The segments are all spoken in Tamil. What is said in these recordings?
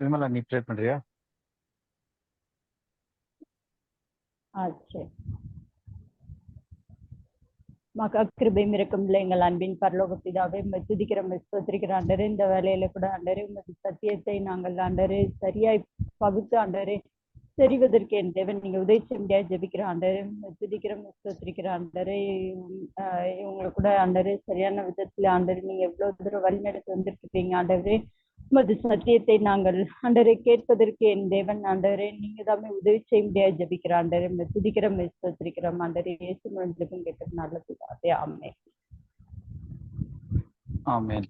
விமலா, நீ ப்ரே பண்றியா? சரி. மகா கிருபை மிரக்கம்ல எங்கள் அன்பின் பரலோக பிதாவே, துதிக்கிற ஸ்தோத்திரிக்கிற ஆண்டரே, இந்த வேலையில கூட ஆண்டரே உமது சத்தியத்தை நாங்கள் ஆண்டரே சரியாய் பகுத்து ஆண்டரே தெரிவதற்கு என் தேவன் நீங்க உதவி செய்ய முடியாது ஜெபிக்கிற ஆண்டரே, துதிக்கிற ஸ்தோத்திரிக்கிற ஆண்டரே, இவங்களை கூட ஆண்டரே சரியான விதத்துல ஆண்டரே நீங்க எவ்வளவு தூரம் வழிநடத்தி வந்துட்டு இருக்கீங்க ஆண்டரே. உமது சத்தியத்தை நாங்கள் ஆண்டரை கேட்பதற்கு என் தேவன் ஆண்டவரே நீங்க தாமே உதவி செய்ய முடியாது ஜபிக்கிற ஆண்டரே, துதிக்கிற ஸ்தோத்திரிக்கிறோம் ஆண்டரே, இயேசு மூலமும் கேட்டது நல்லது. ஆமென். ஆமென்.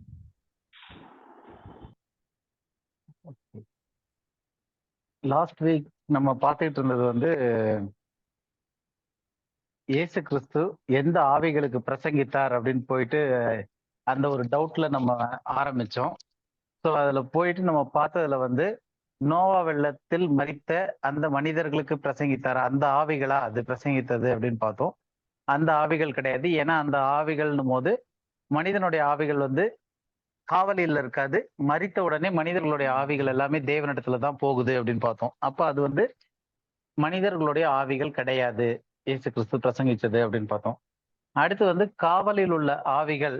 லாஸ்ட் வீக் நம்ம பார்த்துட்டு இருந்தது வந்து இயேசு கிறிஸ்து எந்த ஆவிகளுக்கு பிரசங்கித்தார் அப்படின்னு போயிட்டு அந்த ஒரு டவுட்ல நம்ம ஆரம்பிச்சோம். ஸோ அதுல போயிட்டு நம்ம பார்த்ததுல வந்து நோவா வெள்ளத்தில் மரித்த அந்த மனிதர்களுக்கு பிரசங்கித்தார், அந்த ஆவிகளா அது பிரசங்கித்தது அப்படின்னு பார்த்தோம். அந்த ஆவிகள் கிடையாது. ஏன்னா அந்த ஆவிகள்னும் போது மனிதனுடைய ஆவிகள் வந்து காவலில் இருக்காது. மரித்த உடனே மனிதர்களுடைய ஆவிகள் எல்லாமே தேவனிடத்துல தான் போகுது அப்படின்னு பார்த்தோம். அப்ப அது வந்து மனிதர்களுடைய ஆவிகள் கிடையாது இயேசு கிறிஸ்து பிரசங்கிச்சது அப்படின்னு பார்த்தோம். அடுத்து வந்து காவலில் உள்ள ஆவிகள்.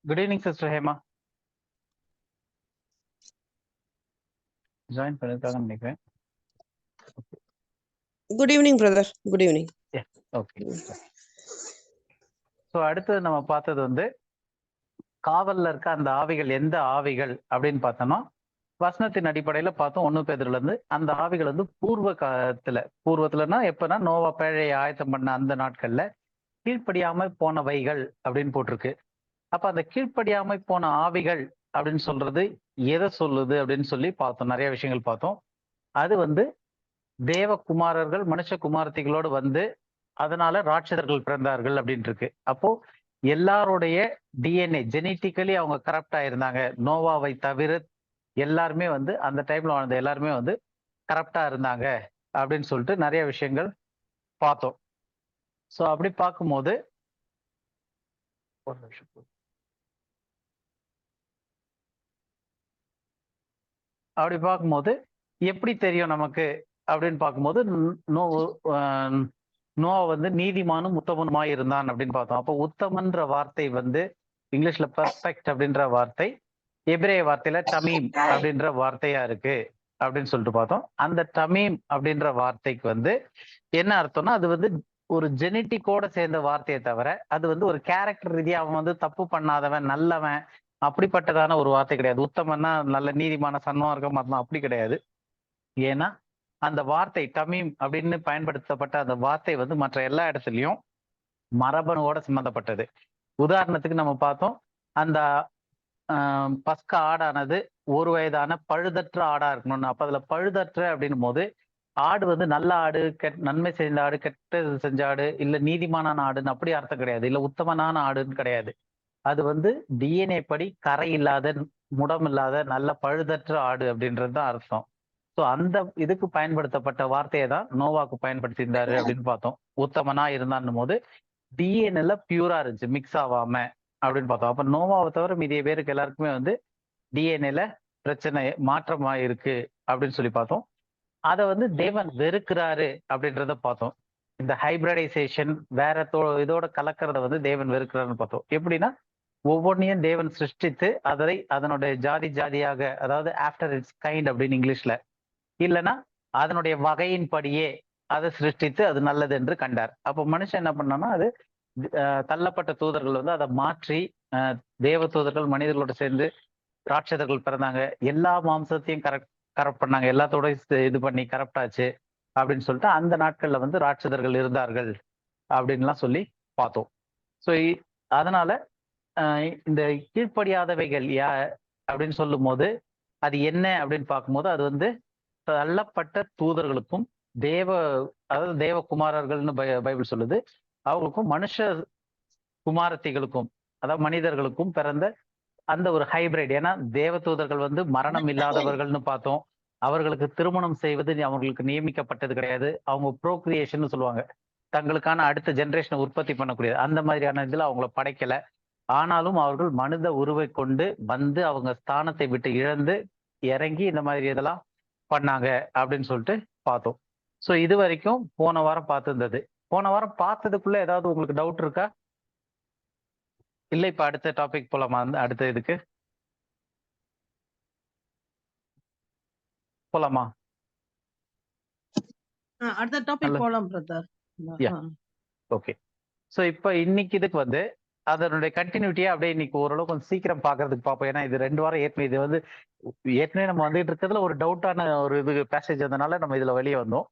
Good evening sister Hema, join பண்ணிருக்காங்கன்னு நினைக்கிறேன். Good evening brother. Good evening. Okay. So அடுத்தது நம்ம பார்த்தது வந்து காவல்ல இருக்க அந்த ஆவிகள் எந்த ஆவிகள் அப்படின்னு பார்த்தோம்னா வசனத்தின் அடிப்படையில பார்த்தோம். 1 பேதுருல இருந்து அந்த ஆவிகள் வந்து பூர்வத்துலன்னா எப்பன்னா நோவா பேழையை ஆயத்தம் பண்ண அந்த நாட்கள்ல கீழ்ப்படியாம போனவைகள் அப்படின்னு போட்டிருக்கு. அப்ப அந்த கீழ்ப்படியாம போன ஆவிகள் அப்படின்னு சொல்றது எதை சொல்லுது அப்படின்னு சொல்லி பார்த்தோம். நிறைய விஷயங்கள் பார்த்தோம். அது வந்து தேவகுமாரர்கள் மனுஷ குமாரத்திகளோடு வந்து அதனால ராட்சதர்கள் பிறந்தார்கள் அப்படின்ட்டு இருக்கு. அப்போ எல்லாருடைய டிஎன்ஏ ஜெனட்டிக்கலி அவங்க கரப்டா இருந்தாங்க. நோவாவை தவிர எல்லாருமே வந்து அந்த டைம்ல வாழ்ந்த எல்லாருமே வந்து கரப்டா இருந்தாங்க அப்படின்னு சொல்லிட்டு நிறைய விஷயங்கள் பார்த்தோம். ஸோ அப்படி பார்க்கும்போது ஒரு நிமிஷம், அப்படி பார்க்கும்போது எப்படி தெரியும் நமக்கு அப்படின்னு பார்க்கும்போது நோவா வந்து நீதிமானும் உத்தமனுமாய் இருந்தான் அப்படின்னு பார்த்தோம். அப்போ உத்தமன்ற வார்த்தை வந்து இங்கிலீஷ்ல பெர்ஃபெக்ட் அப்படின்ற வார்த்தை எபிரேய வார்த்தையில தமீம் அப்படின்ற வார்த்தையா இருக்கு அப்படின்னு சொல்லிட்டு பார்த்தோம். அந்த தமீம் அப்படின்ற வார்த்தைக்கு வந்து என்ன அர்த்தம்னா அது வந்து ஒரு ஜெனட்டிக்கோட சேர்ந்த வார்த்தையை தவிர அது வந்து ஒரு கேரக்டர் ரீதியா அவன் வந்து தப்பு பண்ணாதவன் நல்லவன் அப்படிப்பட்டதான ஒரு வார்த்தை கிடையாது. உத்தமன்னா நல்ல நீதிமான சன்மார்க்கம் அதெல்லாம் அப்படி கிடையாது. ஏன்னா அந்த வார்த்தை தமீம் அப்படின்னு பயன்படுத்தப்பட்ட அந்த வார்த்தை வந்து மற்ற எல்லா இடத்துலையும் மரபணுவோட சம்பந்தப்பட்டது. உதாரணத்துக்கு நம்ம பார்த்தோம், அந்த பஸ்க ஆடானது 1 வயதான பழுதற்ற ஆடா இருக்கணும்னு. அப்ப அதுல பழுதற்ற அப்படின்னும் போது ஆடு வந்து நல்ல ஆடு, நன்மை செய்த ஆடு, கெட்டது செஞ்ச ஆடு, இல்ல நீதிமானான ஆடுன்னு அப்படி அர்த்தம் கிடையாது. இல்ல உத்தமனான ஆடுன்னு கிடையாது. அது வந்து டிஎன்ஏ படி கரை இல்லாத, முடம் இல்லாத, நல்ல பழுதற்ற ஆடு அப்படின்றது தான் அர்த்தம். ஸோ அந்த இதுக்கு பயன்படுத்தப்பட்ட வார்த்தையை தான் நோவாக்கு பயன்படுத்தியிருந்தாரு அப்படின்னு பார்த்தோம். உத்தமனா இருந்தான்னும் போது டிஎன்ஏல பியூரா இருந்துச்சு, மிக்ஸ் ஆகாம அப்படின்னு பார்த்தோம். அப்ப நோவாவை தவிர மீதிய பேருக்கு எல்லாருக்குமே வந்து டிஎன்ஏல பிரச்சனை மாற்றமா இருக்கு அப்படின்னு சொல்லி பார்த்தோம். அதை வந்து தேவன் வெறுக்கிறாரு அப்படின்றத பார்த்தோம். இந்த ஹைபிரடைசேஷன் வேற இதோட கலக்கிறத வந்து தேவன் வெறுக்கிறாருன்னு பார்த்தோம். எப்படின்னா ஒவ்வொன்றையும் தேவன் சிருஷ்டித்து அதை அதனுடைய ஜாதி ஜாதியாக, அதாவது ஆஃப்டர் இட்ஸ் கைண்ட் அப்படின்னு இங்கிலீஷ்ல, இல்லைன்னா அதனுடைய வகையின் படியே அதை சிருஷ்டித்து அது நல்லது என்று கண்டார். அப்போ மனுஷன் என்ன பண்ணான்னா அது தள்ளப்பட்ட தூதர்கள் வந்து அதை மாற்றி தேவ தூதர்கள் மனிதர்களோட சேர்ந்து ராட்சதர்கள் பிறந்தாங்க. எல்லா மாம்சத்தையும் கரெக்ட் பண்ணாங்க, எல்லாத்தோட இது பண்ணி கரெக்ட் ஆச்சு அப்படின்னு சொல்லிட்டு அந்த நாட்கள்ல வந்து ராட்சதர்கள் இருந்தார்கள் அப்படின்லாம் சொல்லி பார்த்தோம். ஸோ அதனால இந்த கீழ்ப்படியாதவைகள் அப்படின்னு சொல்லும் போது அது என்ன அப்படின்னு பார்க்கும்போது அது வந்து தள்ளப்பட்ட தூதர்களுக்கும் அதாவது தேவகுமாரர்கள்னு பைபிள் சொல்லுது, அவங்களுக்கும் மனுஷ குமாரத்திகளுக்கும் அதாவது மனிதர்களுக்கும் பிறந்த அந்த ஒரு ஹைபிரிட். ஏன்னா தேவ தூதர்கள் வந்து மரணம் இல்லாதவர்கள்னு பார்த்தோம். அவர்களுக்கு திருமணம் செய்வது அவங்களுக்கு நியமிக்கப்பட்டது கிடையாது. அவங்க ப்ரோக்ரியேஷன் சொல்லுவாங்க, தங்களுக்கான அடுத்த ஜெனரேஷனை உற்பத்தி பண்ணக்கூடியது. அந்த மாதிரியான இதுல அவங்கள படைக்கல. ஆனாலும் அவர்கள் மனித உருவை கொண்டு வந்து அவங்க ஸ்தானத்தை விட்டு இழந்து இறங்கி இந்த மாதிரி இதெல்லாம் பண்ணாங்க அப்படின்னு சொல்லிட்டு பார்த்தோம். ஸோ இது வரைக்கும் போன வாரம் பார்த்துருந்தது. போன வாரம் பார்த்ததுக்குள்ள ஏதாவது உங்களுக்கு டவுட் இருக்கா? இல்ல இப்ப அடுத்த டாபிக் போலாமா? அடுத்த இதுக்கு போலாமா? அடுத்த டாபிக் போலாம் பிரதர். ஓகே. ஸோ இப்போ இன்னைக்கு இதுக்கு வந்து அதனுடைய கண்டினியூட்டியா அப்படியே இன்னைக்கு ஓரளவு கொஞ்சம் சீக்கிரம் பாக்குறதுக்கு பார்ப்போம். ஏன்னா இது 2 வாரம் ஏற்கனவே இது வந்து ஏற்கனவே நம்ம வந்துட்டு இருக்கிறதுல ஒரு டவுட்டான ஒரு இது பேசேஜ் அதனால நம்ம இதுல வெளியே வந்தோம்.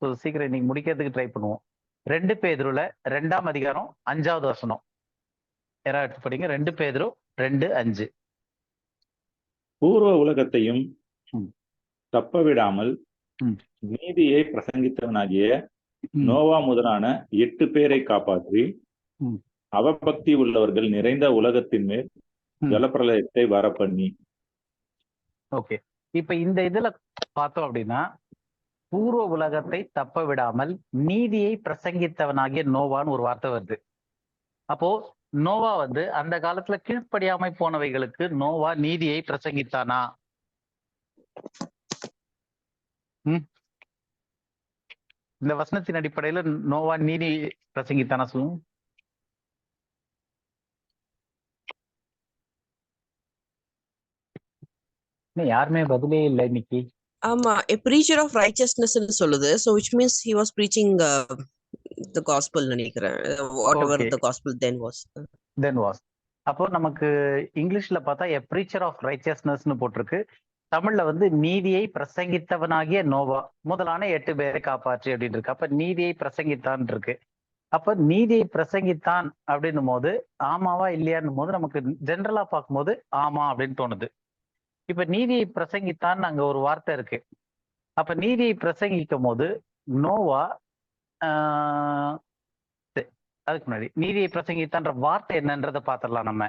ஸோ சீக்கிரம் இன்னைக்கு முடிக்கிறதுக்கு ட்ரை பண்ணுவோம். 2 பேதுருல 2ஆம் அதிகாரம் 5வது வசனம். யாராவது எடுத்து படிங்க. 2 பேதுரு 2:5. பூர்வ உலகத்தையும் தப்பவிடாமல் ம். நீதியை பிரசங்கித்தவனாகிய ம். நோவா முதலான 8 பேரை காப்பாற்றி ம். அவபக்தி உள்ளவர்கள் நிறைந்த உலகத்தின் மேல் ம். ஜலப்பிரளயத்தை வரப்பண்ணி. ஓகே. இப்ப இந்த இதுல பார்த்தோம் அப்படின்னா பூர்வ உலகத்தை தப்ப விடாமல் நீதியை பிரசங்கித்தவனாகிய நோவான்னு ஒரு வார்த்தை வருது. அப்போ நோவா வந்து அந்த காலத்துல கீழ்ப்படியாமை போனவைகளுக்கு நோவா நீதியை பிரசங்கித்தானா? இந்த வசனத்தின் அடிப்படையில நோவா நீதி பிரசங்கித்தானா சொல்லுங்க. யாருமே பதிலே இல்லை இன்னைக்கு. A preacher of righteousness ன்னு சொல்லுது. So which means he was preaching the gospel நினைக்கிறேன். Whatever Okay. the gospel then was. அப்போ நமக்கு இங்கிலீஷ்ல பார்த்தா a preacher of righteousnessன்னு போட்டிருக்கு. தமிழ்ல வந்து நீதியை பிரசங்கித்தவனாகிய நோவா முதலான 8 பேரை காப்பாற்றி அப்படின்னு இருக்கு. அப்ப நீதியை பிரசங்கித்தான் இருக்கு. அப்ப நீதியை பிரசங்கித்தான் அப்படின்னும் போது ஆமாவா இல்லையான்னும் போது நமக்கு ஜென்ரலா பார்க்கும்போது ஆமா அப்படின்னு தோணுது. இப்ப நீதியை பிரசங்கித்தான் அங்க ஒரு வார்த்தை இருக்கு. அப்ப நீதியை பிரசங்கிக்கும் போது நோவா அதுக்கு முன்னாடி நீதியை பிரசங்கித்தான்ற வார்த்தை என்னன்றதை பார்த்துடலாம். நம்ம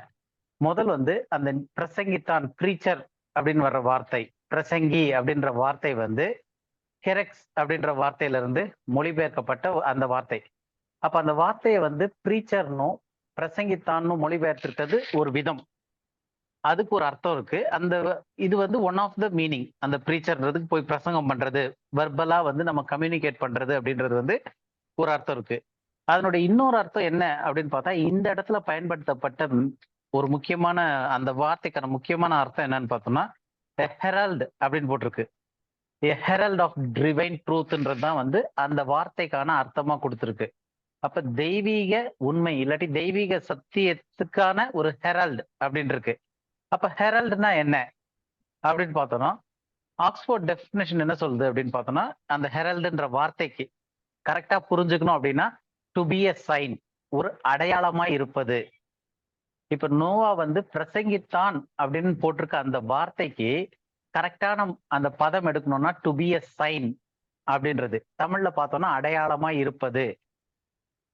முதல் வந்து அந்த பிரசங்கித்தான் பிரீச்சர் அப்படின்னு வர்ற வார்த்தை, பிரசங்கி அப்படின்ற வார்த்தை வந்து ஹெரெக்ஸ் அப்படின்ற வார்த்தையில இருந்து மொழிபெயர்க்கப்பட்ட அந்த வார்த்தை. அப்ப அந்த வார்த்தையை வந்து பிரீச்சர்னும் பிரசங்கித்தான்னு மொழிபெயர்த்திருக்கிறது ஒரு விதம், அதுக்கு ஒரு அர்த்தம் இருக்கு. அந்த இது வந்து ஒன் ஆஃப் த மீனிங். அந்த பிரீச்சர்ன்றதுக்கு போய் பிரசங்கம் பண்றது, வெர்பலா வந்து நம்ம கம்யூனிகேட் பண்றது அப்படின்றது வந்து ஒரு அர்த்தம் இருக்கு. அதனுடைய இன்னொரு அர்த்தம் என்ன அப்படின்னு பார்த்தா இந்த இடத்துல பயன்படுத்தப்பட்ட ஒரு முக்கியமான அந்த வார்த்தைக்கான முக்கியமான அர்த்தம் என்னன்னு பார்த்தோம்னா ஹெரால்டு அப்படின்னு போட்டிருக்கு. ஹெரால்ட் ஆஃப் டிவைன் ட்ரூத்ன்றது தான் வந்து அந்த வார்த்தைக்கான அர்த்தமா கொடுத்துருக்கு. அப்ப தெய்வீக உண்மை இல்லாட்டி தெய்வீக சத்தியத்துக்கான ஒரு ஹெரால்டு அப்படின்னு இருக்கு. அப்ப ஹெரால்டுனா என்ன அப்படின்னு பார்த்தோம்னா ஆக்ஸ்போர்ட் டெஃபினேஷன் என்ன சொல்லுது அப்படின்னு பார்த்தோம்னா அந்த ஹெரால்டுன்ற வார்த்தைக்கு கரெக்டா புரிஞ்சுக்கணும் அப்படின்னா டு பி எ சைன், ஒரு அடையாளமா இருப்பது. இப்ப நோவா வந்து பிரசங்கித்தான் அப்படின்னு போட்டிருக்க அந்த வார்த்தைக்கு கரெக்டான அந்த பதம் எடுக்கணும்னா டு பி எ சைன் அப்படின்றது. தமிழ்ல பார்த்தோம்னா அடையாளமா இருப்பது.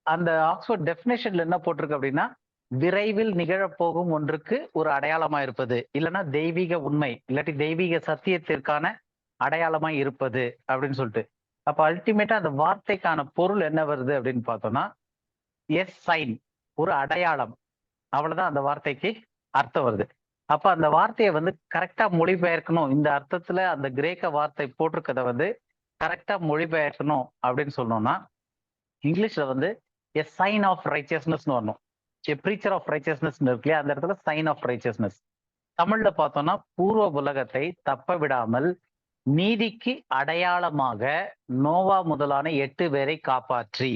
அந்த ஆக்ஸ்போர்ட் டெஃபினேஷன்ல என்ன போட்டிருக்கு அப்படின்னா விரைவில் நிகழப்போகும் ஒன்றுக்கு ஒரு அடையாளமா இருப்பது, இல்லைன்னா தெய்வீக உண்மை இல்லாட்டி தெய்வீக சத்தியத்திற்கான அடையாளமா இருப்பது அப்படின்னு சொல்லிட்டு. அப்ப அல்டிமேட்டா அந்த வார்த்தைக்கான பொருள் என்ன வருது அப்படின்னு பார்த்தோம்னா எஸ் சைன், ஒரு அடையாளம். அவ்வளவுதான் அந்த வார்த்தைக்கு அர்த்தம் வருது. அப்ப அந்த வார்த்தையை வந்து கரெக்டா மொழிபெயர்க்கணும், இந்த அர்த்தத்துல அந்த கிரேக்க வார்த்தை போட்டிருக்கதை வந்து கரெக்டா மொழிபெயர்க்கணும் அப்படின்னு சொன்னோம்னா இங்கிலீஷ்ல வந்து எ சைன் ஆஃப் ரைச்சியஸ்னஸ் வரணும். எ பிரீச்சர் ஆஃப் ரைச்சியஸ்னஸ் இருக்கு இல்லையா, அந்த இடத்துல சைன் ஆஃப் ரைச்சியஸ்னஸ். தமிழ்ல பார்த்தோம்னா பூர்வ உலகத்தை தப்ப விடாமல் நீதிக்கு அடையாளமாக நோவா முதலான 8 பேரை காப்பாற்றி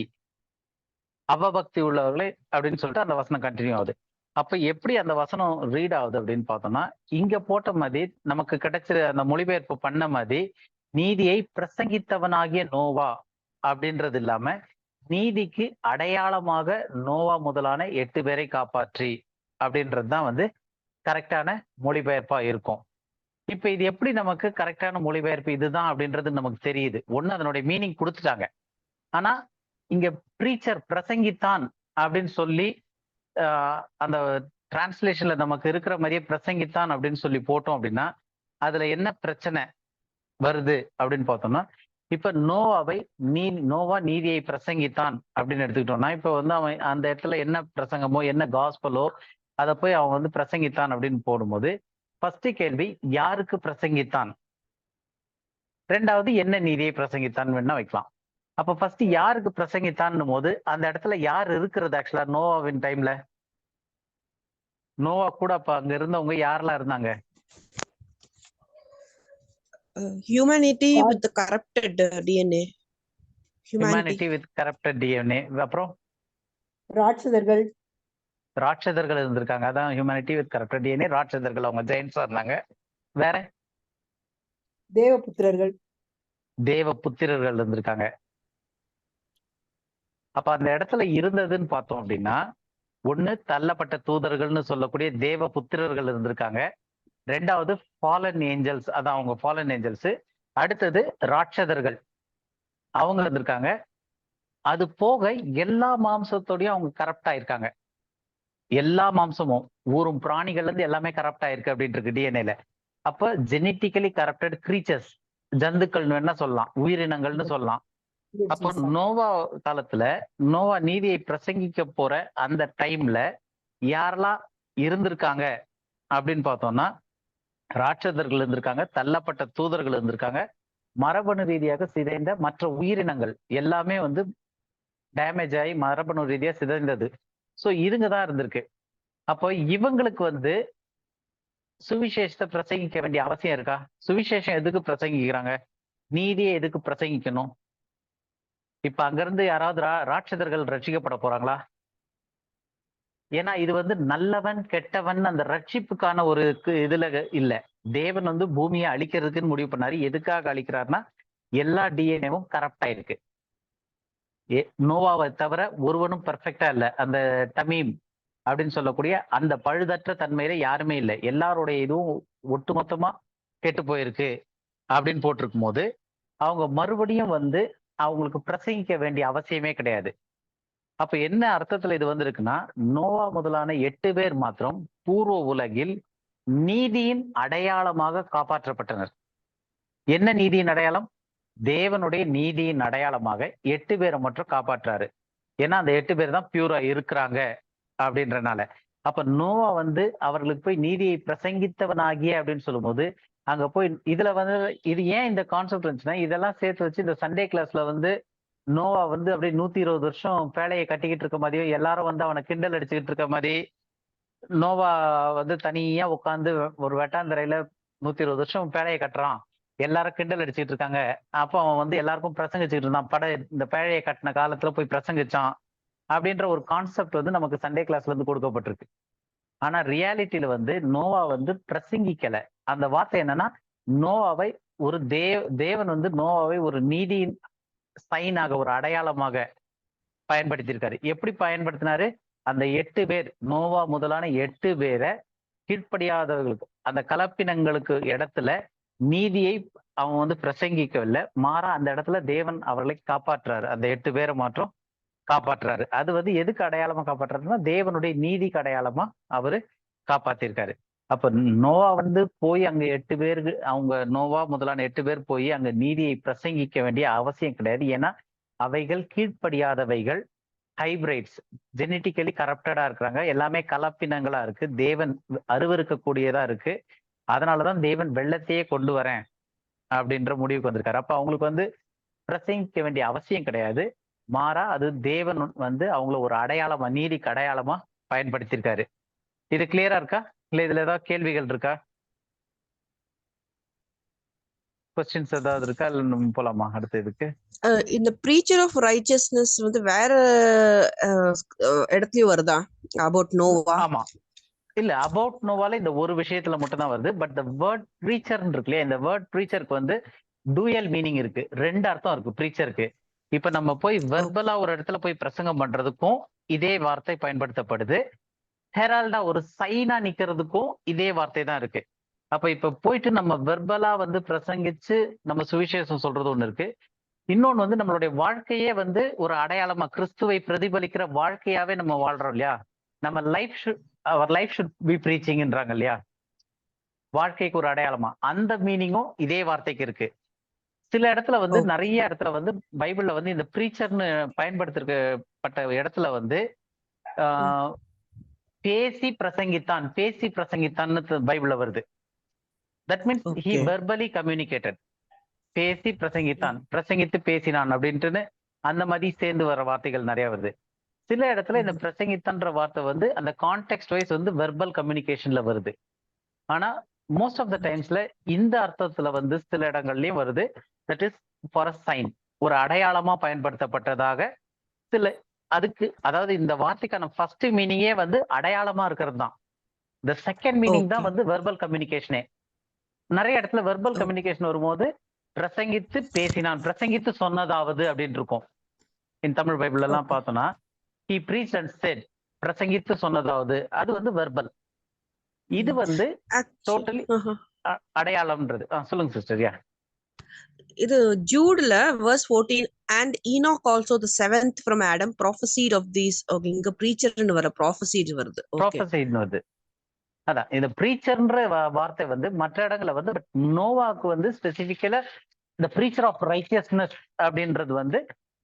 அவபக்தி உள்ளவர்களை அப்படின்னு சொல்லிட்டு அந்த வசனம் கண்டினியூ ஆகுது. அப்ப எப்படி அந்த வசனம் ரீட் ஆகுது அப்படின்னு பார்த்தோம்னா இங்க போட்ட மாதிரி நமக்கு கிடைச்ச அந்த மொழிபெயர்ப்பு பண்ண மாதிரி நீதியை பிரசங்கித்தவனாகிய நோவா அப்படின்றது இல்லாம நீதிக்கு அடையாளமாக நோவா முதலான 8 பேரை காப்பாற்றி அப்படின்றது தான் வந்து கரெக்டான மொழிபெயர்ப்பா இருக்கும். இப்ப இது எப்படி நமக்கு கரெக்டான மொழிபெயர்ப்பு இதுதான் அப்படின்றது நமக்கு தெரியுது. ஒண்ணு அதனுடைய மீனிங் கொடுத்துட்டாங்க. ஆனா இங்க பிரீச்சர் பிரசங்கித்தான் அப்படின்னு சொல்லி அந்த டிரான்ஸ்லேஷன்ல நமக்கு இருக்கிற மாதிரியே பிரசங்கித்தான் அப்படின்னு சொல்லி போட்டோம் அப்படின்னா அதுல என்ன பிரச்சனை வருது அப்படின்னு பார்த்தோம்னா இப்ப நோவா நீதியை பிரசங்கித்தான் அப்படின்னு எடுத்துக்கிட்டோம்னா இப்ப வந்து அவன் அந்த இடத்துல என்ன பிரசங்கமோ என்ன காஸ்பலோ அதை போய் அவன் வந்து பிரசங்கித்தான் அப்படின்னு போடும்போது ஃபர்ஸ்ட் கேள்வி யாருக்கு பிரசங்கித்தான், ரெண்டாவது என்ன நீதியை பிரசங்கித்தான் வேணா வைக்கலாம். அப்ப ஃபர்ஸ்ட் யாருக்கு பிரசங்கித்தான்னு போது அந்த இடத்துல யார் இருக்கிறது? ஆக்சுவலா நோவாவின் டைம்ல நோவா கூட அப்ப அங்க இருந்தவங்க யாரெல்லாம் இருந்தாங்க? Humanity with the corrupted DNA. Humanity with corrupted DNA. அப்புறம் ராட்சதர்கள் ராட்சதர்கள் இருந்திருக்காங்க. அதான் ஹியூமனிட்டி வித் கரப்டட் டிஎன்ஏ. ராட்சதர்கள் அவங்க ஜெயின்ஸா இருந்தாங்க. வேற தேவபுத்திரர்கள் தேவ புத்திரர்கள் இருந்திருக்காங்க. அப்ப அந்த இடத்துல இருந்ததுன்னு பார்த்தோம் அப்படின்னா, ஒண்ணு தள்ளப்பட்ட தூதர்கள்னு சொல்லக்கூடிய தேவ புத்திரர்கள் இருந்திருக்காங்க. ரெண்டாவது ஃபாலன் ஏஞ்சல்ஸ், அதான் அவங்க ஃபாலன் ஏஞ்சல்ஸ். அடுத்தது ராட்சதர்கள் அவங்க இருந்திருக்காங்க. அது போக எல்லா மாம்சத்தோடயும் அவங்க கரப்ட் ஆயிருக்காங்க. எல்லா மாம்சமும் ஊரும் பிராணிகள்ல இருந்து எல்லாமே கரப்ட் ஆயிருக்கு அப்படின்ட்டு இருக்கு டிஎன்ஏல. அப்ப ஜெனட்டிக்கலி கரப்டட் கிரீச்சர்ஸ், ஜந்துக்கள்னு என்ன சொல்லலாம், உயிரினங்கள்னு சொல்லலாம். அப்போ நோவா காலத்துல நோவா நீதியை பிரசங்கிக்க போற அந்த டைம்ல யாரெல்லாம் இருந்திருக்காங்க அப்படின்னு பார்த்தோம்னா, ராட்சதர்கள் இருந்திருக்காங்க, தள்ளப்பட்ட தூதர்கள் இருந்திருக்காங்க, மரபணு ரீதியாக சிதைந்த மற்ற உயிரினங்கள் எல்லாமே வந்து டேமேஜ் ஆகி மரபணு ரீதியா சிதைந்தது. ஸோ இதுங்க தான் இருந்திருக்கு. அப்போ இவங்களுக்கு வந்து சுவிசேஷத்தை பிரசங்கிக்க வேண்டிய அவசியம் இருக்கா? சுவிசேஷம் எதுக்கு பிரசங்கிக்கிறாங்க? நீதியை எதுக்கு பிரசங்கிக்கணும்? இப்ப அங்கிருந்து யாராவது ராட்சதர்கள் ரட்சிக்கப்பட போறாங்களா? ஏன்னா இது வந்து நல்லவன் கெட்டவன் அந்த ரட்சிப்புக்கான ஒரு இதுல இல்ல. தேவன் வந்து பூமியை அழிக்கிறதுக்குன்னு முடிவு பண்ணாரு. எதுக்காக அழிக்கிறாருன்னா, எல்லா டிஎன்ஏவும் கரப்ட் ஆயிருக்கு. நோவாவை தவிர ஒருவனும் பெர்ஃபெக்டா இல்ல. அந்த டமீம் அப்படின்னு சொல்லக்கூடிய அந்த பழுதற்ற தன்மையில யாருமே இல்லை. எல்லாருடைய இதுவும் ஒட்டுமொத்தமா கெட்டு போயிருக்கு அப்படின்னு போட்டிருக்கும் போது அவங்க மறுபடியும் வந்து அவங்களுக்கு பிரசங்கிக்க வேண்டிய அவசியமே கிடையாது. அப்ப என்ன அர்த்தத்துல இது வந்து இருக்குன்னா, நோவா முதலான 8 பேர் மாத்திரம் பூர்வ உலகில் நீதியின் அடையாளமாக காப்பாற்றப்பட்டனர். என்ன நீதியின் அடையாளம்? தேவனுடைய நீதியின் அடையாளமாக 8 பேரை மட்டும் காப்பாற்றாரு. ஏன்னா அந்த 8 பேர் தான் பியூரா இருக்கிறாங்க அப்படின்றனால. அப்ப நோவா வந்து அவர்களுக்கு போய் நீதியை பிரசங்கித்தவனாகிய அப்படின்னு சொல்லும் போது அங்க போய் இதுல வந்து இது ஏன் இந்த கான்செப்ட் இருந்துச்சுன்னா, இதெல்லாம் சேர்த்து வச்சு இந்த சண்டே கிளாஸ்ல வந்து நோவா வந்து அப்படியே 120 வருஷம் பேழையை கட்டிக்கிட்டு இருக்க மாதிரியும் எல்லாரும் வந்து அவனை கிண்டல் அடிச்சுக்கிட்டு இருக்க மாதிரி, நோவா வந்து தனியா உட்காந்து ஒரு வெட்டாந்தரையில 120 வருஷம் பேழையை கட்டுறான், எல்லாரும் கிண்டல் அடிச்சுட்டு இருக்காங்க. அப்போ அவன் வந்து எல்லாருக்கும் பிரசங்கிச்சுட்டு இருந்தான். இந்த பேழையை கட்டின காலத்துல போய் பிரசங்கிச்சான் அப்படின்ற ஒரு கான்செப்ட் வந்து நமக்கு சண்டே கிளாஸ்ல இருந்து கொடுக்கப்பட்டிருக்கு. ஆனா ரியாலிட்டியில வந்து நோவா வந்து பிரசங்கிக்கல. அந்த வார்த்தை என்னன்னா, நோவாவை ஒரு தேவன் வந்து நோவாவை ஒரு நீதியின் சைனாக, ஒரு அடையாளமாக பயன்படுத்தியிருக்காரு. எப்படி பயன்படுத்தினாரு? அந்த 8 பேர், நோவா முதலான 8 பேரை கீழ்ப்படியாதவர்களுக்கு, அந்த கலப்பினங்களுக்கு இடத்துல நீதியை அவன் வந்து பிரசங்கிக்கவில்லை. மாறா அந்த இடத்துல தேவன் அவர்களை காப்பாற்றுறாரு. அந்த 8 பேரை மாற்றம் காப்பாற்றுறாரு. அது வந்து எதுக்கு அடையாளமா காப்பாற்றுறாருன்னா, தேவனுடைய நீதிக்கு அடையாளமா அவரு காப்பாத்திருக்காரு. அப்ப நோவா வந்து போய் அங்க 8 பேருக்கு, அவங்க நோவா முதலான 8 பேர் போய் அங்க நீதியை பிரசங்கிக்க வேண்டிய அவசியம் கிடையாது. ஏன்னா அவைகள் கீழ்ப்படியாதவைகள், ஹைபிரைட்ஸ், ஜெனட்டிக்கலி கரப்டடா இருக்கிறாங்க, எல்லாமே கலப்பினங்களா இருக்கு, தேவன் அருவருக்கக்கூடியதா இருக்கு. அதனாலதான் தேவன் வெள்ளத்தையே கொண்டு வரேன் அப்படின்ற முடிவுக்கு வந்திருக்காரு. அப்ப அவங்களுக்கு வந்து பிரசங்கிக்க வேண்டிய அவசியம் கிடையாது. மாறா அது தேவன் வந்து அவங்கள ஒரு அடையாளமா, நீதிக்கு அடையாளமா பயன்படுத்தியிருக்காரு. இது கிளியரா இருக்கா? இல்ல இதுல ஏதாவது கேள்விகள் இருக்கா? கொஸ்டின்ஸ் ஏதாவது இருக்கா? இல்ல நம்ம போலாமா அடுத்த இதுக்கு? இந்த preacher of righteousness வந்து வேற இடத்துலயும் வருதா? about நோவா? ஆமா, இல்ல அபவுட் நோவால இந்த ஒரு விஷயத்துல மட்டும் தான் வருது. பட் த வேர்ட் ப்ரீச்சர் இருக்கு இல்லையா, இந்த வேர்ட் ப்ரீச்சருக்கு வந்து டூயல் மீனிங் இருக்கு. 2 அர்த்தம் இருக்கு ப்ரீச்சருக்கு. இப்ப நம்ம போய் வெர்பலா ஒரு இடத்துல போய் பிரசங்கம் பண்றதுக்கும் இதே வார்த்தை பயன்படுத்தப்படுது. ஹெரால்டா ஒரு சைனா நிக்கிறதுக்கும் இதே வார்த்தை தான் இருக்கு. அப்ப இப்ப போயிட்டு நம்ம வெர்பலா வந்து பிரசங்கிச்சு நம்ம சுவிசேஷம் சொல்றது ஒண்ணு இருக்கு. இன்னொன்னு வந்து நம்மளுடைய வாழ்க்கையே வந்து ஒரு அடையாளமா, கிறிஸ்துவை பிரதிபலிக்கிற வாழ்க்கையாவே நம்ம வாழ்றோம் இல்லையா. நம்ம லைஃப் ஷுட் பி ப்ரீச்சிங்ன்றாங்க இல்லையா, வாழ்க்கைக்கு ஒரு அடையாளமா. அந்த மீனிங்கும் இதே வார்த்தைக்கு இருக்கு. சில இடத்துல வந்து நிறைய இடத்துல வந்து பைபிள்ல வந்து இந்த ப்ரீச்சர்னு பயன்படுத்தப்பட்ட இடத்துல வந்து பேசி பிரசங்கித்தான் பைபிள்ல வருது. That means he Okay. Verbally communicated. பேசி பிரசங்கித்தான், பிரசங்கித்து பேசினான் அப்படின்ட்டுன்னு அந்த மாதிரி சேர்ந்து வர வார்த்தைகள் நிறைய வருது. சில இடத்துல இந்த பிரசங்கித்தன்ற வார்த்தை வந்து அந்த கான்டெக்ட் வைஸ் வந்து வெர்பல் கம்யூனிகேஷன்ல வருது. ஆனா மோஸ்ட் ஆஃப் த டைம்ஸ்ல இந்த அர்த்தத்துல வந்து சில இடங்கள்லயும் வருது. That is for a sign, ஒரு அடையாளமா பயன்படுத்தப்பட்டதாக சில. அதுக்கு அதாவது இந்த வார்த்தைக்கான ஃபர்ஸ்ட் மீனிங்கே வந்து அடையாளமா இருக்கிறது தான். இந்த செகண்ட் மீனிங் தான் Okay. வந்து வெர்பல் கம்யூனிகேஷனே. நிறைய இடத்துல வெர்பல் கம்யூனிகேஷன் வரும்போது பிரசங்கித்து பேசினான், பிரசங்கித்து சொன்னதாவது அப்படின்னு இருக்கும். இன் தமிழ் பைபிள் எல்லாம் பார்த்தோம்னா he preached and said, பிரசங்கித்து சொன்னதாவது, அது வந்து வெர்பல். இது வந்து டோட்டலி அடையாளம்ன்றது. சொல்லுங்க சிஸ்டர். யா, இது ஜூட்ல verse 14 and Enoch also the seventh from Adam prophesied of these. Okay, இங்க preacherன்னு வர prophesied வருது. Okay. ப்ராஃபஸைன்னு வருது. அதான் இந்த ப்ரீச்சர்ன்ற வார்த்தை வந்து மற்ற இடங்கள்ல வந்து நோவாக்கு வந்து ஸ்பெசிபிக்கலா இந்த ப்ரீச்சர் ஆஃப் ரைச்சியஸ்னஸ் அப்படின்றது வந்து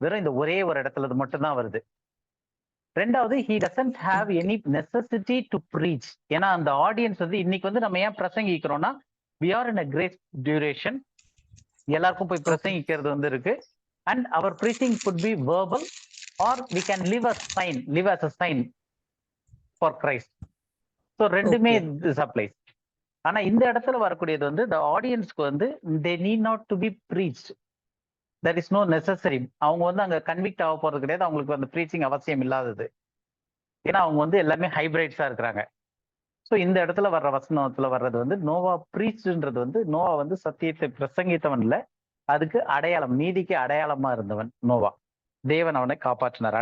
வெறும் இந்த ஒரே ஒரு இடத்துல மட்டும்தான் வருது. ரெண்டாவது, he doesn't have any necessity to preach. ஏன்னா அந்த ஆடியன்ஸ் வந்து இன்னைக்கு வந்து நம்ம ஏன் பிரசங்கிக்கிறோம்னா we are in a grace duration, எல்லாருக்கும் போய் பிரசங்கிக்கிறது வந்து இருக்கு. and our preaching could be verbal or we can live as a sign for Christ. So ரெண்டுமே சப்ளைஸ். ஆனா இந்த இடத்துல வரக்கூடியது வந்து the ஆடியன்ஸ்க்கு வந்து they need not to be preached. there is no necessary. அவங்க வந்து அங்க கன்விக்ட் ஆக போறது கிடையாது, அவங்களுக்கு அந்த ப்ரீச்சிங் அவசியம் இல்லாதது. ஏன்னா அவங்க வந்து எல்லாமே ஹைபிரைட்ஸா இருக்கிறாங்க. ஸோ இந்த இடத்துல வர்ற வசனத்துல வர்றது வந்து நோவா ப்ரீச்ன்றது வந்து நோவா வந்து சத்தியத்தை பிரசங்கித்தவன் இல்ல, அதுக்கு அடையாளம், நீதிக்கு அடையாளமா இருந்தவன் நோவா. தேவன் அவனை காப்பாற்றினார்,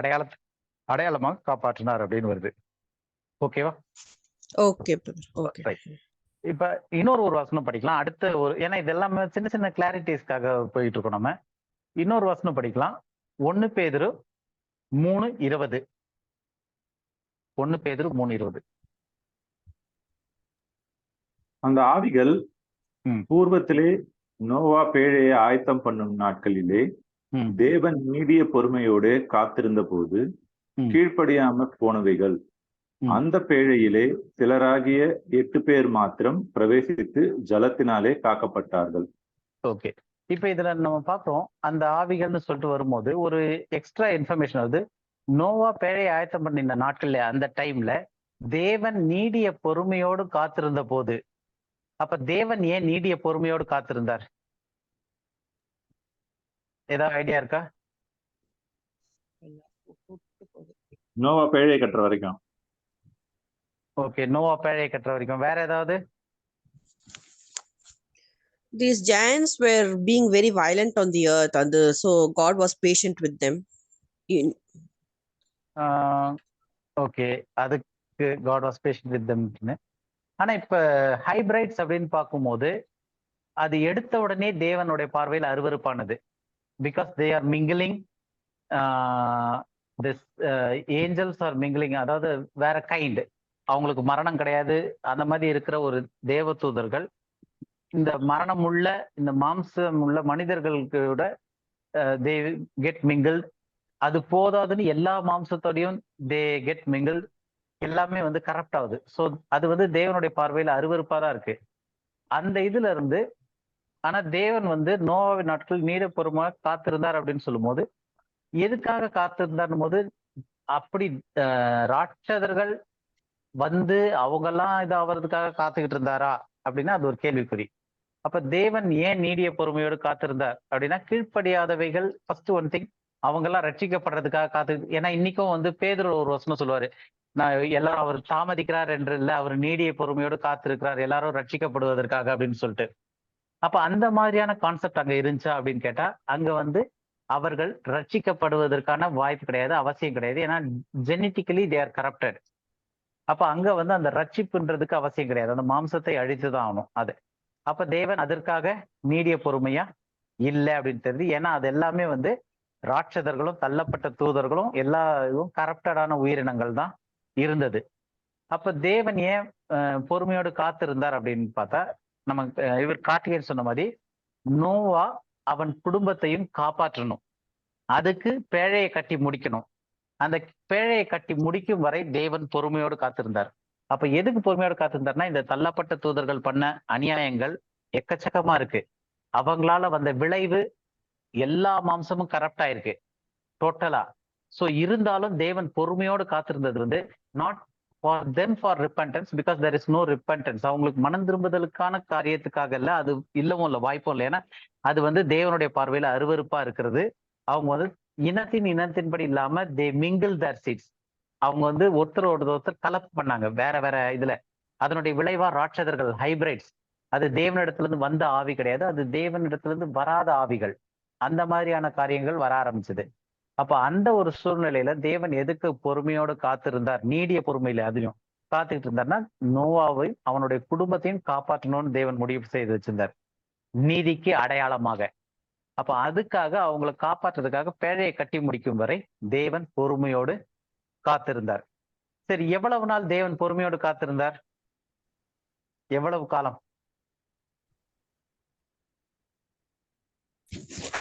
அடையாளமாக காப்பாற்றினார் அப்படின்னு வருது. ஓகேவா? Okay. Okay. இப்ப இன்னொரு வசனம் படிக்கலாம். அடுத்த ஏன்னா இது எல்லாமே சின்ன சின்ன கிளாரிட்டிஸ்க்காக போயிட்டு இருக்கோம். நம்ம இன்னொரு வசனம் படிக்கலாம். 1 பேதுரு 3:20. 1 பேதுரு 3:20. அந்த ஆவிகள் பூர்வத்திலே நோவா பேழையை ஆயத்தம் பண்ணும் நாட்களிலே தேவன் நீடிய பொறுமையோடு காத்திருந்த போது கீழ்ப்படியாம போனவைகள். அந்த பேழையிலே சிலராகிய 8 பேர் மாத்திரம் பிரவேசித்து ஜலத்தினாலே காக்கப்பட்டார்கள். ஓகே, இப்ப இதுல நம்ம பார்க்கிறோம் அந்த ஆவிகள்னு சொல்லிட்டு வரும்போது ஒரு எக்ஸ்ட்ரா இன்ஃபர்மேஷன் வருது. நோவா பேழையை ஆயத்தம் பண்ணின நாட்கள்ல அந்த டைம்ல தேவன் நீடிய பொறுமையோடு காத்திருந்த போது. அப்ப தேவன் ஏன் நீடிய பொறுமையோடு காத்திருந்தார்? ஏதாவது ஐடியா இருக்கா? நோவா பேழையை கட்டுற வரைக்கும். ஓகே, நோவா பேழையை கட்டுற வரைக்கும். வேற ஏதாவது? These giants were being very violent on the earth, and so God was patient with them. Okay, அதுக்கு God was patient with them. ஆனா இப்ப ஹைபிரைட்ஸ் அப்படின்னு பார்க்கும்போது அது எடுத்த உடனே தேவனுடைய பார்வையில் அருவருப்பானது. Because they are mingling, this angels are mingling, அதாவது வேற கைண்ட், அவங்களுக்கு மரணம் கிடையாது. அந்த மாதிரி இருக்கிற ஒரு தேவ தூதர்கள் இந்த மரணம் உள்ள இந்த மாம்சம் உள்ள மனிதர்களுக்கு தே கெட் மிங்கிள்ட். அது போதாதுன்னு எல்லா மாம்சத்தோடையும் தே கெட் மிங்கிள்ட். எல்லாமே வந்து கரப்ட் ஆகுது. ஸோ அது வந்து தேவனுடைய பார்வையில் அருவருப்பா தான் இருக்கு அந்த இதுல இருந்து. ஆனா தேவன் வந்து நோவாவின் நாட்கள் நீட பொறுமையாக காத்திருந்தார் அப்படின்னு சொல்லும் போது எதுக்காக காத்திருந்தார் போது, அப்படி ராட்சதர்கள் வந்து அவங்கெல்லாம் இதாகிறதுக்காக காத்துக்கிட்டு இருந்தாரா அப்படின்னா அது ஒரு கேள்விக்குறி. அப்ப தேவன் ஏன் நீடிய பொறுமையோடு காத்திருந்தார் அப்படின்னா கீழ்ப்படியாதவைகள் ஃபர்ஸ்ட் ஒன் திங் அவங்கெல்லாம் ரட்சிக்கப்படுறதுக்காக காத்து. ஏன்னா இன்னைக்கும் வந்து பேதுரு ஒரு வசனம் சொல்லுவாரு, நான் எல்லாரும் அவர் தாமதிக்கிறார் என்று இல்லை, அவர் நீடிய பொறுமையோடு காத்திருக்கிறார் எல்லாரும் ரட்சிக்கப்படுவதற்காக அப்படின்னு சொல்லிட்டு. அப்ப அந்த மாதிரியான கான்செப்ட் அங்க இருந்துச்சா அப்படின்னு கேட்டா அங்க வந்து அவர்கள் ரட்சிக்கப்படுவதற்கான வாய்ப்பு கிடையாது, அவசியம் கிடையாது. ஏன்னா ஜெனட்டிக்கலி தே ஆர் கரப்டட். அப்ப அங்க வந்து அந்த ரட்சிப்புன்றதுக்கு அவசியம் கிடையாது, அந்த மாம்சத்தை அழித்துதான் ஆகணும் அது. அப்ப தேவன் அதற்காக நீடிய பொறுமையா இல்லை அப்படின்னு தெரியுது. ஏன்னா அது எல்லாமே வந்து ராட்சதர்களும் தள்ளப்பட்ட தூதர்களும் எல்லா இதுவும் கரப்டடான உயிரினங்கள் தான் இருந்தது. அப்ப தேவன் ஏன் பொறுமையோடு காத்திருந்தார் அப்படின்னு பார்த்தா, நமக்கு இவர் கார்த்திகேயன் சொன்ன மாதிரி நோவா அவன் குடும்பத்தையும் காப்பாற்றணும், அதுக்கு பேழையை கட்டி முடிக்கணும். அந்த பேழையை கட்டி முடிக்கும் வரை தேவன் பொறுமையோடு காத்திருந்தார். அப்ப எதுக்கு பொறுமையோடு காத்திருந்தார்னா இந்த தள்ளப்பட்ட தூதர்கள் பண்ண அநியாயங்கள் எக்கச்சக்கமா இருக்கு. அவங்களால வந்த விளைவு எல்லா மாம்சமும் கரப்ட் ஆயிருக்கு டோட்டலா. சோ இருந்தாலும் தேவன் பொறுமையோடு காத்திருந்தது வந்து not for them for repentance, because there is no repentance. அவங்களுக்கு மனம் திரும்புதலுக்கான காரியத்துக்காக இல்ல, அது இல்லவும் இல்லை, வாய்ப்பும் இல்லை. ஏன்னா அது வந்து தேவனுடைய பார்வையில அருவருப்பா இருக்கிறது. அவங்க வந்து இனத்தின்படி இல்லாம தே மிங்கிள் தர் சீட்ஸ். அவங்க வந்து ஒருத்தர் கலப்பு பண்ணாங்க வேற வேற இதுல. அதனுடைய விளைவா ராட்சதர்கள், ஹைபிரைட்ஸ். அது தேவனிடத்துல இருந்து வந்த ஆவி கிடையாது, அது தேவனிடத்துல இருந்து வராத ஆவிகள். அந்த மாதிரியான காரியங்கள் வர ஆரம்பிச்சது. அப்ப அந்த ஒரு சூழ்நிலையில தேவன் எதுக்கு பொறுமையோடு காத்திருந்தார், நீடிய பொறுமையில அதுலயும் காத்துக்கிட்டு இருந்தார்னா, நோவாவையும் அவனுடைய குடும்பத்தையும் காப்பாற்றணும்னு தேவன் முடிவு செய்து வச்சிருந்தார், நீதிக்கு அடையாளமாக. அப்ப அதுக்காக அவங்களை காப்பாற்றுறதுக்காக பேழையை கட்டி முடிக்கும் வரை தேவன் பொறுமையோடு காத்திருந்தார். சரி, எவ்வளவு நாள் தேவன் பொறுமையோடு காத்திருந்தார்? எவ்வளவு காலம்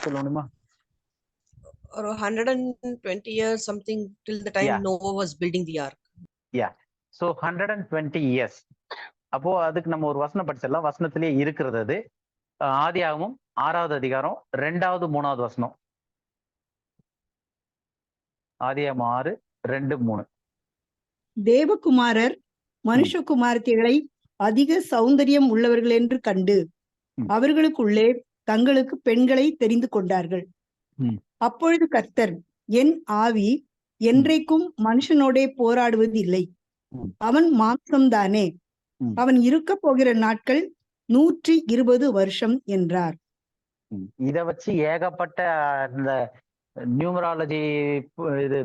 சொல்லணுமா? ஒரு 120 years something till the time Yeah. Noah was building the ark. So 120 years. அப்போ அதுக்கு நம்ம ஒரு வசனம் படிச்சிடலாம், வசனத்திலேயே இருக்கிறது அது. ஆதியாகமம் 6வது அதிகாரம் 2வது 3வது வசனம். ஆதியாகமம் 6, 2, 3. தேவகுமாரர் மனுஷகுமாரத்திகளை அதிக சௌந்தரியம் உள்ளவர்கள் என்று கண்டு அவர்களுக்குள்ளே தங்களுக்கு பெண்களை தெரிந்து கொண்டார்கள். அப்பொழுது கர்த்தர், என் ஆவி என்றைக்கும் மனுஷனோடே போராடுவது இல்லை, அவன் மாம்சம்தானே, அவன் இருக்க போகிற நாட்கள் 120 வருஷம் என்றார். இத வச்சு ஏகப்பட்ட இந்த நியூமராலஜி, இது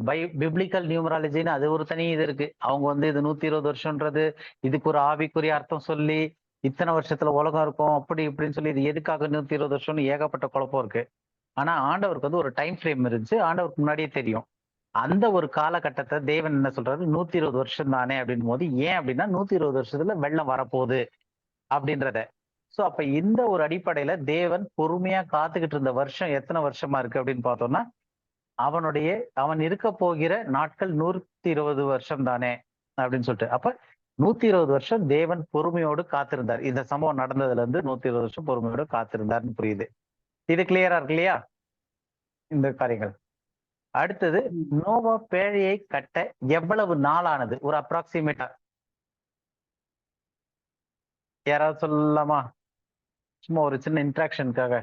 பிப்ளிக்கல் நியூமராலஜின்னு அது ஒரு தனி இது இருக்கு. அவங்க வந்து இது 120 வருஷம்ன்றது இதுக்கு ஒரு ஆவிக்குரிய அர்த்தம் சொல்லி இத்தனை வருஷத்துல உலகம் இருக்கும் அப்படி இப்படின்னு சொல்லி இது எதுக்காக 120 வருஷம்னு ஏகப்பட்ட குழப்பம் இருக்கு. ஆனா ஆண்டவருக்கு வந்து ஒரு டைம் ஃப்ரேம் இருந்துச்சு, ஆண்டவருக்கு முன்னாடியே தெரியும். அந்த ஒரு காலகட்டத்தை தேவன் என்ன சொல்றாரு, 120 வருஷம் தானே அப்படின் போது, ஏன் அப்படின்னா 120 வருஷத்துல வெள்ளம் வரப்போகுது அப்படின்றத. சோ அப்ப இந்த ஒரு அடிப்படையில தேவன் பொறுமையா காத்துக்கிட்டு இருந்த வருஷம் எத்தனை வருஷமா இருக்கு அப்படின்னு பார்த்தோம்னா, அவன் இருக்க போகிற நாட்கள் 120 வருஷம் தானே அப்படின்னு சொல்லிட்டு. அப்ப 120 வருஷம் தேவன் பொறுமையோடு காத்திருந்தார். இந்த சம்பவம் நடந்ததுல இருந்து 120 வருஷம் பொறுமையோடு காத்திருந்தார்னு புரியுது. இது கிளியரா இருக்கு இல்லையா இந்த காரியங்கள்? அடுத்தது, நோவா பேழையை கட்ட எவ்வளவு நாள் ஆனது? ஒரு அப்ராக்சிமேட்டா யாராவது சொல்லலாமா? சும்மா ஒரு சின்ன இன்ட்ராக்ஷனுக்காக.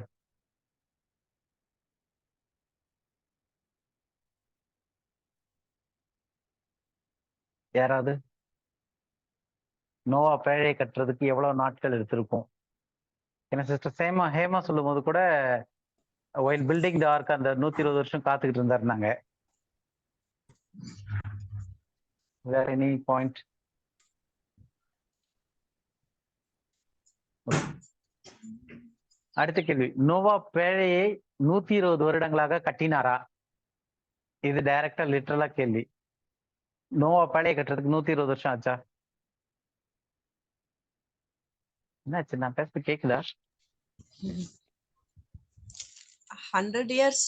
யாராவது? நோவா பேழையை கட்டுறதுக்கு எவ்வளவு நாட்கள் எடுத்திருக்கும்? ஏன்னா சிஸ்டர் ஹேமா சொல்லும் போது கூட while building the ark அந்த 120 வருஷம் காத்துக்கிட்டு இருந்தாருனாங்க. வேற எனி பாயிண்ட்? அடுத்த கேள்வி, நோவா பேழையை 120 வருடங்களாக கட்டினாரா? இது டைரக்டா லிட்டரலா கேள்வி. நோவா பேழையை கட்டுறதுக்கு 120 வருஷம் ஆச்சா? என்னாச்சு, நான் பேச கேக்குதா? 100 years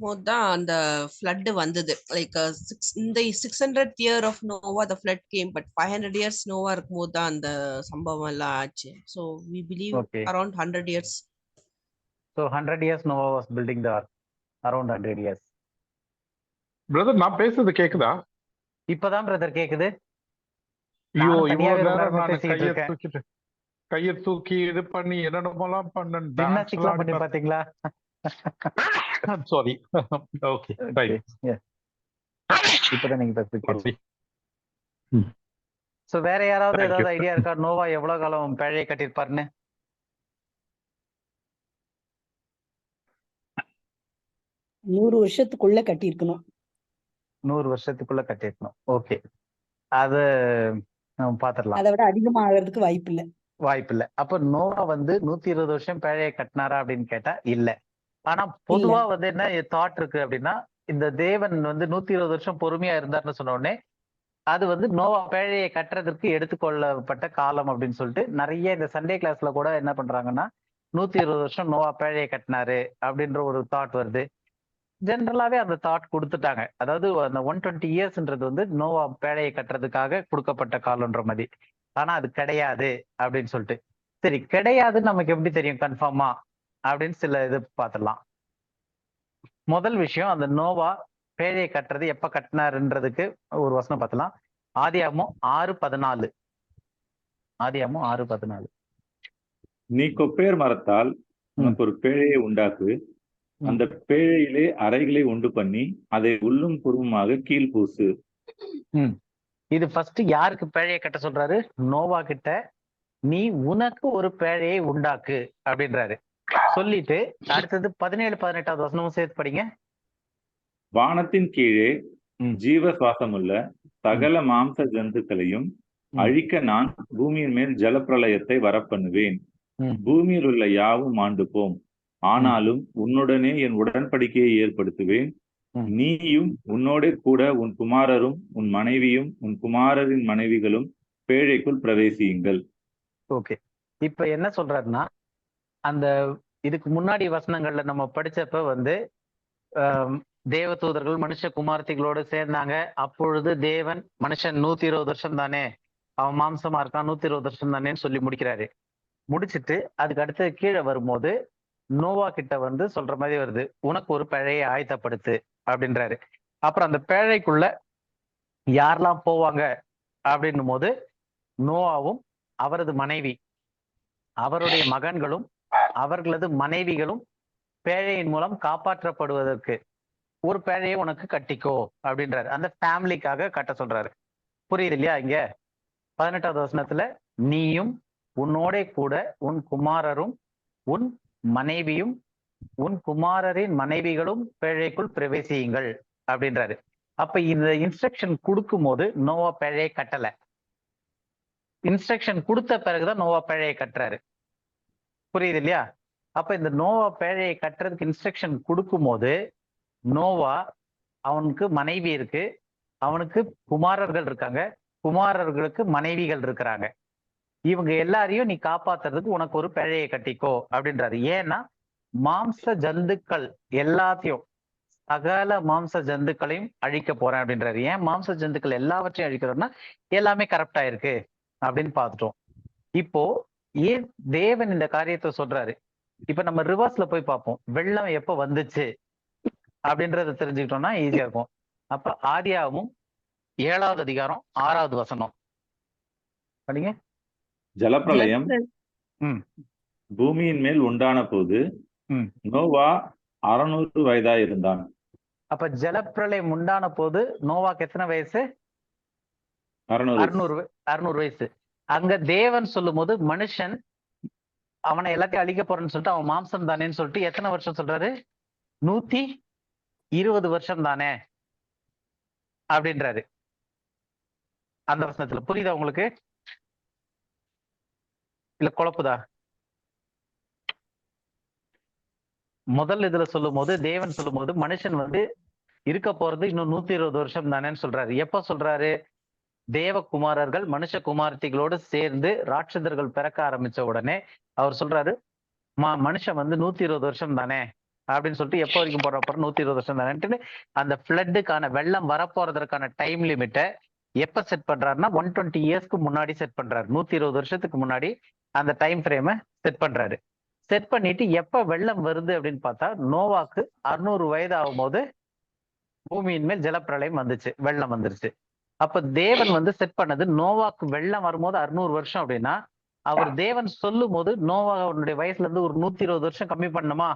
போதுதான் அந்த flood வந்தது. Like in the 600th year of Noah the flood came, but 500 years Noah இருக்கும்போது தான் அந்த சம்பவம் எல்லாம் ஆச்சு. So we believe around 100 years. So 100 years Noah was building the ark. Around 100 years. Brother, நான் பேசுறது கேக்குதா? இப்பதான் பிரதர் கேக்குது. ஐயோ, இவ்வளவு நேரம் நான் கையை தூக்கி இது பண்ணி என்னென்னமோலாம் பண்ணேன். பாத்தீங்களா? சாரி. Okay, right. இப்பதான் நீங்க பேசுறீங்க. சோ வேற யாராவது ஏதாவது ஐடியா இருக்கா நோவா எவ்வளவு காலம் பேழையை கட்டியிருப்பாருன்னு? வருஷத்துக்குள்ள கட்டியிருக்கணும். 100 வருஷத்துக்குள்ள கட்டியிருக்கணும். ஓகே, அது பாத்துடலாம். அதை விட அதிகமா ஆகிறதுக்கு வாய்ப்பு இல்லை. அப்ப நோவா வந்து 120 வருஷம் பேழையை கட்டினாரா அப்படின்னு கேட்டா இல்ல. ஆனா பொதுவா வந்து என்ன தாட் இருக்கு அப்படின்னா, இந்த தேவன் வந்து 120 வருஷம் பொறுமையா இருந்தாருன்னு சொன்ன உடனே அது வந்து நோவா பேழையை கட்டுறதுக்கு எடுத்துக்கொள்ளப்பட்ட காலம் அப்படின்னு சொல்லிட்டு நிறைய இந்த சண்டே கிளாஸ்ல கூட என்ன பண்றாங்கன்னா, 120 வருஷம் நோவா பேழையை கட்டினாரு அப்படின்ற ஒரு தாட் வருது. ஜென்ரலாவே அந்த தாட் கொடுத்துட்டாங்க. அதாவது அந்த 120 இயர்ஸ்ன்றது வந்து நோவா பேழையை கட்டுறதுக்காக கொடுக்கப்பட்ட காலம்ன்ற மாதிரி. ஆனா அது கிடையாது அப்படின்னு சொல்லிட்டு. சரி, கிடையாதுன்னு நமக்கு எப்படி தெரியும் கன்ஃபார்மா அப்படின்னு சில இது பார்த்துடலாம். முதல் விஷயம், அந்த நோவா பேழையை கட்டுறது எப்ப கட்டினாருன்றதுக்கு ஒரு வசனம் பார்த்தலாம். ஆதியாகமம் 6:14. ஆதியாகமம் 6:14. நீ கொப்பேர் மரத்தால் உனக்கு ஒரு பேழையை உண்டாக்கு, அந்த பேழையிலே அறைகளை உண்டு பண்ணி அதை உள்ளும் புறமுமாக கீழ் பூசு. இது ஃபர்ஸ்ட் யாருக்கு பேழையை கட்ட சொல்றாரு? நோவா கிட்ட. நீ உனக்கு ஒரு பேழையை உண்டாக்கு அப்படின்றாரு. சொல்லிட்டு அடுத்தது 17-18 வசனமும் சேர்த்து படிங்க. வானத்தின் கீழே ஜீவ சுவாசமுள்ள சகல மாம்ச ஜந்துக்களையும் அழிக்க நான் பூமியின் மேல் ஜலப்பிரளயத்தை வரப்பண்ணுவேன். பூமியில் உள்ள யாவும் மாண்டு போம். ஆனாலும் உன்னுடனே என் உடன்படிக்கையை ஏற்படுத்துவேன். நீயும் உன்னோட கூட உன் குமாரரும் உன் மனைவியும் உன் குமாரரின் மனைவிகளும் பேழைக்குள் பிரவேசியுங்கள். ஓகே, இப்ப என்ன சொல்றாருன்னா, அந்த இதுக்கு முன்னாடி வசனங்கள்ல நம்ம படிச்சப்ப வந்து தேவதூதர்கள் மனுஷ குமார்த்திகளோடு சேர்ந்தாங்க. அப்பொழுது தேவன் மனுஷன் 120 வருஷம் தானே, அவன் மாம்சமா இருக்கான், 120 வருஷம் தானேன்னு சொல்லி முடிக்கிறாரு. முடிச்சுட்டு அதுக்கு அடுத்தது கீழே வரும்போது நோவா கிட்ட வந்து சொல்ற மாதிரி வருது, உனக்கு ஒரு பேழையை ஆயத்தப்படுத்து அப்படின்றாரு. அப்புறம் அந்த பேழைக்குள்ள யாரெல்லாம் போவாங்க அப்படின்னும் போது நோவாவும் அவரது மனைவி, அவருடைய மகன்களும் அவர்களது மனைவிகளும் பேழையின் மூலம் காப்பாற்றப்படுவதற்கு ஒரு பேழையை உனக்கு கட்டிக்கோ அப்படின்றாரு. அந்த ஃபேமிலிக்காக கட்ட சொல்றாரு. புரியுது இல்லையா? இங்க 18வது வசனத்துல நீயும் உன்னோட கூட உன் குமாரரும் உன் மனைவியும் உன் குமாரரின் மனைவிகளும் பேழைக்குள் பிரவேசியுங்கள் அப்படின்றாரு. அப்ப இந்த இன்ஸ்ட்ரக்ஷன் கொடுக்கும் போது நோவா பேழையை கட்டல. இன்ஸ்ட்ரக்ஷன் கொடுத்த பிறகுதான் நோவா பேழையை கட்டுறாரு. புரியுது இல்லையா? அப்ப இந்த நோவா பேழையை கட்டுறதுக்கு இன்ஸ்ட்ரக்ஷன் கொடுக்கும் போது நோவா, அவனுக்கு மனைவி இருக்கு, அவனுக்கு குமாரர்கள் இருக்காங்க, குமாரர்களுக்கு மனைவிகள் இருக்கிறாங்க. இவங்க எல்லாரையும் நீ காப்பாத்துறதுக்கு உனக்கு ஒரு பேழையை கட்டிக்கோ அப்படின்றாரு. ஏன்னா மாம்ச ஜந்துக்கள் எல்லாத்தையும், சகல மாம்ச ஜந்துக்களையும் அழிக்க போறேன் அப்படின்றாரு. ஏன் மாம்ச ஜந்துக்கள் எல்லாவற்றையும் அழிக்கிறோம்னா எல்லாமே கரெக்டா இருக்கு அப்படின்னு பார்த்துட்டோம். இப்போ ஏன் தேவன் இந்த காரியத்தை சொல்றாரு? இப்ப நம்ம ரிவர்ஸ்ல போய் பார்ப்போம், வெள்ளம் எப்ப வந்துச்சு அப்படின்றத தெரிஞ்சுக்கிட்டோம்னா ஈஸியா இருக்கும். அப்ப ஆதியாகமம் 7வது அதிகாரம் 6வது வசனம் படிங்க. ஜலப்பிரளயம் பூமியின் மேல் உண்டான போது நோவா 600 வயதா இருந்தான். அப்ப ஜலப்பிரளயம் உண்டான போது நோவாக்கு எத்தனை வயசு? 600 வயசு. அங்க தேவன் சொல்லும் போது மனுஷன் அவனை எல்லாத்தையும் அழிக்க போறேன்னு சொல்லிட்டு அவன் மாம்சம் தானேன்னு சொல்லிட்டு எத்தனை வருஷம் சொல்றாரு? 120 வருஷம் தானே அப்படின்றாரு அந்த வசனத்துல. புரியுதா உங்களுக்கு? இல்ல குழப்புதா? முதல் இதுல சொல்லும் போது தேவன் சொல்லும் போது மனுஷன் வந்து இருக்க போறது இன்னும் 120 வருஷம் தானேன்னு சொல்றாரு. எப்ப சொல்றாரு? தேவகுமாரர்கள் மனுஷ குமார்த்திகளோடு சேர்ந்து ராட்சதர்கள் பிறக்க ஆரம்பிச்ச உடனே அவர் சொல்றாரு, மனுஷன் வந்து 120 வருஷம் தானே அப்படின்னு சொல்லிட்டு எப்போ வரைக்கும் போறப்ப 120 வருஷம் தானே அந்த ஃப்ளட்டுக்கான வெள்ளம் வரப்போறதற்கான டைம் லிமிட்டை எப்ப செட் பண்றாருன்னா 120 இயர்ஸ்க்கு முன்னாடி செட் பண்றாரு. 120 வருஷத்துக்கு முன்னாடி அந்த டைம் ஃப்ரேமை செட் பண்றாரு. செட் பண்ணிட்டு எப்ப வெள்ளம் வருது அப்படின்னு பார்த்தா நோவாக்கு 600 வயது ஆகும் போது பூமியின் மேல் ஜலப்பிரளயம் வந்துச்சு, வெள்ளம் வந்துருச்சு. அப்ப தேவன் வந்து செட் பண்ணது நோவாக்கு வெள்ளம் வரும்போது 600 வருஷம் அப்படின்னா அவர் தேவன் சொல்லும் போது நோவாவுடைய வயசுல இருந்து ஒரு 120 வருஷம் கம்மி பண்ணுமா?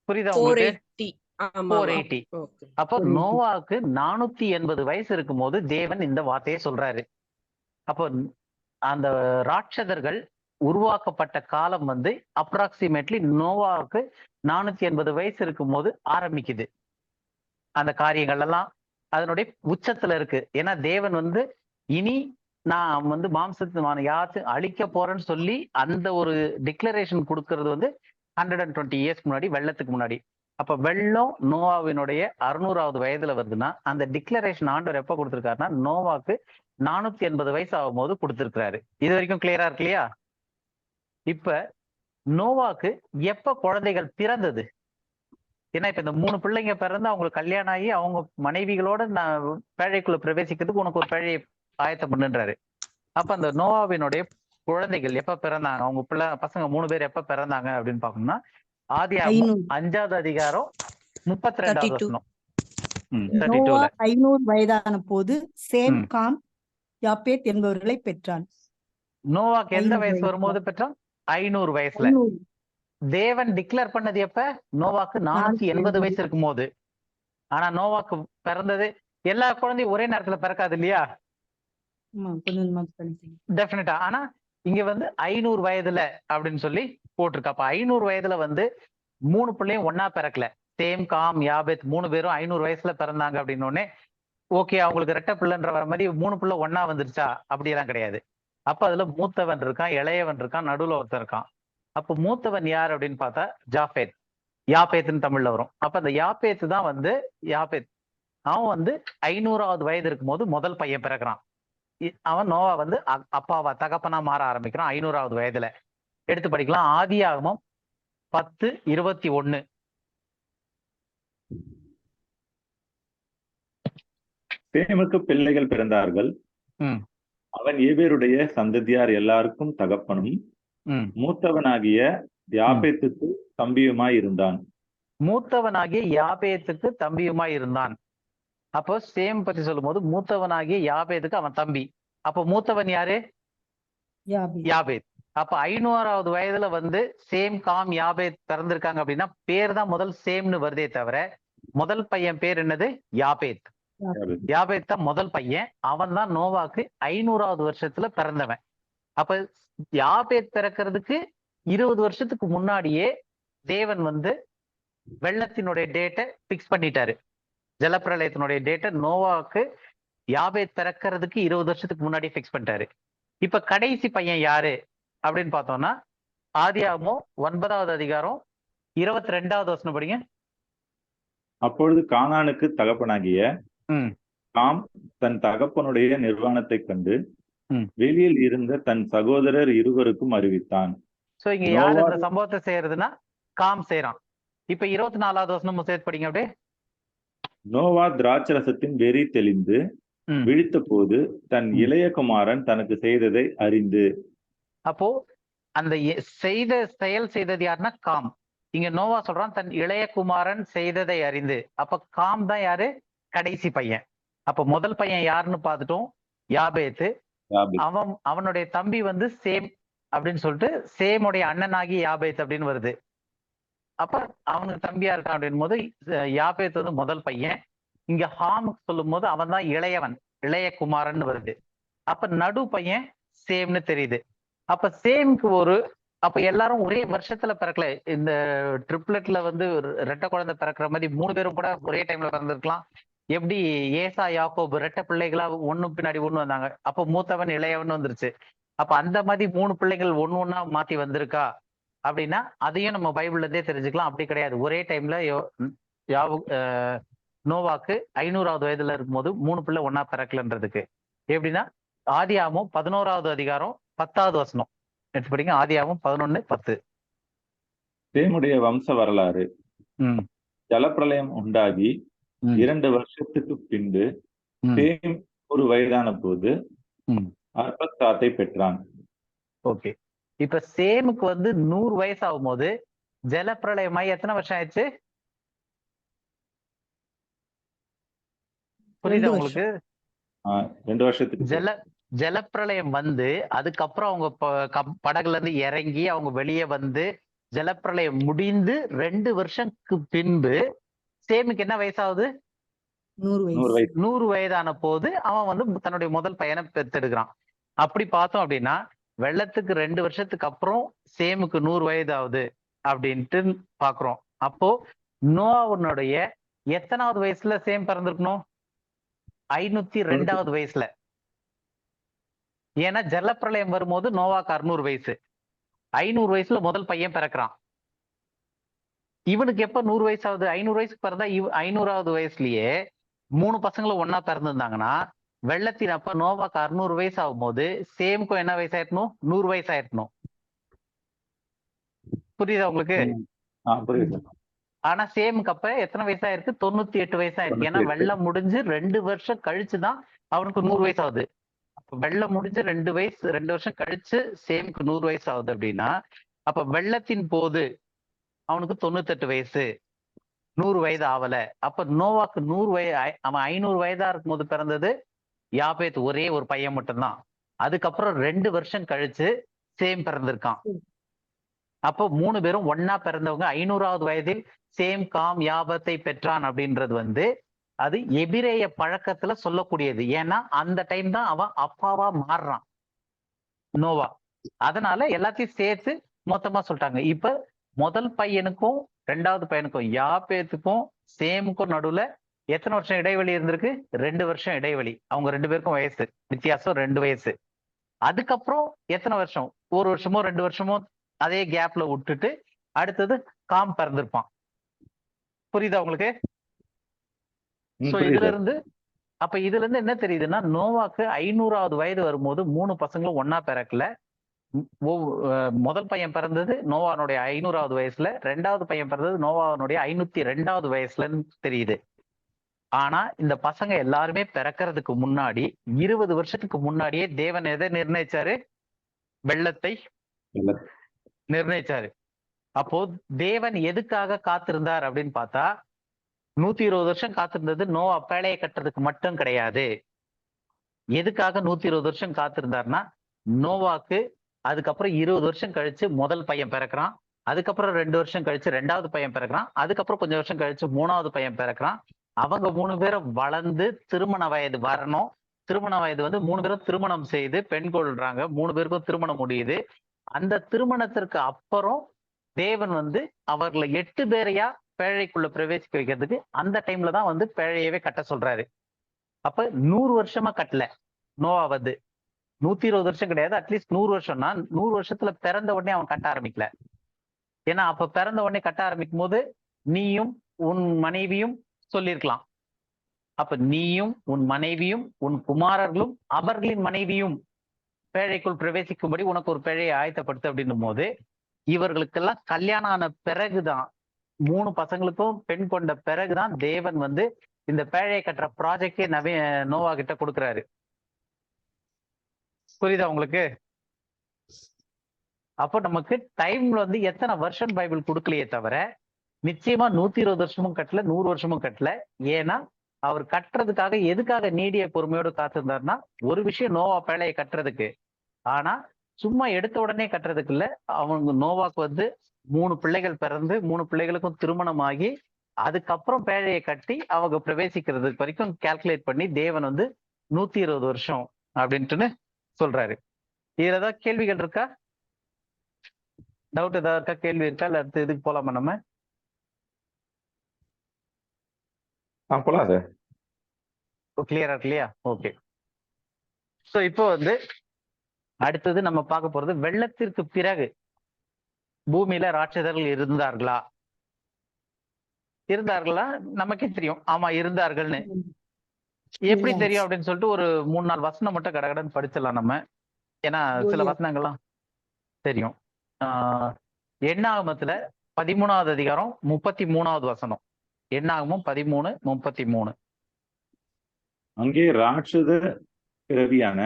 புரியுதா உங்களுக்கு? 480. அப்ப நோவாவுக்கு 480 வயசு இருக்கும் போது தேவன் இந்த வார்த்தையை சொல்றாரு. அப்போ அந்த ராட்சதர்கள் உருவாக்கப்பட்ட காலம் வந்து அப்ராக்சிமேட்லி நோவாவுக்கு 480 வயசு இருக்கும் போது ஆரம்பிக்குது. அந்த காரியங்கள் எல்லாம் அதனுடைய உச்சத்துல இருக்கு. ஏன்னா தேவன் வந்து இனி நான் வந்து மாம்சத்தை யாச்சும் அழிக்க போறேன்னு சொல்லி அந்த ஒரு டிக்ளரேஷன் கொடுக்கறது வந்து 120 இயர்ஸ்க்கு முன்னாடி, வெள்ளத்துக்கு முன்னாடி. அப்ப வெள்ளம் நோவாவினுடைய 600வது வயதுல வருதுன்னா அந்த டிக்ளரேஷன் ஆண்டவர் எப்ப கொடுத்திருக்காருன்னா நோவாக்கு 480 வயசு ஆகும் போது கொடுத்திருக்கிறாரு. இது வரைக்கும் கிளியரா இருக்கு இல்லையா? இப்ப நோவாக்கு எப்ப குழந்தைகள் பிறந்தது? ஏன்னா இப்ப இந்த 3 பிள்ளைங்க பிறந்து அவங்களுக்கு கல்யாணம் ஆகி அவங்க மனைவிகளோட நான் பேழைக்குள்ள பிரவேசிக்கிறதுக்கு உனக்கு ஒரு பேழையை ஆயத்தம் பண்ணுன்றாரு. அப்ப அந்த நோவாவினுடைய குழந்தைகள் எப்ப பிறந்தாங்க, அவங்க பிள்ளை பசங்க 3 பேர் எப்ப பிறந்தாங்க அப்படின்னு பாக்கணும்னா ஆதியாகமம் 5வது அதிகாரம் 32வது 32. வசனம். நோவா 32ல 500 வயதான போது சேம் ம். காம் யாப்பேத் என்பவர்களை பெற்றான். நோவாக்கு எந்த 500 வயசு வயசுல. வரும்போது பெற்றான்? 500 வயசுல. 500. தேவன் டிக்ளேர் பண்ணது எப்ப? நோவாக்கு 480 வயசு இருக்கும் போது. ஆனா நோவாக்கு பிறந்தது எல்லா குழந்தையும் ஒரே நேரத்துல பிறக்காது இல்லையா? ஆமா, கொஞ்சம் கொஞ்சமா தனித்தனி. டெஃபினட்டா. ஆனா இங்க வந்து 500 வயதுல அப்படின்னு சொல்லி போட்டிருக்கு. அப்ப 500 வயதுல வந்து 3 பிள்ளையும் ஒன்னா பிறக்கல. சேம் காம் யாபேத் 3 பேரும் 500 வயசுல பிறந்தாங்க அப்படின்னு உடனே ஓகே அவங்களுக்கு ரெட்டை பிள்ளைன்ற வர மாதிரி 3 பிள்ளை ஒன்னா வந்துருச்சா? அப்படியெல்லாம் கிடையாது. அப்ப அதுல மூத்தவன் இருக்கான், இளையவன் இருக்கான், நடுவுல ஒருத்தன் இருக்கான். அப்ப மூத்தவன் யார் அப்படின்னு பார்த்தா ஜாபேத். யாபேத்னு தமிழ்ல வரும். அப்ப அந்த யாபேத் தான் வந்து யாபேத். அவன் வந்து 500வது வயது இருக்கும்போது முதல் பையன் பிறக்கிறான். அவன் நோவா வந்து அப்பாவா தகப்பனா மாற ஆரம்பிக்கிறான் 500வது வயதுல. எடுத்து படிக்கலாம். ஆதியாகமம் 10:21. சேமுக்கு பிள்ளைகள் பிறந்தார்கள். ம். அவன் ஏபேருடைய சந்ததியார் எல்லாருக்கும் தகப்பனும் ம். மூத்தவனாகிய யாபேத்துக்கு தம்பியுமாய் இருந்தான். மூத்தவனாகிய யாபேத்துக்கு தம்பியுமாய் இருந்தான். அப்போ சேம் பத்தி சொல்லும் போது மூத்தவனாகிய யாபேத்துக்கு அவன் தம்பி. அப்போ மூத்தவன் யாரு? யாபேத். யாபேத். அப்ப 500வது வயதுல வந்து சேம் காம் யாபேத் பிறந்திருக்காங்க அப்படின்னா பேர் தான் முதல் சேம்னு வருதே தவிர முதல் பையன் பேர் என்னது? யாபேத். யாபேத் தான் முதல் பையன். அவன் தான் நோவாக்கு 500வது வருஷத்துல பிறந்தவன். அப்ப யாபேத் பிறக்கிறதுக்கு 20 வருஷத்துக்கு முன்னாடியே தேவன் வந்து வெள்ளத்தினுடைய டேட்டை பிக்ஸ் பண்ணிட்டாரு. ஜலப்பிரளயத்தினுடைய டேட்டை நோவாக்கு யாபேத் பிறக்கிறதுக்கு 20 வருஷத்துக்கு முன்னாடியே பிக்ஸ் பண்ணிட்டாரு. இப்ப கடைசி பையன் யாரு அப்படின்னு பார்த்தோம்னா ஆதியாகமம் 9வது அதிகாரம் 22வது வசனம் படிங்க. அப்பொழுது கானானுக்கு தகப்பனாகிய ம். காம் தன் தகப்பனுடைய நிர்வாணத்தை கண்டு ம். வெளியில் இருந்த தன் சகோதரர் இருவருக்கும் அறிவித்தான். சோ இங்க யாரு இந்த சம்பவத்தை செய்யறதுன்னா காம் செய்யறான். இப்ப 24வது வசனம் சேர்த்து படிங்க அப்படியே. நோவா திராட்சரசத்தின் வெறி தெளிந்து ம். விழித்த போது தன் இளைய குமாரன் தனக்கு செய்ததை அறிந்து. அப்போ அந்த செய்த செயல் செய்தது யாருன்னா காம். இங்க நோவா சொல்றான் தன் இளைய குமாரன் செய்ததை அறிந்து. அப்ப காம் தான் யாரு? கடைசி பையன். அப்ப முதல் பையன் யாருன்னு பார்த்துட்டோம், யாபேத்து. அவனுடைய தம்பி வந்து சேம் அப்படின்னு சொல்லிட்டு சேமுடைய அண்ணனாகி யாபேத் அப்படின்னு வருது. அப்ப அவனுக்கு தம்பியா இருக்கான் அப்படின் போது யாபேத் வந்து முதல் பையன். இங்க ஹாம் சொல்லும் போது அவன் தான் இளையவன், இளைய குமாரன் வருது. அப்ப நடு பையன் சேம்னு தெரியுது. அப்ப சேம்க்கு அப்ப எல்லாரும் ஒரே வருஷத்துல பிறக்கல. இந்த ட்ரிப்லெட்ல வந்து ரெட்டை குழந்தை பிறக்கிற மாதிரி 3 பேரும் கூட ஒரே டைம்ல பிறந்திருக்கலாம். எப்படி ஏசா யாக்கோபு ரெட்டை பிள்ளைகளா ஒண்ணு பின்னாடி ஒண்ணு வந்தாங்க. அப்ப மூத்தவன் இளையவன் வந்துருச்சு. அப்ப அந்த மாதிரி 3 பிள்ளைகள் ஒண்ணா மாத்தி வந்திருக்கா அப்படின்னா அதையும் நம்ம பைபிள்ல இருந்தே தெரிஞ்சுக்கலாம். அப்படி கிடையாது. ஒரே டைம்ல நோவாக்கு 500வது வயதுல இருக்கும்போது 3 பிள்ளை ஒன்னா பிறக்கலன்றதுக்கு எப்படின்னா ஆதியாகமம் 11வது அதிகாரம் 10வது வசனம் எடுத்து படிங்க. ஆதியாகமம் 11:10. சேமுடைய வம்ச வரலாறு. ஜலப்பிரளயம் உண்டாகி 2 வருஷத்துக்கு பின்பு சேம் 100 வயதான போது அர்பக்சாத்தை பெற்றான். ஓகே. இப்ப சேமுக்கு வந்து 100 வயசு ஆகும் போது ஜலப்பிரளயமாய் எத்தனை வருஷம் ஆயிடுச்சு? புரியுதா உங்களுக்கு? 2 வருஷத்துக்கு. ஜலப்பிரளயம் வந்து அதுக்கப்புறம் அவங்க படகுல இருந்து இறங்கி அவங்க வெளியே வந்து ஜலப்பிரளயம் முடிந்து 2 வருஷத்துக்கு பின்பு சேமுக்கு என்ன வயசாகுது? 100 வயதான போது அவன் வந்து தன்னுடைய முதல் பையனை பெத்தெடுக்கிறான். அப்படி பார்த்தோம் அப்படின்னா வெள்ளத்துக்கு 2 வருஷத்துக்கு அப்புறம் சேமுக்கு 100 வயது ஆகுது அப்படின்ட்டு பாக்குறோம். அப்போ நோவாவுடைய எத்தனாவது வயசுல சேம் பிறந்திருக்கணும்? 502வது வயசுல. ஏன்னா ஜலப்பிரளயம் வரும்போது நோவாக்கு 600 வயசு. 500 வயசுல முதல் பையன் பிறக்கிறான். இவனுக்கு எப்ப 100 வயசு ஆகுது? 500 வயசுக்கு பிறந்தா 500வது வயசுலயே 3 பசங்களும் ஒன்னா பிறந்திருந்தாங்கன்னா வெள்ளத்தின் அப்ப நோவாக்கு 600 வயசு ஆகும் போது சேமுக்கும் என்ன வயசாயிருக்கணும்? 100 வயசாயிருக்கணும். புரியுதா உங்களுக்கு? ஆனா சேமுக்கு அப்ப எத்தனை வயசாயிருக்கு? 98 வயசாயிருக்கு. ஏன்னா வெள்ளம் முடிஞ்சு 2 வருஷம் கழிச்சுதான் அவனுக்கு 100 வயசு ஆகுது. வெள்ளம் முடிஞ்ச 2 வருஷம் கழிச்சு சேமுக்கு 100 வயசு ஆகுது அப்படின்னா, அப்ப வெள்ளத்தின் போது அவனுக்கு 98 வயசு, 100 வயது ஆவல. அப்ப நோவாக்கு 100 அவன் 500 வயதா இருக்கும்போது பிறந்தது யாபேத், ஒரே ஒரு பையன் மட்டும்தான். அதுக்கப்புறம் 2 வருஷம் கழிச்சு சேம் பிறந்திருக்கான். அப்போ 3 பேரும் ஒன்னா பிறந்தவங்க. 500வது வயதில் சேம், காம், யாபத்தை பெற்றான் அப்படின்றது அது எபிரேய பழக்கத்துல சொல்லக்கூடியது. ஏன்னா அந்த டைம் தான் அவன் அப்பாவா மாறுறான் நோவா. அதனால எல்லாத்தையும் சேர்த்து மொத்தமா சொல்லிட்டாங்க. இப்ப முதல் பையனுக்கும் 2வது பையனுக்கும் யாபேத்துக்கும் சேமுக்கும் நடுவுல எத்தனை வருஷம் இடைவெளி இருந்திருக்கு? 2 வருஷம் இடைவெளி. அவங்க 2 பேருக்கும் வயசு வித்தியாசம் 2 வயசு. அதுக்கப்புறம் எத்தனை வருஷம்? 1 வருஷமோ 2 வருஷமோ அதே கேப்ல விட்டுட்டு அடுத்தது காம் பிறந்திருப்பான். புரியுதா உங்களுக்கு? இதுல இருந்து என்ன தெரியுதுன்னா, நோவாக்கு 500வது வயது வரும்போது 3 பசங்களும் ஒன்னா பிறக்கல. முதல் பையன் பிறந்தது நோவானுடைய 500வது வயசுல, 2வது பையன் பிறந்தது நோவானுடைய 502வது வயசுலன்னு தெரியுது. ஆனா இந்த பசங்க எல்லாருமே பிறக்கிறதுக்கு முன்னாடி 20 வருஷத்துக்கு முன்னாடியே தேவன் எதை நிர்ணயிச்சாரு? வெள்ளத்தை நிர்ணயிச்சாரு. அப்போ தேவன் எதுக்காக காத்திருந்தார் அப்படின்னு பார்த்தா, 120 வருஷம் காத்திருந்தது நோவா பேழையை கட்டுறதுக்கு மட்டும் கிடையாது. எதுக்காக 120 வருஷம் காத்திருந்தார்னா, நோவாக்கு அதுக்கப்புறம் 20 வருஷம் கழிச்சு முதல் பையன் பிறக்கிறான். அதுக்கப்புறம் 2 வருஷம் கழிச்சு 2வது பையன் பிறக்கிறான். அதுக்கப்புறம் கொஞ்சம் வருஷம் கழிச்சு 3வது பையன் பிறக்கிறான். அவங்க 3 பேரும் வளர்ந்து திருமண வயது வரணும். திருமண வயது 3 பேரும் திருமணம் செய்து பெண் கொள்றாங்க. 3 பேருக்கும் திருமணம் முடியுது. அந்த திருமணத்திற்கு அப்புறம் தேவன் அவர்களை 8 பேரையா பேழைக்குள்ள பிரவேசிக்க வைக்கிறதுக்கு அந்த டைம்ல தான் பேழையவே கட்ட சொல்றாரு. அப்ப 100 வருஷமா கட்டல நோவா 120 வருஷம் கிடையாது. அட்லீஸ்ட் 100 வருஷம்னா 100 வருஷத்துல பிறந்த உடனே அவன் கட்ட ஆரம்பிக்கல. ஏன்னா அப்ப பிறந்த உடனே கட்ட ஆரம்பிக்கும் போது நீயும் உன் மனைவியும் சொல்லியிருக்கலாம். அப்ப நீயும் உன் மனைவியும் உன் குமாரர்களும் அவர்களின் மனைவியும் பேழைக்குள் பிரவேசிக்கும்படி உனக்கு ஒரு பேழையை ஆயத்தப்படுத்து அப்படின்னும் போது, இவர்களுக்கெல்லாம் கல்யாணம் ஆன பிறகுதான், 3 பசங்களுக்கும் பெண் கொண்ட பிறகுதான் தேவன் இந்த பேழையை கட்டுற ப்ராஜெக்டே நோவா கிட்ட கொடுக்குறாரு. புரியுதா உங்களுக்கு? அப்போ நமக்கு டைம்ல எத்தனை வருஷம் பைபிள் கொடுக்கலையே தவிர நிச்சயமா 120 வருஷமும் கட்டல, 100 வருஷமும் கட்டல. ஏன்னா அவர் கட்டுறதுக்காக எதுக்காக நீடிய பொறுமையோடு காத்திருந்தாருன்னா, ஒரு விஷயம் நோவா பேழையை கட்டுறதுக்கு. ஆனா சும்மா எடுத்த உடனே கட்டுறதுக்கு இல்ல. அவங்க நோவாக்கு 3 பிள்ளைகள் பிறந்து 3 பிள்ளைகளுக்கும் திருமணம் ஆகி அதுக்கப்புறம் பேழையை கட்டி அவங்க பிரவேசிக்கிறதுக்கு வரைக்கும் கால்குலேட் பண்ணி தேவன் 120 வருஷம் அப்படின்ட்டுன்னு சொல்றாரு. இதுல ஏதாவது கேள்விகள் இருக்கா? டவுட் ஏதாவது இருக்கா? கேள்வி இருக்கா? இல்ல அடுத்து இதுக்கு போலாமா நம்ம? போலாம் சார். கிளியரா இருக்கு இல்லையா? ஓகே. சோ இப்போ அடுத்தது நம்ம பார்க்க போறது, வெள்ளத்திற்கு பிறகு பூமியில ராட்சதர்கள் இருந்தார்களா? நமக்கே தெரியும். ஆமா, இருந்தார்கள்னு. எப்படி தெரியும் அப்படின்னு சொல்லிட்டு ஒரு 3-4 வசனம் மட்டும் கடகடன்னு படிச்சிடலாம் நம்ம. ஏன்னா சில வசனங்கள்லாம் தெரியும். எண்ணாகமத்துல 13வது அதிகாரம் 33வது வசனம். எண்ணாகமம் 13:33. அங்கே ராட்சத பிறவியான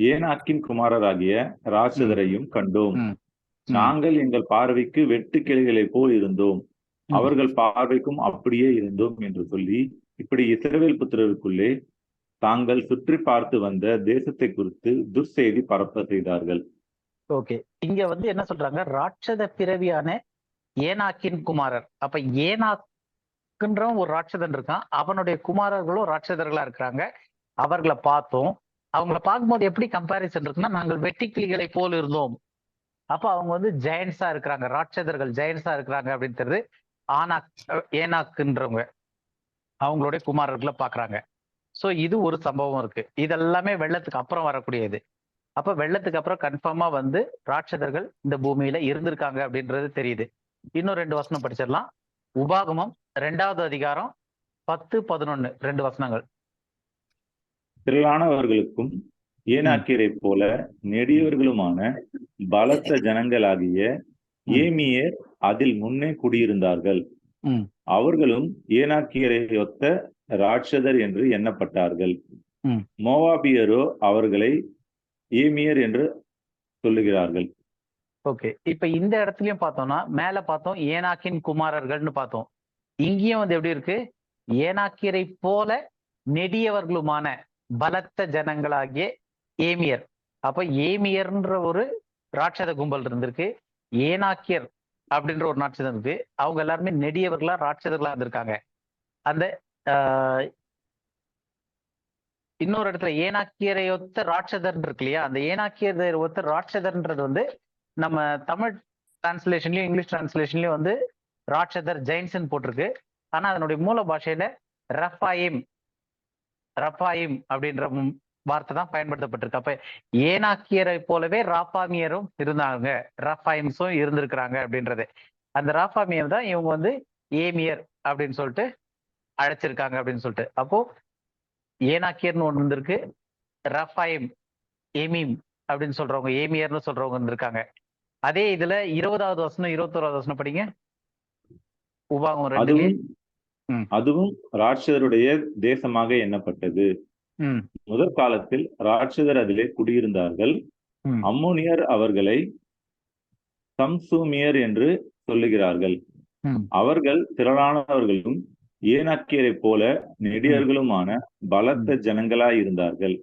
ஏனாக்கின் குமாரராகிய ராட்சதரையும் கண்டோம். நாங்கள் எங்கள் பார்வைக்கு வெட்டு கிளைகளை போல் இருந்தோம், அவர்கள் பார்வைக்கும் அப்படியே இருந்தோம் என்று சொல்லி, இப்படி இஸ்ரவேல் புத்திரருக்குள்ளே தாங்கள் சுற்றி பார்த்து வந்த தேசத்தை குறித்து துர்செய்தி பரப்ப செய்தார்கள். ஓகே, இங்க என்ன சொல்றாங்க? ராட்சத பிறவியான ஏனாக்கின் குமாரர். அப்ப ஏனாக்குன்றவன் ஒரு ராட்சதன் இருக்கான், அவனுடைய குமாரர்களும் ராட்சதர்களா இருக்கிறாங்க. அவர்களை பார்த்தோம். அவங்களை பார்க்கும்போது எப்படி கம்பாரிசன் இருக்குன்னா, நாங்கள் வெட்டி கிளிகளை போல் இருந்தோம். அப்ப அவங்க ஜெயன்ஸா இருக்கிறாங்க, ராட்சதர்கள் ஜெயன்ஸா இருக்கிறாங்க அப்படின்றது ஏனாக்குன்றவங்க அவங்களுடைய குமாரர்களை பாக்குறாங்க. சோ இது ஒரு சம்பவம் இருக்கு. இதெல்லாமே வெள்ளத்துக்கு அப்புறம் வரக்கூடியது. அப்ப வெள்ளத்துக்கு அப்புறம் கன்ஃபார்மா ராட்சதர்கள் இந்த பூமியில இருந்திருக்காங்க அப்படின்றது தெரியுது. இன்னும் 2 வசனம் படிச்சிடலாம். உபாகமம் 2வது அதிகாரம் 10-11 2 வசனங்கள். திரளானவர்களுக்கும் ஏனாக்கியரை போல நெடியவர்களுமான பலத்த ஜனங்களாகிய ஏமியர் அதில் முன்னே குடியிருந்தார்கள். அவர்களும் ஏனாக்கியரை ஒத்த ராட்சதர் என்று எண்ணப்பட்டார்கள். மோவாபியரோ அவர்களை ஏமியர் என்று சொல்லுகிறார்கள். ஓகே, இப்ப இந்த இடத்துலயும் பார்த்தோம்னா மேல பார்த்தோம் ஏனாக்கின் குமாரர்கள்னு பார்த்தோம். இங்கேயும் வந்து எப்படி இருக்கு? ஏனாக்கியரை போல நெடியவர்களுமான பலத்த ஜனங்களாகிய ஏமியர். அப்ப ஏமியர்ன்ற ஒரு ராட்சத கும்பல் இருந்திருக்கு, ஏனாக்கியர் அப்படின்ற ஒரு ராட்சதம் இருக்கு. அவங்க எல்லாருமே நெடியவர்களா ராட்சதர்களா இருந்திருக்காங்க. அந்த இன்னொரு இடத்துல ஏனாக்கியரை ஒத்த ராட்சதர் இருக்கு இல்லையா, அந்த ஏனாக்கியரை ஒத்த ராட்சதர்ன்றது வந்து நம்ம தமிழ் டிரான்ஸ்லேஷன்லயும் இங்கிலீஷ் டிரான்ஸ்லேஷன்லயும் வந்து ராட்சதர் ஜெயின்ஸ்ன்னு போட்டிருக்கு. ஆனா அதனுடைய மூல பாஷையில ரஃபாயிம் அப்படின்ற வார்த்தை தான் பயன்படுத்தப்பட்டிருக்கு. அப்ப ஏனாக்கியரை போலவே ராப்பாமியரும் இருந்தாங்க, ரஃபாயிம்ஸும் இருந்திருக்கிறாங்க அப்படின்றது. அந்த ராப்பாமியர் தான் இவங்க வந்து ஏமியர் அப்படின்னு சொல்லிட்டு அழைச்சிருக்காங்க அப்படின்னு சொல்லிட்டு. அப்போ ஏனாக்கியர்னு ஒண்ணு இருந்திருக்கு, ரஃபாயிம் ஏமீம் அப்படின்னு சொல்றவங்க, ஏமியர்னு சொல்றவங்க இருந்திருக்காங்க. அதே இதுல 20வது வசனம் 21வது வசனம் படிங்க. உபாகம் 2. அதுவும் ராட்சதருடைய தேசமாக எண்ணப்பட்டது. முதற் காலத்தில் ராட்சதர் அதிலே குடியிருந்தார்கள். அம்மோனியர் அவர்களை சம்சூமியர் என்று சொல்லுகிறார்கள். அவர்கள் திரளானவர்களும் ஏனாக்கியரை போல நெடியர்களுமான பலத்த ஜனங்களாயிருந்தார்கள்.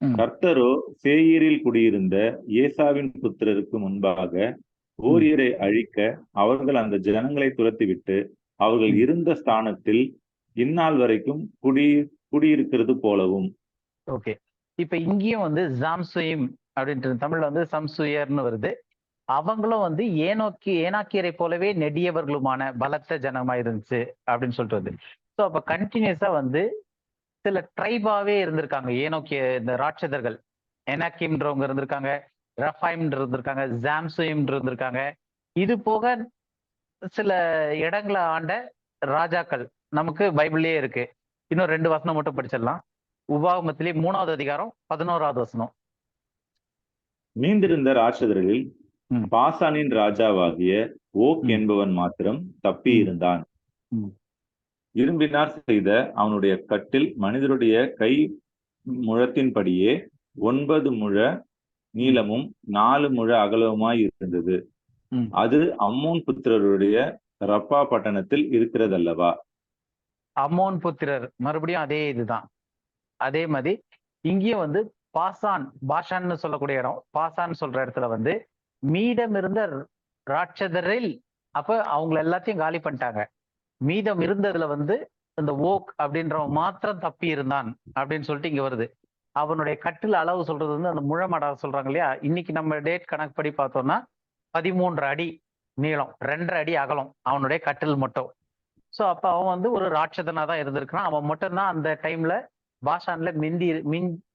கர்த்தரோ சேயீரில் குடியிருந்த ஏசாவின் புத்திரருக்கு முன்பாக ஓரியரை அழிக்க அவர்கள் அந்த ஜனங்களை துரத்திவிட்டு அவர்கள் இருந்த ஸ்தானத்தில் இந்நாள் வரைக்கும் குடியிருக்கிறது போலவும். ஓகே, இப்ப இங்கேயும் வந்து ஜாம்சுயிம் அப்படின்ட்டு தமிழ்ல வந்து சம்சுயர்னு வருது. அவங்களும் வந்து ஏனாக்கியரை போலவே நெடியவர்களுமான பலத்த ஜனமா இருந்துச்சு அப்படின்னு சொல்லிட்டு வருது. ஸோ அப்ப கண்டினியூஸா வந்து சில ட்ரைபாவே இருந்திருக்காங்க. ஏனோக்கிய இந்த ராட்சதர்கள் எனாக்கிம்ன்றவங்க இருந்திருக்காங்க, ரஃபாயிம் இருந்திருக்காங்க, ஜாம்சுயிம் இருந்திருக்காங்க. இது போக சில இடங்களை ஆண்ட ராஜாக்கள் நமக்கு பைபிள்லயே இருக்கு. இன்னும் 2 வசனம் மட்டும் படிச்சிடலாம். உபாகமத்திலே 3வது அதிகாரம் 11வது வசனம். மீந்திருந்த ராட்சதர்களில் பாசானின் ராஜாவாகிய ஓக் என்பவன் மாத்திரம் தப்பி இருந்தான். இரும்பினார் செய்த அவனுடைய கட்டில் மனிதருடைய கை முழத்தின்படியே 9 முழ நீளமும் 4 முழ அகலவுமாய் இருந்தது. அது அம்மோன் புத்திரருடைய ரப்பா பட்டணத்தில் இருக்கிறதல்லவா? அம்மோன் புத்திரர் மறுபடியும் அதே இதுதான். அதே மாதிரி இங்கேயும் வந்து பாஷான்னு சொல்லக்கூடிய இடம், பாசான்னு சொல்ற இடத்துல வந்து மீதம் இருந்த ராட்சதரில் அப்ப அவங்க எல்லாத்தையும் காலி பண்ணிட்டாங்க. மீதம் இருந்ததுல வந்து இந்த ஓக் அப்படின்றவன் மாத்திரம் தப்பி இருந்தான் அப்படின்னு சொல்லிட்டு இங்க வருது. அவனுடைய கட்டில் அளவு சொல்றது வந்து அந்த முழமடா சொல்றாங்க இல்லையா, இன்னைக்கு நம்ம டேட் கணக்கு படி பார்த்தோம்னா 13 அடி நீளம், 2.5 அடி அகலம் அவனுடைய கட்டில் மட்டும். ஸோ அப்ப அவன் வந்து ஒரு ராட்சதனா தான் இருந்திருக்கிறான். அவன் மட்டும்தான் அந்த டைம்ல பாஷான்ல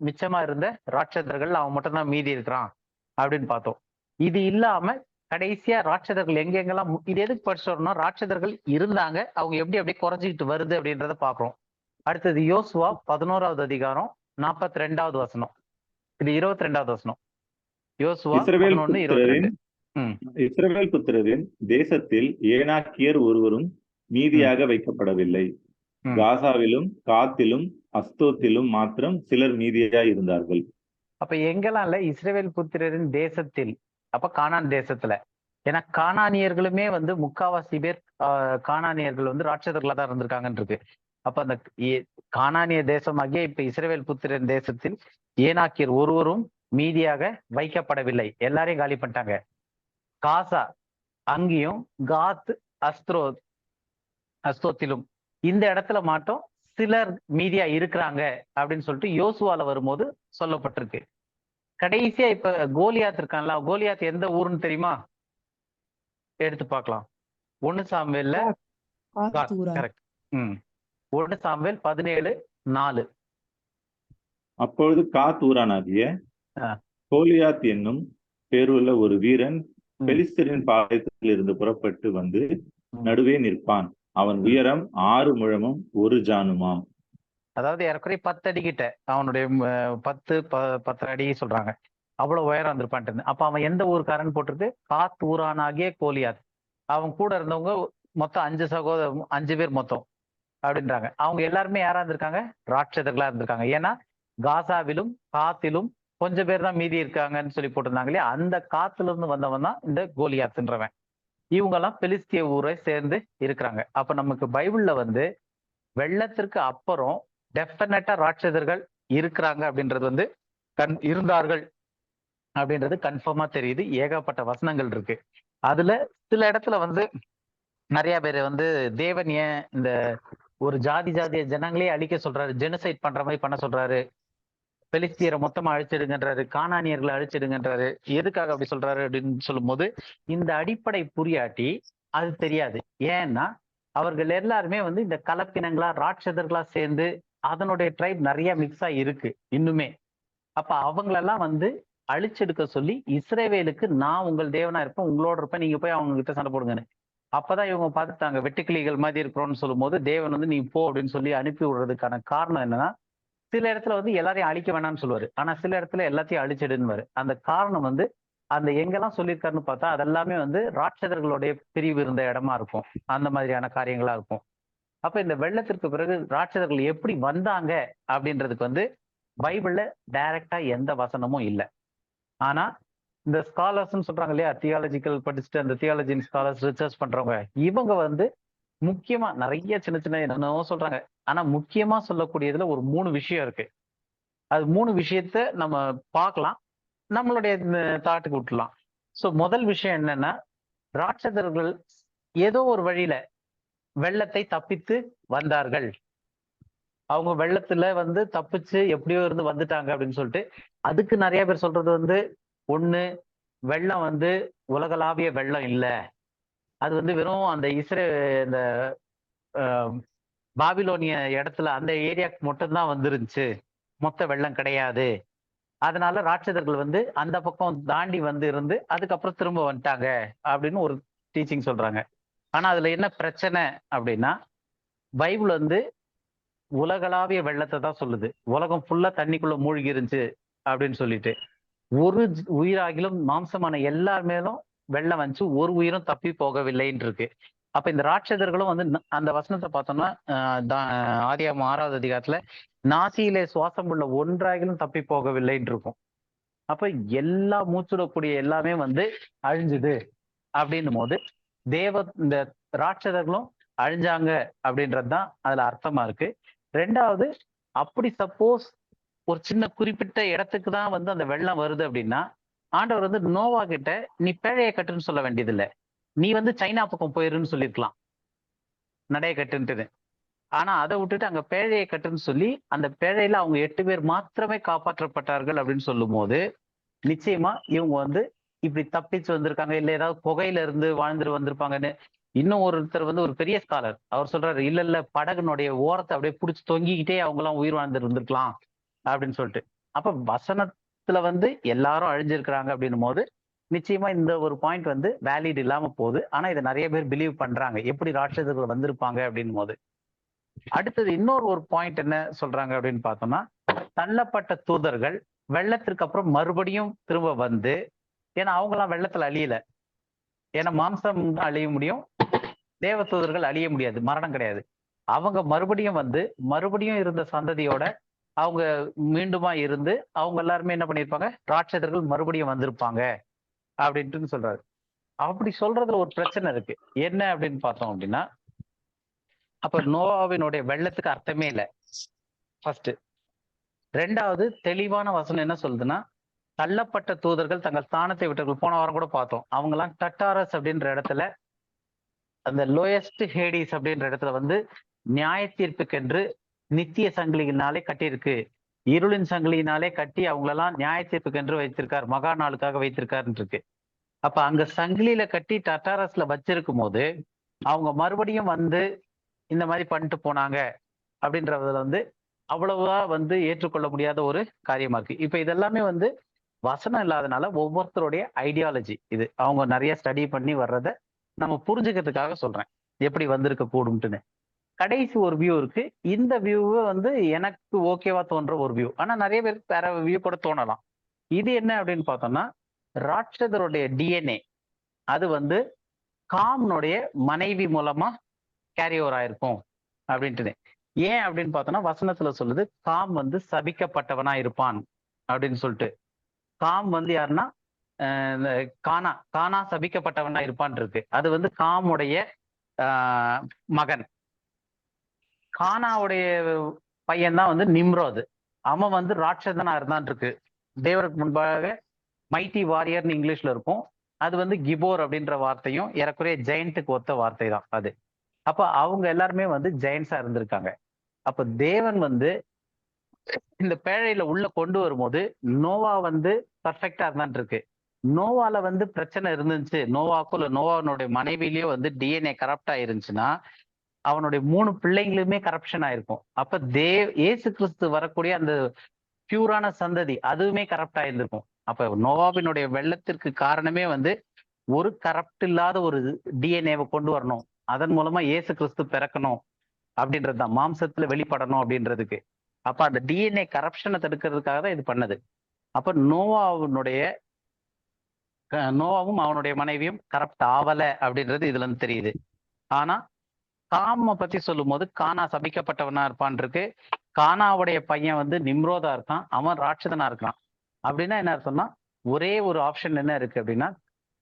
மிச்சமா இருந்த ராட்சதர்கள் அவன் மட்டும்தான் மீதி இருக்கிறான் அப்படின்னு பார்த்தோம். இது இல்லாம கடைசியா ராட்சதர்கள் எங்கெங்கெல்லாம் இது எதுக்கு படிச்சோம்னா ராட்சதர்கள் இருந்தாங்க, அவங்க எப்படி அப்படியே குறைஞ்சிக்கிட்டு வருது அப்படின்றத பாக்குறோம். அடுத்தது யோசுவா 11வது அதிகாரம் 42வது வசனம். இது 22வது வசனம். யோசுவா 11:22. இஸ்ரவேல் புத்திரரின் தேசத்தில் ஏனாக்கியர் ஒருவரும் மீதியாக வைக்கப்படவில்லை. காசாவிலும் காத்திலும் அஸ்தோத்திலும் மாத்திரம் சிலர் மீதியாக இருந்தார்கள். அப்ப எங்கெல்லாம் இல்ல இஸ்ரவேல் புத்திரரின் தேசத்தில், அப்ப கானான் தேசத்துல. ஏன்னா கானானியர்களுமே வந்து முக்காவாசி பேர் கானானியர்கள் வந்து ராட்சதர்களா தான் இருந்திருக்காங்கன்னு இருக்கு. அப்ப அந்த கானானிய தேசமாகிய இப்ப இஸ்ரவேல் புத்திரன் தேசத்தில் ஏனாக்கியர் ஒருவரும் மீதியாக வைக்கப்படவில்லை, எல்லாரையும் காலி பண்ணிட்டாங்க. காசா அங்கேயும் காத் அஸ்தோத்திலும் இந்த இடத்துல மாட்டோம் சிலர் மீதியா இருக்கிறாங்க அப்படின்னு சொல்லிட்டு யோசுவால வரும்போது சொல்லப்பட்டிருக்கு. கடைசியா இப்ப கோலியாத் இருக்கான்ல, கோலியாத் எந்த ஊருன்னு தெரியுமா? எடுத்து பார்க்கலாம். 1 சாமுவேல்ல கரெக்ட். 1 சாமுவேல் 17:4. அப்பொழுது காத் ஊரானாகிய கோலியாத் என்னும் பேருள்ள ஒரு வீரன் பெலிஸ்தரின் பாளையத்தில் இருந்து புறப்பட்டு வந்து நடுவே நிற்பான். அவன் உயரம் 6 முழமும் 1 ஜானுமாம். அதாவது ஏறக்குறைய 10 அடி கிட்ட, அவனுடைய 10 அடி சொல்றாங்க, அவ்வளவு உயரம் வந்திருப்பான்ட்டு. அப்ப அவன் எந்த ஊருக்காரன் போட்டிருக்கு? காத் ஊரானாகிய கோலியாத். அவன் கூட இருந்தவங்க மொத்தம் 5 பேர் மொத்தம் அப்படின்றாங்க. அவங்க எல்லாருமே யாரா இருந்திருக்காங்க? ராட்சதர்களா இருந்திருக்காங்க. ஏன்னா காசாவிலும் காத்திலும் கொஞ்சம் பேர் தான் மீதி இருக்காங்கன்னு சொல்லி போட்டிருந்தாங்க இல்லையா, அந்த காத்துல இருந்து வந்தவன் தான் இந்த கோலியாத்துன்றவன். இவங்க எல்லாம் பெலிஸ்திய ஊரை சேர்ந்து இருக்கிறாங்க. அப்ப நமக்கு பைபிள்ல வந்து வெள்ளத்திற்கு அப்புறம் டெஃபினட்டா ராட்சதர்கள் இருக்கிறாங்க அப்படின்றது வந்து இருந்தார்கள் அப்படின்றது கன்ஃபார்மா தெரியுது. ஏகப்பட்ட வசனங்கள் இருக்கு. அதுல சில இடத்துல வந்து நிறைய பேர் வந்து தேவன் ஏன் இந்த ஒரு ஜாதிய ஜனங்களே அழிக்க சொல்றாரு, ஜெனசைட் பண்ற மாதிரி பண்ண சொல்றாரு, பெலிஸ்தியரை மொத்தமா அழிச்சிடுங்கன்றாரு, கானானியர்களை அழிச்சிடுங்கன்றாரு, எதுக்காக அப்படி சொல்றாரு அப்படின்னு சொல்லும் போது இந்த அடிப்படை புரியாட்டி அது தெரியாது. ஏன்னா அவர்கள் எல்லாருமே வந்து இந்த கலப்பினங்களா ராட்சதர்களா சேர்ந்து அதனுடைய ட்ரைப் நிறைய மிக்ஸ் ஆகி இருக்கு இன்னுமே. அப்ப அவங்களெல்லாம் வந்து அழிச்செடுக்க சொல்லி இஸ்ரவேலுக்கு நான் உங்கள் தேவனா இருப்பேன், உங்களோட இருப்பேன், நீங்க போய் அவங்க கிட்ட சண்டை போடுங்கன்னு. அப்பதான் இவங்க பார்த்துட்டாங்க வெட்டுக்கிளிகள் மாதிரி இருக்கிறோம்னு சொல்லும் போது தேவன் வந்து நீ போ அப்படின்னு சொல்லி அனுப்பி விடுறதுக்கான காரணம் என்னன்னா, சில இடத்துல வந்து எல்லாரையும் அழிக்க வேணாம்னு சொல்லுவாரு, ஆனா சில இடத்துல எல்லாத்தையும் அழிச்சிடுன்னு. அந்த காரணம் வந்து அந்த எங்கெல்லாம் சொல்லியிருக்காருன்னு பார்த்தா அதெல்லாமே வந்து ராட்சதர்களுடைய பிரிவு இருந்த இடமா இருக்கும், அந்த மாதிரியான காரியங்களா இருக்கும். அப்ப இந்த வெள்ளத்திற்கு பிறகு ராட்சதர்கள் எப்படி வந்தாங்க அப்படின்றதுக்கு வந்து பைபிள்ல டைரக்டா எந்த வசனமும் இல்லை. ஆனா இந்த ஸ்காலர்ஸ்ன்னு சொல்றாங்க இல்லையா, தியாலஜிக்கல் படிச்சுட்டு அந்த தியாலஜின் ஸ்காலர்ஸ் ரிசர்ச் பண்றவங்க, இவங்க வந்து முக்கியமா நிறைய சின்ன சின்ன என்னென்னவோ சொல்றாங்க. ஆனா முக்கியமா சொல்லக்கூடியதுல ஒரு 3 விஷயம் இருக்கு. அது 3 விஷயத்த நம்ம பார்க்கலாம், நம்மளுடைய தாட்டுக்கு விட்டுலாம். சோ முதல் விஷயம் என்னன்னா, ராட்சதர்கள் ஏதோ ஒரு வழியில வெள்ளத்தை தப்பித்து வந்தார்கள். அவங்க வெள்ளத்துல வந்து தப்பிச்சு எப்படியோ இருந்து வந்துட்டாங்க அப்படின்னு சொல்லிட்டு அதுக்கு நிறைய பேர் சொல்றது வந்து, ஒண்ணு வெள்ளம் வந்து உலகளாவிய வெள்ளம் இல்ல, அது வந்து வெறும் அந்த இந்த பாபிலோனிய இடத்துல அந்த ஏரியாக்கு மட்டும்தான் வந்துருந்துச்சு, மொத்த வெள்ளம் கிடையாது, அதனால ராட்சதர்கள் வந்து அந்த பக்கம் தாண்டி வந்து இருந்து அதுக்கப்புறம் திரும்ப வந்துட்டாங்க அப்படின்னு ஒரு டீச்சிங் சொல்றாங்க. ஆனா அதுல என்ன பிரச்சனை அப்படின்னா, பைபிள் வந்து உலகளாவிய வெள்ளத்தை தான் சொல்லுது, உலகம் ஃபுல்லா தண்ணிக்குள்ள மூழ்கி இருந்துச்சு அப்படின்னு சொல்லிட்டு. ஒரு உயிராகிலும் மாம்சமான எல்லார் மேலும் வெள்ளம் வந்துச்சு, ஒரு உயிரும் தப்பி போகவில்லைன்னு இருக்கு. அப்ப இந்த ராட்சதர்களும் வந்து அந்த வசனத்தை பார்த்தோம்னா ஆதியாகமம் 6வது அதிகாரத்துல நாசியிலே சுவாசம் உள்ள ஒன்றாகிலும் தப்பி போகவில்லைன்னு இருக்கும். அப்ப எல்லா மூச்சுடக்கூடிய எல்லாமே வந்து அழிஞ்சுது அப்படின்னும் போது இந்த ராட்சதர்களும் அழிஞ்சாங்க அப்படின்றதுதான் அதுல அர்த்தமா இருக்கு. ரெண்டாவது, அப்படி சப்போஸ் ஒரு சின்ன குறிப்பிட்ட இடத்துக்கு தான் வந்து அந்த வெள்ளம் வருது அப்படின்னா, ஆண்டவர் வந்து நோவா கிட்ட நீ பேழையை கட்டுன்னு சொல்ல வேண்டியது இல்லை, நீ வந்து சைனா பக்கம் போயிருன்னு சொல்லியிருக்கலாம், நடைய கட்டுன்ட்டு. ஆனா அதை விட்டுட்டு அங்க பேழையை கட்டுன்னு சொல்லி அந்த பேழையில அவங்க 8 பேர் மாத்திரமே காப்பாற்றப்பட்டார்கள் அப்படின்னு சொல்லும் போது நிச்சயமா இவங்க வந்து இப்படி தப்பிச்சு வந்திருக்காங்க, இல்ல ஏதாவது புகையில இருந்து வாழ்ந்துட்டு வந்திருப்பாங்கன்னு. இன்னும் ஒருத்தர் வந்து ஒரு பெரிய ஸ்காலர் அவர் சொல்றாரு, இல்ல படகுனுடைய ஓரத்தை அப்படியே பிடிச்சி தொங்கிக்கிட்டே அவங்க எல்லாம் உயிர் வாழ்ந்துட்டு இருந்திருக்கலாம் அப்படின்னு சொல்லிட்டு. அப்ப வசனத்துல வந்து எல்லாரும் அழிஞ்சிருக்கிறாங்க அப்படின்னும் போது நிச்சயமா இந்த ஒரு பாயிண்ட் வந்து வேலிட் இல்லாம போகுது. ஆனா இதை நிறைய பேர் பிலீவ் பண்றாங்க, எப்படி ராட்சதர்கள் வந்திருப்பாங்க அப்படின்னும் போது. அடுத்தது இன்னொரு ஒரு பாயிண்ட் என்ன சொல்றாங்க அப்படின்னு பார்த்தோம்னா, தள்ளப்பட்ட தூதர்கள் வெள்ளத்திற்கு அப்புறம் மறுபடியும் திரும்ப வந்து, ஏன்னா அவங்கெல்லாம் வெள்ளத்துல அழியல, ஏன்னா மாம்சம் தான் அழிய முடியும், தேவ தூதர்கள் அழிய முடியாது, மரணம் கிடையாது. அவங்க மறுபடியும் வந்து மறுபடியும் இருந்த சந்ததியோட அவங்க மீண்டுமா இருந்து அவங்க எல்லாருமே என்ன பண்ணிருப்பாங்க, ராட்சதர்கள் மறுபடியும் வந்திருப்பாங்க அப்படின்ட்டு சொல்றாரு. அப்படி சொல்றதுல ஒரு பிரச்சனை இருக்கு. என்ன அப்படின்னு பார்த்தோம் அப்படின்னா, அப்ப நோவாவினுடைய வெள்ளத்துக்கு அர்த்தமே இல்லை ஃபர்ஸ்ட். ரெண்டாவது, தெளிவான வசனம் என்ன சொல்லுதுன்னா, தள்ளப்பட்ட தூதர்கள் தங்கள் ஸ்தானத்தை விட்டவர்கள், போன வாரம் கூட பார்த்தோம், அவங்கெல்லாம் டட்டாரஸ் அப்படின்ற இடத்துல, அந்த லோயஸ்ட் ஹேடிஸ் அப்படின்ற இடத்துல வந்து நியாய தீர்ப்புக்கென்று நித்திய சங்கிலியினாலே கட்டியிருக்கு, இருளின் சங்கிலியினாலே கட்டி அவங்களெல்லாம் நியாய தீர்ப்புக்கென்று வைத்திருக்கார், மகா நாளுக்காக வைத்திருக்காருன்னு இருக்கு. அப்ப அங்க சங்கிலியில கட்டி டட்டாரஸ்ல வச்சிருக்கும் போது அவங்க மறுபடியும் வந்து இந்த மாதிரி பண்ணிட்டு போனாங்க அப்படின்றதுல வந்து அவ்வளவா வந்து ஏற்றுக்கொள்ள முடியாத ஒரு காரியமா இருக்கு. இப்ப இதெல்லாமே வந்து வசனம் இல்லாதனால ஒவ்வொருத்தருடைய ஐடியாலஜி, இது அவங்க நிறைய ஸ்டடி பண்ணி வர்றத நம்ம புரிஞ்சுக்கிறதுக்காக சொல்றேன், எப்படி வந்திருக்க கூடும்ட்டுன்னு. கடைசி ஒரு வியூ இருக்கு, இந்த வியூவை வந்து எனக்கு ஓகேவா தோன்ற ஒரு வியூ, ஆனா நிறைய பேருக்கு வேற வியூ கூட தோணலாம். இது என்ன அப்படின்னு பார்த்தோம்னா, ராட்சதருடைய டிஎன்ஏ அது வந்து காம்னுடைய மனைவி மூலமா கேரி ஓவர் ஆயிருக்கும் அப்படின்ட்டு. ஏன் அப்படின்னு பார்த்தோம்னா வசனத்துல சொல்லுது காம் வந்து சபிக்கப்பட்டவனா இருப்பான் அப்படின்னு சொல்லிட்டு. காம் வந்து யாருன்னா இந்த கானா சபிக்கப்பட்டவனா இருப்பான் இருக்கு. அது வந்து காமுடைய மகன். கானாவுடைய பையன் தான் வந்து நிம்ரோது. அவன் வந்து ராட்சதனா இருந்தான் இருக்கு. தேவருக்கு முன்பாக மைட்டி வாரியர்னு இங்கிலீஷ்ல இருக்கும். அது வந்து கிபோர் அப்படின்ற வார்த்தையும் ஏறக்குறைய ஜெயண்ட்டுக்கு ஒத்த வார்த்தை தான் அது. அப்ப அவங்க எல்லாருமே வந்து ஜெயண்ட்ஸா இருந்திருக்காங்க. அப்ப தேவன் வந்து இந்த பேழையில உள்ள கொண்டு வரும்போது நோவா வந்து பர்ஃபெக்டா இருந்தான் இருக்கு. நோவால வந்து பிரச்சனை இருந்துச்சு, நோவாக்கோ இல்ல நோவானுடைய மனைவியிலயோ வந்து டிஎன்ஏ கரப்ட் ஆயிருந்துச்சுன்னா அவனுடைய 3 பிள்ளைங்களுமே கரப்ஷன் ஆயிருக்கும். அப்ப இயேசு கிறிஸ்து வரக்கூடிய அந்த பியூரான சந்ததி அதுவுமே கரப்ட் ஆயிருந்திருக்கும். அப்ப நோவாவினுடைய வெள்ளத்திற்கு காரணமே வந்து ஒரு கரப்ட் இல்லாத ஒரு டிஎன்ஏவை கொண்டு வரணும், அதன் மூலமா இயேசு கிறிஸ்து பிறக்கணும் அப்படின்றதுதான், மாம்சத்துல வெளிப்படணும் அப்படின்றதுக்கு. அப்ப அந்த டிஎன்ஏ கரப்ஷனை தடுக்கிறதுக்காக தான் இது பண்ணது. அப்ப நோவாவும் அவனுடைய மனைவியும் கரப்ட் ஆவல அப்படின்றது இதுல இருந்து தெரியுது. ஆனா காம பத்தி சொல்லும் போது கானா சபிக்கப்பட்டவனா இருப்பான் இருக்கு. கானாவுடைய பையன் வந்து நிம்ரோதா இருக்கான், அவன் ராட்சதனா இருக்கான். அப்படின்னா என்ன அர்த்தம்னா ஒரே ஒரு ஆப்ஷன் என்ன இருக்கு அப்படின்னா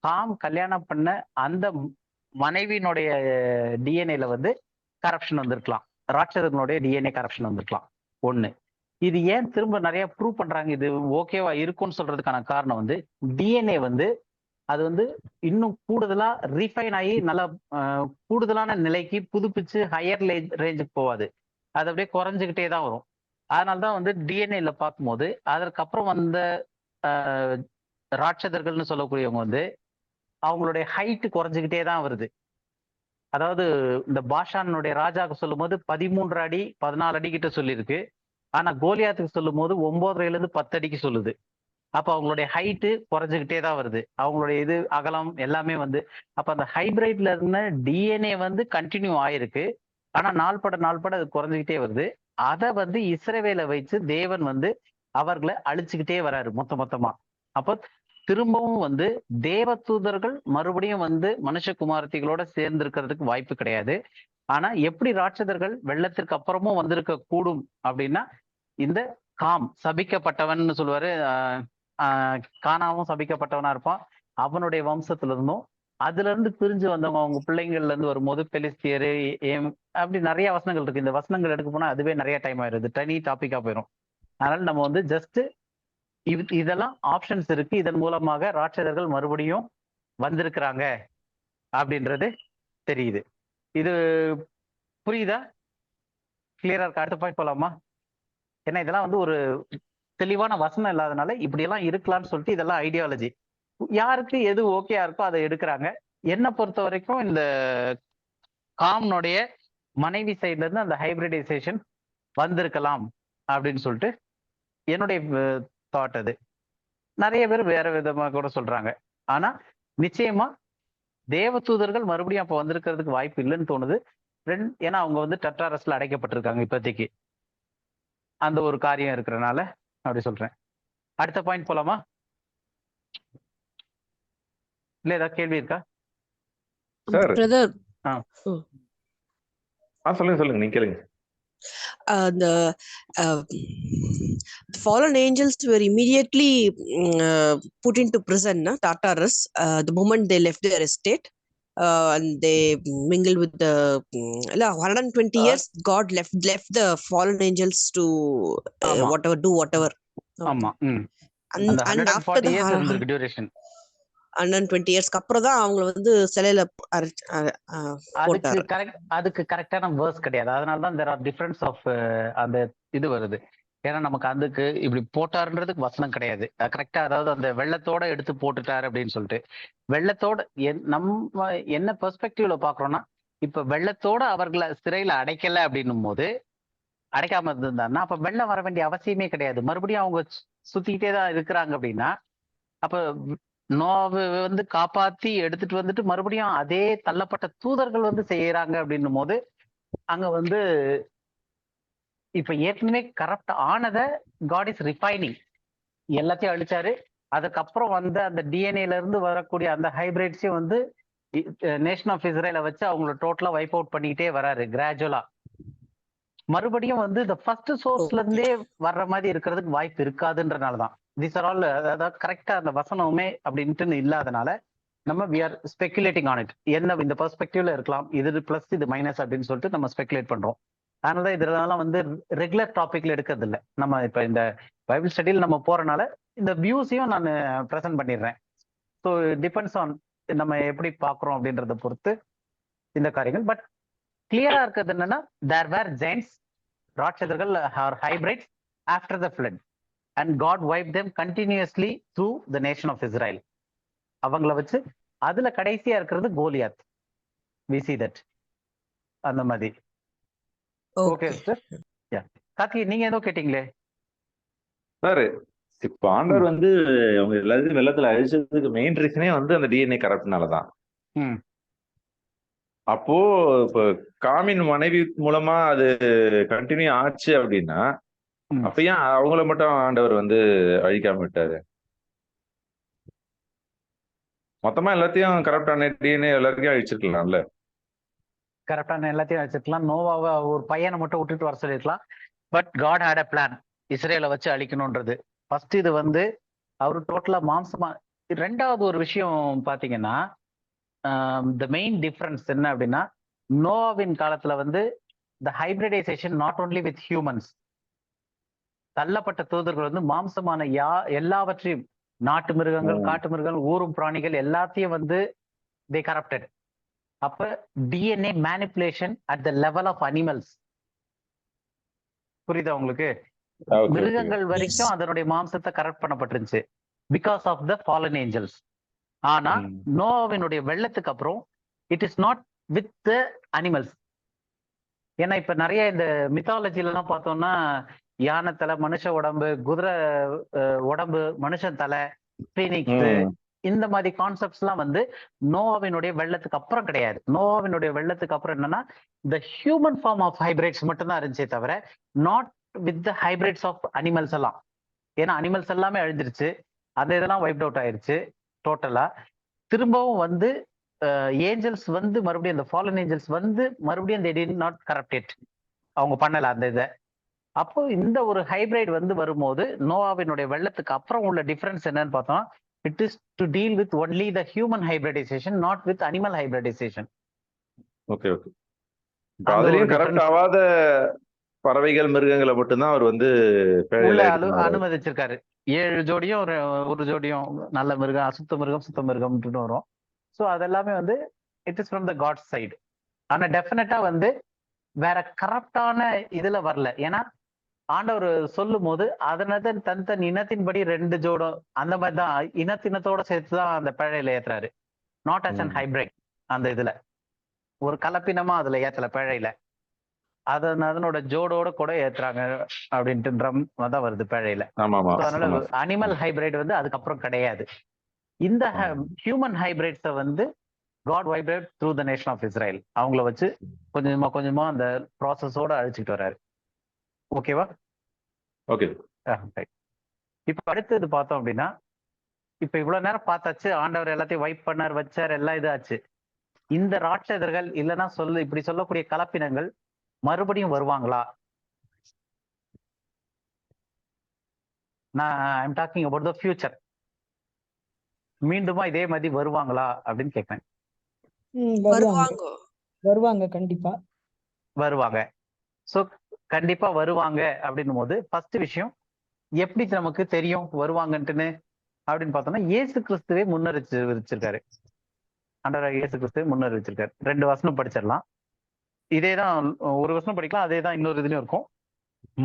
காம் கல்யாணம் பண்ண அந்த மனைவியினுடைய டிஎன்ஏல வந்து கரப்ஷன் வந்திருக்கலாம், ராட்சதனுடைய டிஎன்ஏ கரப்ஷன் வந்திருக்கலாம். ஒண்ணு. இது ஏன் திரும்ப நிறைய ப்ரூவ் பண்றாங்க இது ஓகேவா இருக்கும்னு சொல்றதுக்கான காரணம் வந்து டிஎன்ஏ வந்து அது வந்து இன்னும் கூடுதலா ரீஃபைன் ஆகி நல்லா கூடுதலான நிலைக்கு புதுப்பிச்சு ஹையர் ரேஞ்சுக்கு போகாது, அது அப்படியே குறைஞ்சுக்கிட்டே தான் வரும். அதனால்தான் வந்து டிஎன்ஏல பார்க்கும்போது அதற்கப்புறம் வந்த ராட்சதர்கள்னு சொல்லக்கூடியவங்க வந்து அவங்களுடைய ஹைட்டு குறைஞ்சுக்கிட்டே தான் வருது. அதாவது இந்த பாஷானுடைய ராஜாவுக்கு சொல்லும் போது 13 அடி 14 அடி கிட்ட சொல்லியிருக்கு. ஆனா கோலியாத்துக்கு சொல்லும் போது 9.5 to 10 அடிக்கு சொல்லுது. அப்ப அவங்களுடைய ஹைட்டு குறைஞ்சுக்கிட்டே தான் வருது, அவங்களுடைய இது அகலம் எல்லாமே வந்து. அப்ப அந்த ஹைபிரைட்ல இருந்த டிஎன்ஏ வந்து கண்டினியூ ஆயிருக்கு. ஆனா நாள்பட அது குறைஞ்சுக்கிட்டே வருது. அதை வந்து இஸ்ரவேலை வைத்து தேவன் வந்து அவர்களை அழிச்சுக்கிட்டே வராரு மொத்தமா. அப்போ திரும்பவும் வந்து தேவ தூதர்கள் மறுபடியும் வந்து மனுஷகுமாரத்திகளோட சேர்ந்து இருக்கிறதுக்கு வாய்ப்பு கிடையாது. ஆனா எப்படி ராட்சதர்கள் வெள்ளத்திற்கு அப்புறமும் வந்திருக்க கூடும் அப்படின்னா இந்த காம் சபிக்கப்பட்டவன் சொல்லுவாரு. கானாவும் சபிக்கப்பட்டவனா இருப்பான், அவனுடைய வம்சத்துல இருந்தும். அதுல இருந்து பிரிஞ்சு வந்தவங்க அவங்க பிள்ளைங்கள்ல இருந்து வரும்போது பெலிஸ்தியரு அப்படி நிறைய வசனங்கள் இருக்கு. இந்த வசனங்கள் எடுக்க போனா அதுவே நிறைய டைம் ஆயிருது, தனி டாபிக்கா போயிடும். அதனால நம்ம வந்து ஜஸ்ட் இதெல்லாம் ஆப்ஷன்ஸ் இருக்கு, இதன் மூலமாக ராட்சதர்கள் மறுபடியும் வந்திருக்கிறாங்க அப்படின்றது தெரியுது. இது புரியுதா? கிளியரா இருக்கா? அடுத்த பாயிண்ட் போலாமா? ஏன்னா இதெல்லாம் வந்து ஒரு தெளிவான வசனம் இல்லாதனால இப்படி எல்லாம் இருக்கலாம்னு சொல்லிட்டு இதெல்லாம் ஐடியாலஜி, யாருக்கு எது ஓகேயா இருக்கோ அதை எடுக்கிறாங்க. என்னை பொறுத்த வரைக்கும் இந்த காம்னுடைய மனைவி சைட்ல இருந்து அந்த ஹைபிரிடைசேஷன் வந்திருக்கலாம் அப்படின்னு சொல்லிட்டு என்னுடைய தாட். அது நிறைய பேர் வேற விதமா கூட சொல்றாங்க. ஆனா நிச்சயமா தேவ தூதர்கள் மறுபடியும் அப்ப வந்திருக்கிறதுக்கு வாய்ப்பு இல்லைன்னு தோணுது. ஏன்னா அவங்க வந்து டெட்ராரஸ்ல அடைக்கப்பட்டிருக்காங்க இப்போதைக்கு, அந்த ஒரு காரியம் இருக்கிறனால அப்படி சொல்றேன். அடுத்த பாயிண்ட் போலாமா? இல்ல ஏதாவது கேள்வி இருக்கா? பிரதர் சொல்லுங்க நீங்க கேளுங்க. The fallen angels were immediately put into prison, Tartarus, the moment they left their estate. And they mingled with the 120 years. God left the fallen angels to whatever. ஆமா. And after the 120 years அப்புறம் தான் அவங்க வந்து சிலையில அதுக்கு கரெக்டான வேர்ஸ் கிடையாது. அதனாலதான் there are difference of அந்த இது வருது. ஏன்னா நமக்கு அதுக்கு இப்படி போட்டாருன்றதுக்கு வசனம் கிடையாது கரெக்டா. அதாவது அந்த வெள்ளத்தோட எடுத்து போட்டுட்டாரு அப்படின்னு சொல்லிட்டு, வெள்ளத்தோட நம்ம என்ன பெர்ஸ்பெக்டிவ்ல பாக்குறோம்னா, இப்ப வெள்ளத்தோட அவர்களை சிறையில அடைக்கல அப்படின்னும் போது, அடைக்காம இருந்தாருன்னா அப்ப வெள்ளம் வர வேண்டிய அவசியமே கிடையாது. மறுபடியும் அவங்க சுத்திக்கிட்டே தான் இருக்கிறாங்க அப்படின்னா, அப்ப நோவை வந்து காப்பாத்தி எடுத்துட்டு வந்துட்டு மறுபடியும் அதே தள்ளப்பட்ட தூதர்கள் வந்து செய்யறாங்க அப்படின்னும் போது, அங்க வந்து இப்ப ஏற்கனவே கரப்ட் ஆனதை காட் இஸ் ரிஃபைனிங், எல்லாத்தையும் அழிச்சாரு. அதுக்கப்புறம் வந்து அந்த டிஎன்ஏல இருந்து வரக்கூடிய அந்த ஹைபிரிட்ஸையும் வந்து நேஷன் ஆஃப் இஸ்ரேலை வச்சு அவங்கள டோட்டலா வைப் அவுட் பண்ணிக்கிட்டே வராரு கிராஜுவலா. மறுபடியும் வந்து இந்த ஃபர்ஸ்ட் சோர்ஸ்ல இருந்தே வர்ற மாதிரி இருக்கிறதுக்கு வாய்ப்பு இருக்காதுன்றனாலதான் திஸ் ஆர் ஆல், அதாவது கரெக்டா அந்த வசனமே அப்படின்ட்டு இல்லாதனால நம்ம we are speculating on it. என்ன இந்த பெர்ஸ்பெக்டிவ்ல இருக்கலாம், இது பிளஸ் இது மைனஸ் அப்படின்னு சொல்லிட்டு நம்ம ஸ்பெகுலேட் பண்றோம். அதனாலதான் இதெல்லாம் வந்து ரெகுலர் டாபிக்ல எடுக்கிறது இல்லை. நம்ம இப்ப இந்த பைபிள் ஸ்டடியில் நம்ம போறனால இந்த வியூஸையும் நான் ப்ரெசென்ட் பண்ணிடுறேன். ஸோ டிபெண்ட்ஸ் ஆன் நம்ம எப்படி பார்க்குறோம் அப்படின்றத பொறுத்து இந்த காரியங்கள். பட் கிளியரா இருக்கிறது என்னன்னா, தேர் வேர் ஜெயின்ஸ், ராட்சதர்கள் are hybrids after the flood and God wipe them continuously through the nation of Israel. அவங்கள வச்சு அதுல கடைசியா இருக்கிறது கோலியாத். வி சி தட் அந்த மாதிரி. Okay sir. யா கார்த்திகை, நீங்க ஏதோ கேட்டீங்களே சார். இப்ப ஆண்டவர் வந்து அவங்க எல்லாத்தையும் வெள்ளத்துல அழிச்சதுக்கு மெயின் ரீசனே வந்து அந்த டிஎன்ஏ கரப்ட்னாலதான். ம் அப்போ இப்ப காமின் மனைவி மூலமா அது கண்டினியூ ஆச்சு அப்படின்னா, ம். அப்ப ஏன் அவங்கள மட்டும் ஆண்டவர் வந்து அழிக்காம விட்டாரு? மொத்தமா எல்லாத்தையும் கரப்டான டிஎன்ஏ எல்லாத்தையும் அழிச்சிருக்கலாம்ல. கரெக்டான எல்லாத்தையும் வச்சிருக்கலாம். நோவாவை ஒரு பையனை மட்டும் விட்டுட்டு வர சொல்லிருக்கலாம். But God had a plan, இஸ்ரேலை வச்சு அழிக்கணும்ன்றது. ஃபர்ஸ்ட் இது வந்து அவரு டோட்டலா மாம்சமா. ரெண்டாவது ஒரு விஷயம் பாத்தீங்கன்னா, த மெயின் டிஃபரன்ஸ் என்ன அப்படின்னா, நோவாவின் காலத்துல வந்து the hybridization not only with humans. தள்ளப்பட்ட தூதர்கள் வந்து மாம்சமான எல்லாவற்றையும், நாட்டு மிருகங்கள், காட்டு மிருகங்கள், ஊரும் பிராணிகள் எல்லாத்தையும் வந்து தே கரப்டட். அப்ப DNA manipulation at the level of animals. புரியுதா உங்களுக்கு? மிருகங்கள் வரைக்கும் அதனுடைய மாம்சத்தை கரெக்ட் பண்ணப்பட்டிருந்துச்சு because of the fallen angels. ஆனா நோவாவினுடைய வெள்ளத்துக்கு அப்புறம் it is not with the animals. ஏன்னா இப்ப நிறைய இந்த மித்தாலஜில எல்லாம் பார்த்தோம்னா, யானை தலை மனுஷ உடம்பு, குதிரை உடம்பு மனுஷன் தலை, பீனிக்ஸ், இந்த மாதிரி கான்செப்ட்ஸ் எல்லாம் வந்து நோவாவினுடைய வெள்ளத்துக்கு அப்புறம் கிடையாது. நோவாவினுடைய வெள்ளத்துக்கு அப்புறம் என்னன்னா, the human form of hybrids மட்டும் தான் இருந்துச்சே தவிர not with the hybrids of animals எல்லாம். ஏன்னா அனிமல்ஸ் எல்லாமே அழிஞ்சிருச்சு, அந்த இதெல்லாம் வைப்ட் அவுட் ஆயிருச்சு டோட்டலா. திரும்பவும் வந்து ஏஞ்சல்ஸ் வந்து மறுபடியும் இந்த ஃபாலன் ஏஞ்சல்ஸ் வந்து மறுபடியும் they did not corrupt it. அவங்க பண்ணல அந்த இதை. அப்போ இந்த ஒரு ஹைபிரைட் வந்து வரும்போது நோவாவினுடைய வெள்ளத்துக்கு அப்புறம் உள்ள டிஃபரன்ஸ் என்னன்னு பார்த்தோம், it is to deal with only the human hybridisation, not with animal hybridisation. Okay okay. அதுலயும் கரெக்ட் ஆகாத பறவைகள் மிருகங்களை மட்டும்தான் அவர் வந்து அனுமதிச்சிருக்காரு. 7 ஜோடியும் ஒரு ஜோடியும் நல்ல மிருகம், அசுத்த மிருகம், சுத்த மிருகம்னு வரும். ஸோ அதெல்லாமே வந்து it is from the God side. ஆனா டெஃபினட்டா வந்து வேற கரப்டான இதுல வரல. ஏன்னா ஆண்டவர் சொல்லும் போது அதனது தன் இனத்தின்படி 2 ஜோடம் அந்த மாதிரி தான் இனத்தினத்தோட சேர்த்துதான் அந்த பிழையில ஏத்துறாரு. Not as an hybrid. அந்த இதுல ஒரு கலப்பினமா அதுல ஏத்தல பிழையில, அதனோட ஜோடோட கூட ஏத்துறாங்க அப்படின்ட்டு தான் வருது பிழையில. அதனால அனிமல் ஹைபிரிட் வந்து அதுக்கப்புறம் கிடையாது. இந்த ஹியூமன் ஹைபிரிட்ஸை வந்து God vibrate through the nation of Israel. அவங்கள வச்சு கொஞ்சமா கொஞ்சமா அந்த ப்ராசஸோட அழிச்சுட்டு வர்றாரு. ஓகேவா? ஓகே. இப்ப அடுத்தது பார்த்தோம் அப்படின்னா, இப்ப இவ்வளவு நேரம் பார்த்தாச்சு, ஆண்டவர் எல்லாத்தையும் வைப் பண்ணார், வச்சார், எல்லாம் இதாச்சு. இந்த ராட்சதர்கள் இல்லைன்னா இப்படி சொல்லக்கூடிய கலப்பினங்கள் மறுபடியும் வருவாங்களா? நான் I am talking about the future. மீண்டுமா இதே மாதிரி வருவாங்களா அப்படின்னு கேட்கிறேன். வருவாங்க, கண்டிப்பா வருவாங்க. சோ கண்டிப்பா வருவாங்க அப்படின்னும் போது ஃபர்ஸ்ட் விஷயம் எப்படி நமக்கு தெரியும் வருவாங்கன்ட்டுன்னு அப்படின்னு பார்த்தோம்னா, இயேசு கிறிஸ்துவே முன்னறிவிச்சிருக்காரு. ஆண்டவராகிய இயேசு கிறிஸ்துவே முன்னறிவிச்சிருக்காரு. 2 வசனம் படிச்சிடலாம். இதேதான், ஒரு வசனம் படிக்கலாம், அதே தான் இன்னொரு இதுலயும் இருக்கும்.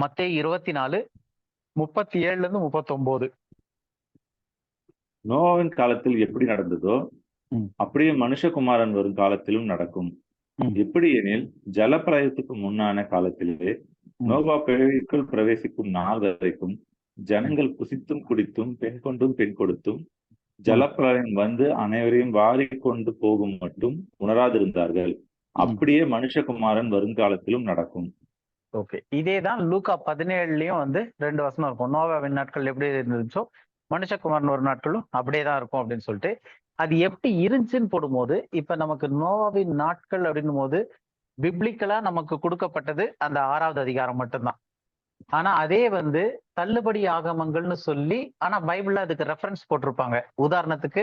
மத்தேயு 24:37-39. நோவாவின் காலத்தில் எப்படி நடந்ததோ அப்படியே மனுஷகுமாரன் வரும் காலத்திலும் நடக்கும். எப்படி எனில், ஜலப்பிரளயத்துக்கு முன்னான காலத்திலே நோவா பேழைக்குள் பிரவேசிக்கும் நாள் வரைக்கும் ஜனங்கள் புசித்தும் குடித்தும் பெண் கொண்டும் பெண் கொடுத்தும் ஜலப்பிரளயம் வந்து அனைவரையும் வாரி கொண்டு போகும் மட்டும் உணராதிருந்தார்கள். அப்படியே மனுஷகுமாரன் வருங்காலத்திலும் நடக்கும். ஓகே, இதேதான் லூக்கா 17லயும் வந்து 2 வசனம் இருக்கும். நோவாவின் நாட்கள் எப்படி இருந்துச்சோ மனுஷகுமாரன் ஒரு நாட்களும் அப்படியேதான் இருக்கும் அப்படின்னு சொல்லிட்டு, அது எப்படி இருந்துச்சுன்னு போடும்போது, இப்ப நமக்கு நோவாவின் நாட்கள் அப்படின்னும் போது பிப்ளிக்கலா நமக்கு கொடுக்கப்பட்டது அந்த 6வது அதிகாரம் மட்டும்தான். ஆனா அதே வந்து தள்ளுபடி ஆகமங்கள்னு சொல்லி, ஆனா பைபிள்ல அதுக்கு ரெஃபரன்ஸ் போட்டிருப்பாங்க. உதாரணத்துக்கு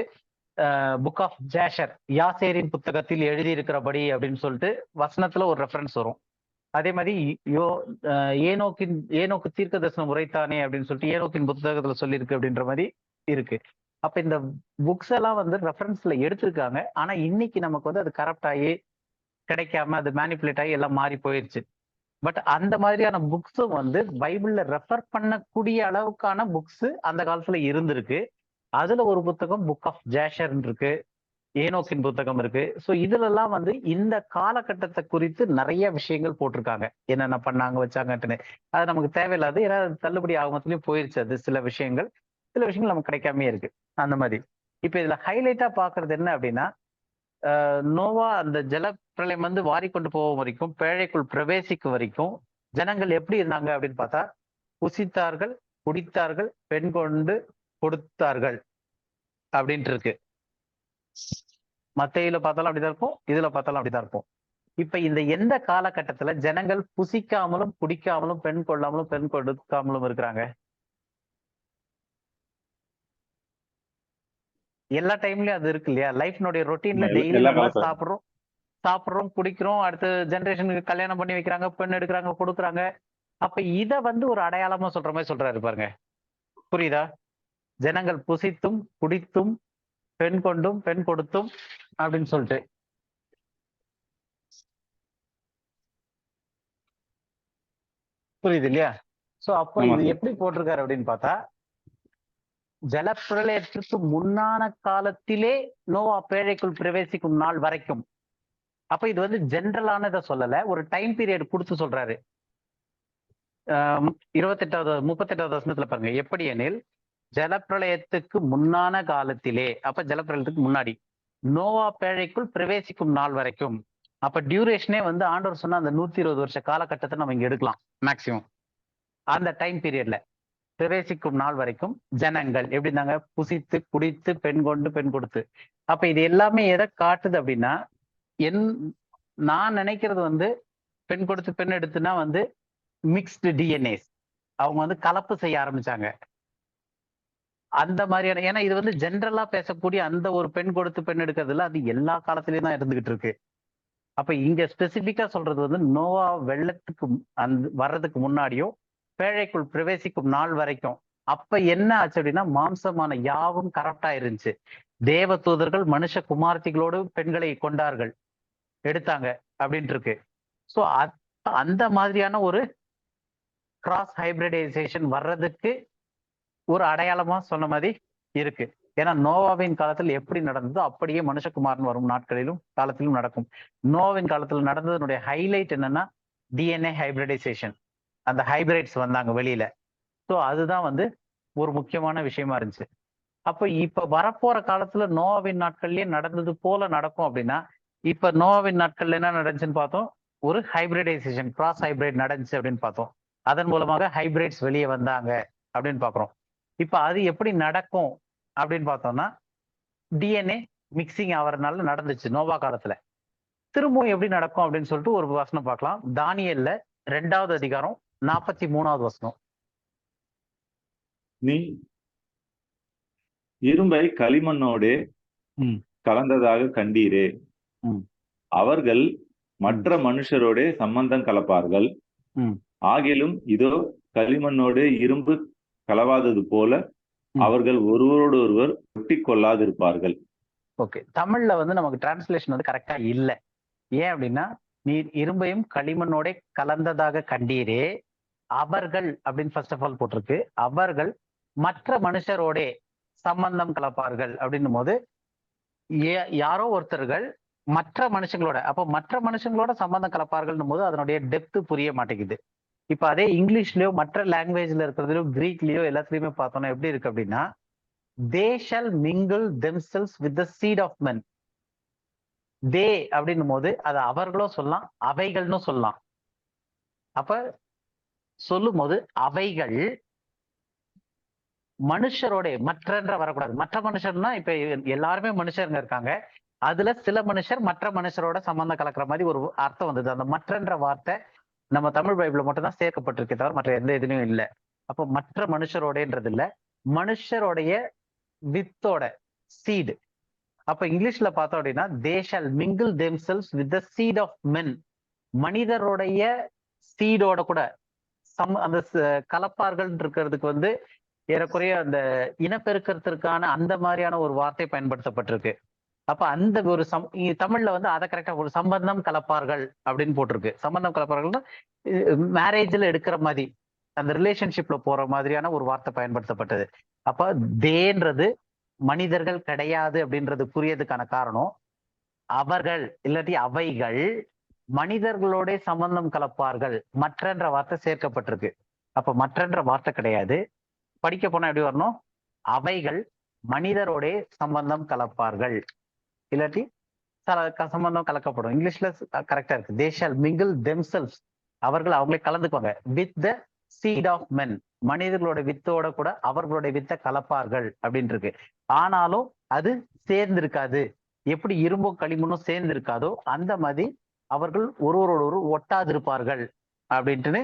புக் ஆஃப் ஜேஷர், யாசேரின் புத்தகத்தில் எழுதியிருக்கிறபடி அப்படின்னு சொல்லிட்டு வசனத்துல ஒரு ரெஃபரன்ஸ் வரும். அதே மாதிரி ஏனோக்கு தீர்க்க தரிசனம் உரைத்தானே அப்படின்னு சொல்லிட்டு ஏனோக்கின் புத்தகத்துல சொல்லியிருக்கு அப்படின்ற மாதிரி இருக்கு. அப்ப இந்த புக்ஸ் எல்லாம் வந்து ரெஃபரன்ஸ்ல எடுத்திருக்காங்க. ஆனா இன்னைக்கு நமக்கு வந்து அது கரப்ட் ஆகி கிடைக்காம அது மேனிப்புலேட் ஆகி எல்லாம் மாறி போயிடுச்சு. பட் அந்த மாதிரியான புக்ஸும் வந்து பைபிள்ல ரெஃபர் பண்ணக்கூடிய அளவுக்கான புக்ஸ் அந்த காலத்துல இருந்திருக்கு. அதுல ஒரு புத்தகம் புக் ஆஃப் ஜேஷர் இருக்கு, ஏனோக்கின் புத்தகம் இருக்கு. ஸோ இதுல எல்லாம் வந்து இந்த காலகட்டத்தை குறித்து நிறைய விஷயங்கள் போட்டிருக்காங்க, என்னென்ன பண்ணாங்க வச்சாங்கட்டுன்னு. அது நமக்கு தேவையில்லாது, ஏன்னா தள்ளுபடி ஆகமத்திலயும் போயிருச்சு. அது சில விஷயங்கள் நமக்கு கிடைக்காமயே இருக்கு அந்த மாதிரி. இப்ப இதுல ஹைலைட்டா பாக்குறது என்ன அப்படின்னா, நோவா அந்த ஜலப்பிரளயம் வந்து வாரிக்கொண்டு போகும் வரைக்கும், பேழைக்குள் பிரவேசிக்கும் வரைக்கும் ஜனங்கள் எப்படி இருந்தாங்க அப்படின்னு பார்த்தா, புசித்தார்கள், குடித்தார்கள், பெண் கொண்டு கொடுத்தார்கள் அப்படின்ட்டு இருக்கு. மத்தேயுல பார்த்தாலும் அப்படிதான் இருக்கும், இதுல பார்த்தாலும் அப்படிதான் இருக்கும். இப்ப இந்த எந்த காலகட்டத்துல ஜனங்கள் புசிக்காமலும் குடிக்காமலும் பெண் கொள்ளாமலும் பெண் கொடுக்காமலும் இருக்கிறாங்க? எல்லா டைம்லயும் அது இருக்கு இல்லையா? லைஃப்னுடைய ரொட்டீன்ல டெய்லி எல்லா நம்ம காலத்துல சாப்பிடுறோம், குடிக்கிறோம், அடுத்த ஜெனரேஷனுக்கு கல்யாணம் பண்ணி வைக்கிறாங்க, பெண் எடுக்கிறாங்க, கொடுக்குறாங்க. அப்ப இத வந்து ஒரு அடையாளமா சொல்ற மாதிரி சொல்றாரு பாருங்க. புரியுதா? ஜனங்கள் புசித்தும் குடித்தும் பெண் கொண்டும் பெண் கொடுத்தும் அப்படின்னு சொல்லிட்டு. புரியுது இல்லையா? சோ அப்போ ஆமா இது சார். எப்படி போட்டிருக்காரு அப்படின்னு பார்த்தா, ஜலப்பிரளயத்திற்கு முன்னான காலத்திலே நோவா பேழைக்குள் பிரவேசிக்கும் நாள் வரைக்கும். அப்ப இது வந்து ஜென்ரலானதை சொல்லல, ஒரு டைம் பீரியட் கொடுத்து சொல்றாரு. 38வது வசனத்துல பாருங்க, எப்படி எனில் ஜலப்பிரளயத்துக்கு முன்னான காலத்திலே, அப்ப ஜலப்பிரளயத்துக்கு முன்னாடி நோவா பேழைக்குள் பிரவேசிக்கும் நாள் வரைக்கும். அப்ப டியூரேஷனே வந்து ஆண்டவர் சொன்ன அந்த 120 வருஷ காலகட்டத்தை நம்ம இங்க எடுக்கலாம் மேக்சிமம். அந்த டைம் பீரியட்ல பிரவேசிக்கும் நாள் வரைக்கும் ஜனங்கள் எப்படி இருந்தாங்க? புசித்து குடித்து பெண் கொண்டு பெண் கொடுத்து. அப்ப இது எல்லாமே எதை காட்டுது அப்படின்னா, நான் நினைக்கிறது வந்து பெண் கொடுத்து பெண் எடுத்துனா வந்து மிக்ஸ்டு டிஎன்ஏஸ், அவங்க வந்து கலப்பு செய்ய ஆரம்பிச்சாங்க அந்த மாதிரியான. ஏன்னா இது வந்து ஜென்ரலா பேசக்கூடிய அந்த ஒரு பெண் கொடுத்து பெண் எடுக்கிறதுல அது எல்லா காலத்திலயும் தான் இருந்துகிட்டு இருக்கு. அப்ப இங்க ஸ்பெசிபிக்கா சொல்றது வந்து நோவா வெள்ளத்துக்கு வர்றதுக்கு முன்னாடியும் பேழைக்குள் பிரவேசிக்கும் நாள் வரைக்கும். அப்ப என்ன ஆச்சு அப்படின்னா, மாம்சமான யாவும் கரெக்டா இருந்துச்சு. தேவ தூதர்கள் மனுஷ குமார்த்திகளோடு பெண்களை கொண்டார்கள், எடுத்தாங்க அப்படின்ட்டு இருக்கு. ஸோ அந்த மாதிரியான ஒரு கிராஸ் ஹைபிரிடைசேஷன் வர்றதுக்கு ஒரு அடையாளமா சொன்ன மாதிரி இருக்கு. ஏன்னா நோவாவின் காலத்தில் எப்படி நடந்ததோ அப்படியே மனுஷகுமாரன் வரும் நாட்களிலும் காலத்திலும் நடக்கும். நோவாவின் காலத்தில் நடந்ததனுடைய ஹைலைட் என்னன்னா, டிஎன்ஏ ஹைபிரிடைசேஷன். அந்த ஹைபிரிட்ஸ் வந்தாங்க வெளியில. ஸோ அதுதான் வந்து ஒரு முக்கியமான விஷயமா இருந்துச்சு. அப்ப இப்ப வரப்போற காலத்துல நோவாவின் நாட்கள்லயே நடந்தது போல நடக்கும் அப்படின்னா, இப்ப நோவாவின் நாட்கள்ல என்ன நடந்துச்சுன்னு பார்த்தோம், ஒரு ஹைபிரிடைசேஷன், கிராஸ் ஹைபிரிட் நடந்துச்சு அப்படின்னு பார்த்தோம். அதன் மூலமாக ஹைபிரிட்ஸ் வெளியே வந்தாங்க அப்படின்னு பாக்குறோம். இப்ப அது எப்படி நடக்கும் அப்படின்னு பார்த்தோம்னா, டிஎன்ஏ மிக்சிங் ஆகிறதுனால நடந்துச்சு நோவா காலத்துல. திரும்பவும் எப்படி நடக்கும் அப்படின்னு சொல்லிட்டு ஒரு வசனம் பார்க்கலாம். தானியேல்ல 2வது அதிகாரம் 43வது வசனம். நீ இரும்பை களிமண்ணோடே கலந்ததாக கண்டீரே, அவர்கள் மற்ற மனுஷரோடே சம்பந்தம் கலப்பார்கள். ஆகிலும் இதோ களிமண்ணோடு இரும்பு கலவாதது போல அவர்கள் ஒருவரோடு ஒருவர் ஒட்டி கொள்ளாதிருப்பார்கள். ஓகே, தமிழ்ல வந்து நமக்கு டிரான்ஸ்லேஷன் வந்து கரெக்டா இல்ல. ஏன் அப்படின்னா, நீர் இரும்பையும் களிமண்ணோட கலந்ததாக கண்டீரே, அவர்கள் அப்படின்னு ஃபர்ஸ்ட் ஆஃப் ஆல் போட்டிருக்கு. அவர்கள் மற்ற மனுஷரோட சம்பந்தம் கலப்பார்கள் அப்படின்னும் போது யாரோ ஒருத்தர்கள் மற்ற மனுஷங்களோட, அப்போ மற்ற மனுஷங்களோட சம்பந்தம் கலப்பார்கள் போது அதனுடைய டெப்த் புரிய மாட்டேங்குது. இப்ப அதே இங்கிலீஷ்லயோ மற்ற லாங்குவேஜ்ல இருக்கிறதுலயோ கிரீக்லயோ எல்லாத்துலயுமே பார்த்தோம்னா எப்படி இருக்கு அப்படின்னா, they shall mingle themselves with the seed of men. தே அப்படின்னும் போது அது அவர்களும் சொல்லலாம், அவைகள்னு சொல்லலாம். அப்ப சொல்லும் போது அவைகள் மனுஷரோட, மற்றன்ற வரக்கூடாது. மற்ற மனுஷர்னா இப்ப எல்லாருமே மனுஷருங்க இருக்காங்க. அதுல சில மனுஷர் மற்ற மனுஷரோட சம்பந்தம் கலக்கிற மாதிரி ஒரு அர்த்தம் வந்தது. அந்த மற்றன்ற வார்த்தை நம்ம தமிழ் பைபிள்ல மட்டும் தான் சேர்க்கப்பட்டிருக்கே தவிர மற்ற எந்த இதுலயும் இல்லை. அப்போ மற்ற மனுஷரோடன்றது இல்ல, மனுஷருடைய வித்தோட சீடு. அப்ப இங்கிலீஷ்ல பார்த்தோம் அப்படின்னா they shall mingle themselves with the seed of men. மனிதருடைய சீடோட கூட அந்த கலப்பார்கள் இருக்கிறதுக்கு வந்து ஏறக்குறைய அந்த இனப்பெருக்கத்திற்கான அந்த மாதிரியான ஒரு வார்த்தை பயன்படுத்தப்பட்டிருக்கு. அப்ப அந்த ஒரு தமிழ்ல வந்து அதை கரெக்டா ஒரு சம்பந்தம் கலப்பார்கள் அப்படின்னு போட்டிருக்கு. சம்பந்தம் கலப்பார்கள்னா மேரேஜ்ல எடுக்கிற மாதிரி அந்த ரிலேஷன்ஷிப்ல போற மாதிரியான ஒரு வார்த்தை பயன்படுத்தப்பட்டது. அப்ப தேன்றது மனிதர்கள் கிடையாது அப்படின்றது புரியதுக்கான காரணம், அவர்கள் இல்லாட்டி அவைகள் மனிதர்களோட சம்பந்தம் கலப்பார்கள், மற்றன்ற வார்த்தை சேர்க்கப்பட்டிருக்கு. அப்ப மற்றன்ற வார்த்தை கிடையாது. படிக்க போனா எப்படி வரணும், அவைகள் மனிதரோட சம்பந்தம் கலப்பார்கள், இல்லாட்டி சம்பந்தம் கலக்கப்படும். இங்கிலீஷ்ல கரெக்டா இருக்கு, they shall mingle themselves. அவர்கள் அவங்களே கலந்துக்குவாங்க with the seed of men. மனிதர்களோட வித்தோட கூட அவர்களுடைய வித்தை கலப்பார்கள் அப்படின்னு இருக்கு. ஆனாலும் அது சேர்ந்திருக்காது. எப்படி இரும்பும் களிமண்ணும் சேர்ந்து இருக்காதோ அந்த மாதிரி அவர்கள் ஒருவரோடு ஒட்டாதிருப்பார்கள் அப்படின்ட்டு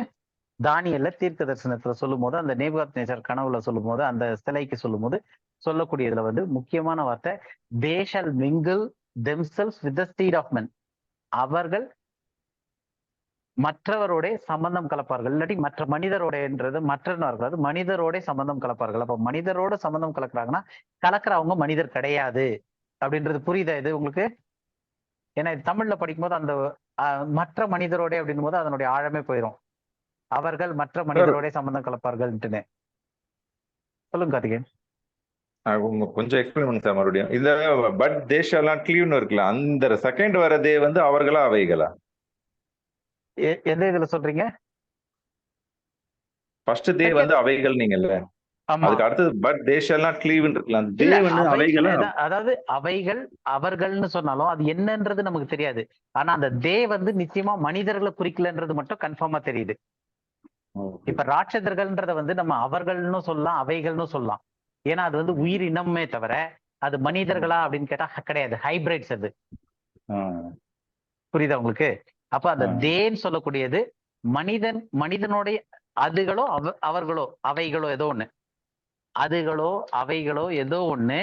தானியல்ல தீர்க்க தரிசனத்துல சொல்லும் போது, அந்த நேபுகாத்நேச்சர் கனவுல சொல்லும் போது, அந்த சிலைக்கு சொல்லும் போது சொல்லக்கூடியதுல வந்து முக்கியமான வார்த்தை they shall mingle themselves with the seed of men. அவர்கள் மற்றவரோட சம்பந்தம் கலப்பார்கள், இல்லாட்டி மற்ற மனிதரோடன்றது மற்றவர்கள் மனிதரோட சம்பந்தம் கலப்பார்கள். அப்ப மனிதரோட சம்பந்தம் கலக்குறாங்கன்னா கலக்கிறவங்க மனிதர் கிடையாது அப்படின்றது புரியுதா இது உங்களுக்கு? ஏன்னா தமிழ்ல படிக்கும்போது அந்த மற்ற மனிதரோட அப்படின் போது அதனுடைய ஆழமே போயிடும். அவர்கள் மற்ற மனிதரோட சம்பந்தம் கலப்பார்கள்ட்டுன்னு சொல்லுங்க கார்த்திகேயன். கொஞ்சம் எக்ஸ்பிளைன் பண்ணுங்க சார் மறுபடியும். இந்த பட் தேஷெல்லாம் கிளீவ்னு இருக்குல்ல, அந்த செகண்ட் வரதே வந்து அவர்களா அவைகளா? எந்த இதுல சொல்றீங்க? ஃபர்ஸ்ட் டே வந்து அவைகள் நீங்கல்ல, அதுக்கு அடுத்தது பட் தேஷெல்லாம் கிளீவ்னு இருக்குல்ல, அந்த டே வந்து அவைகளா? அதாவது அவைகள் அவர்கள்னு சொன்னாலும் அது என்னன்றது நமக்கு தெரியாது. ஆனா அந்த தே வந்து நிச்சயமா மனிதர்களை குறிக்கலன்றது மட்டும் கன்ஃபார்மா தெரியுது. இப்ப ராட்சதர்கள்ன்றத வந்து நம்ம அவர்கள்னு சொல்லலாம், அவைகள்னு சொல்லலாம். ஏன்னா அது வந்து உயிரினமே தவிர அது மனிதர்களா அப்படின்னு கேட்டா கிடையாது, ஹைபிரிட்ஸ் அது. புரியுதா உங்களுக்கு? அப்ப அந்த தேன்னு சொல்லக்கூடியது மனிதனுடைய அதுகளோ அவர்களோ அவைகளோ ஏதோ ஒண்ணு, அதுகளோ அவைகளோ ஏதோ ஒண்ணு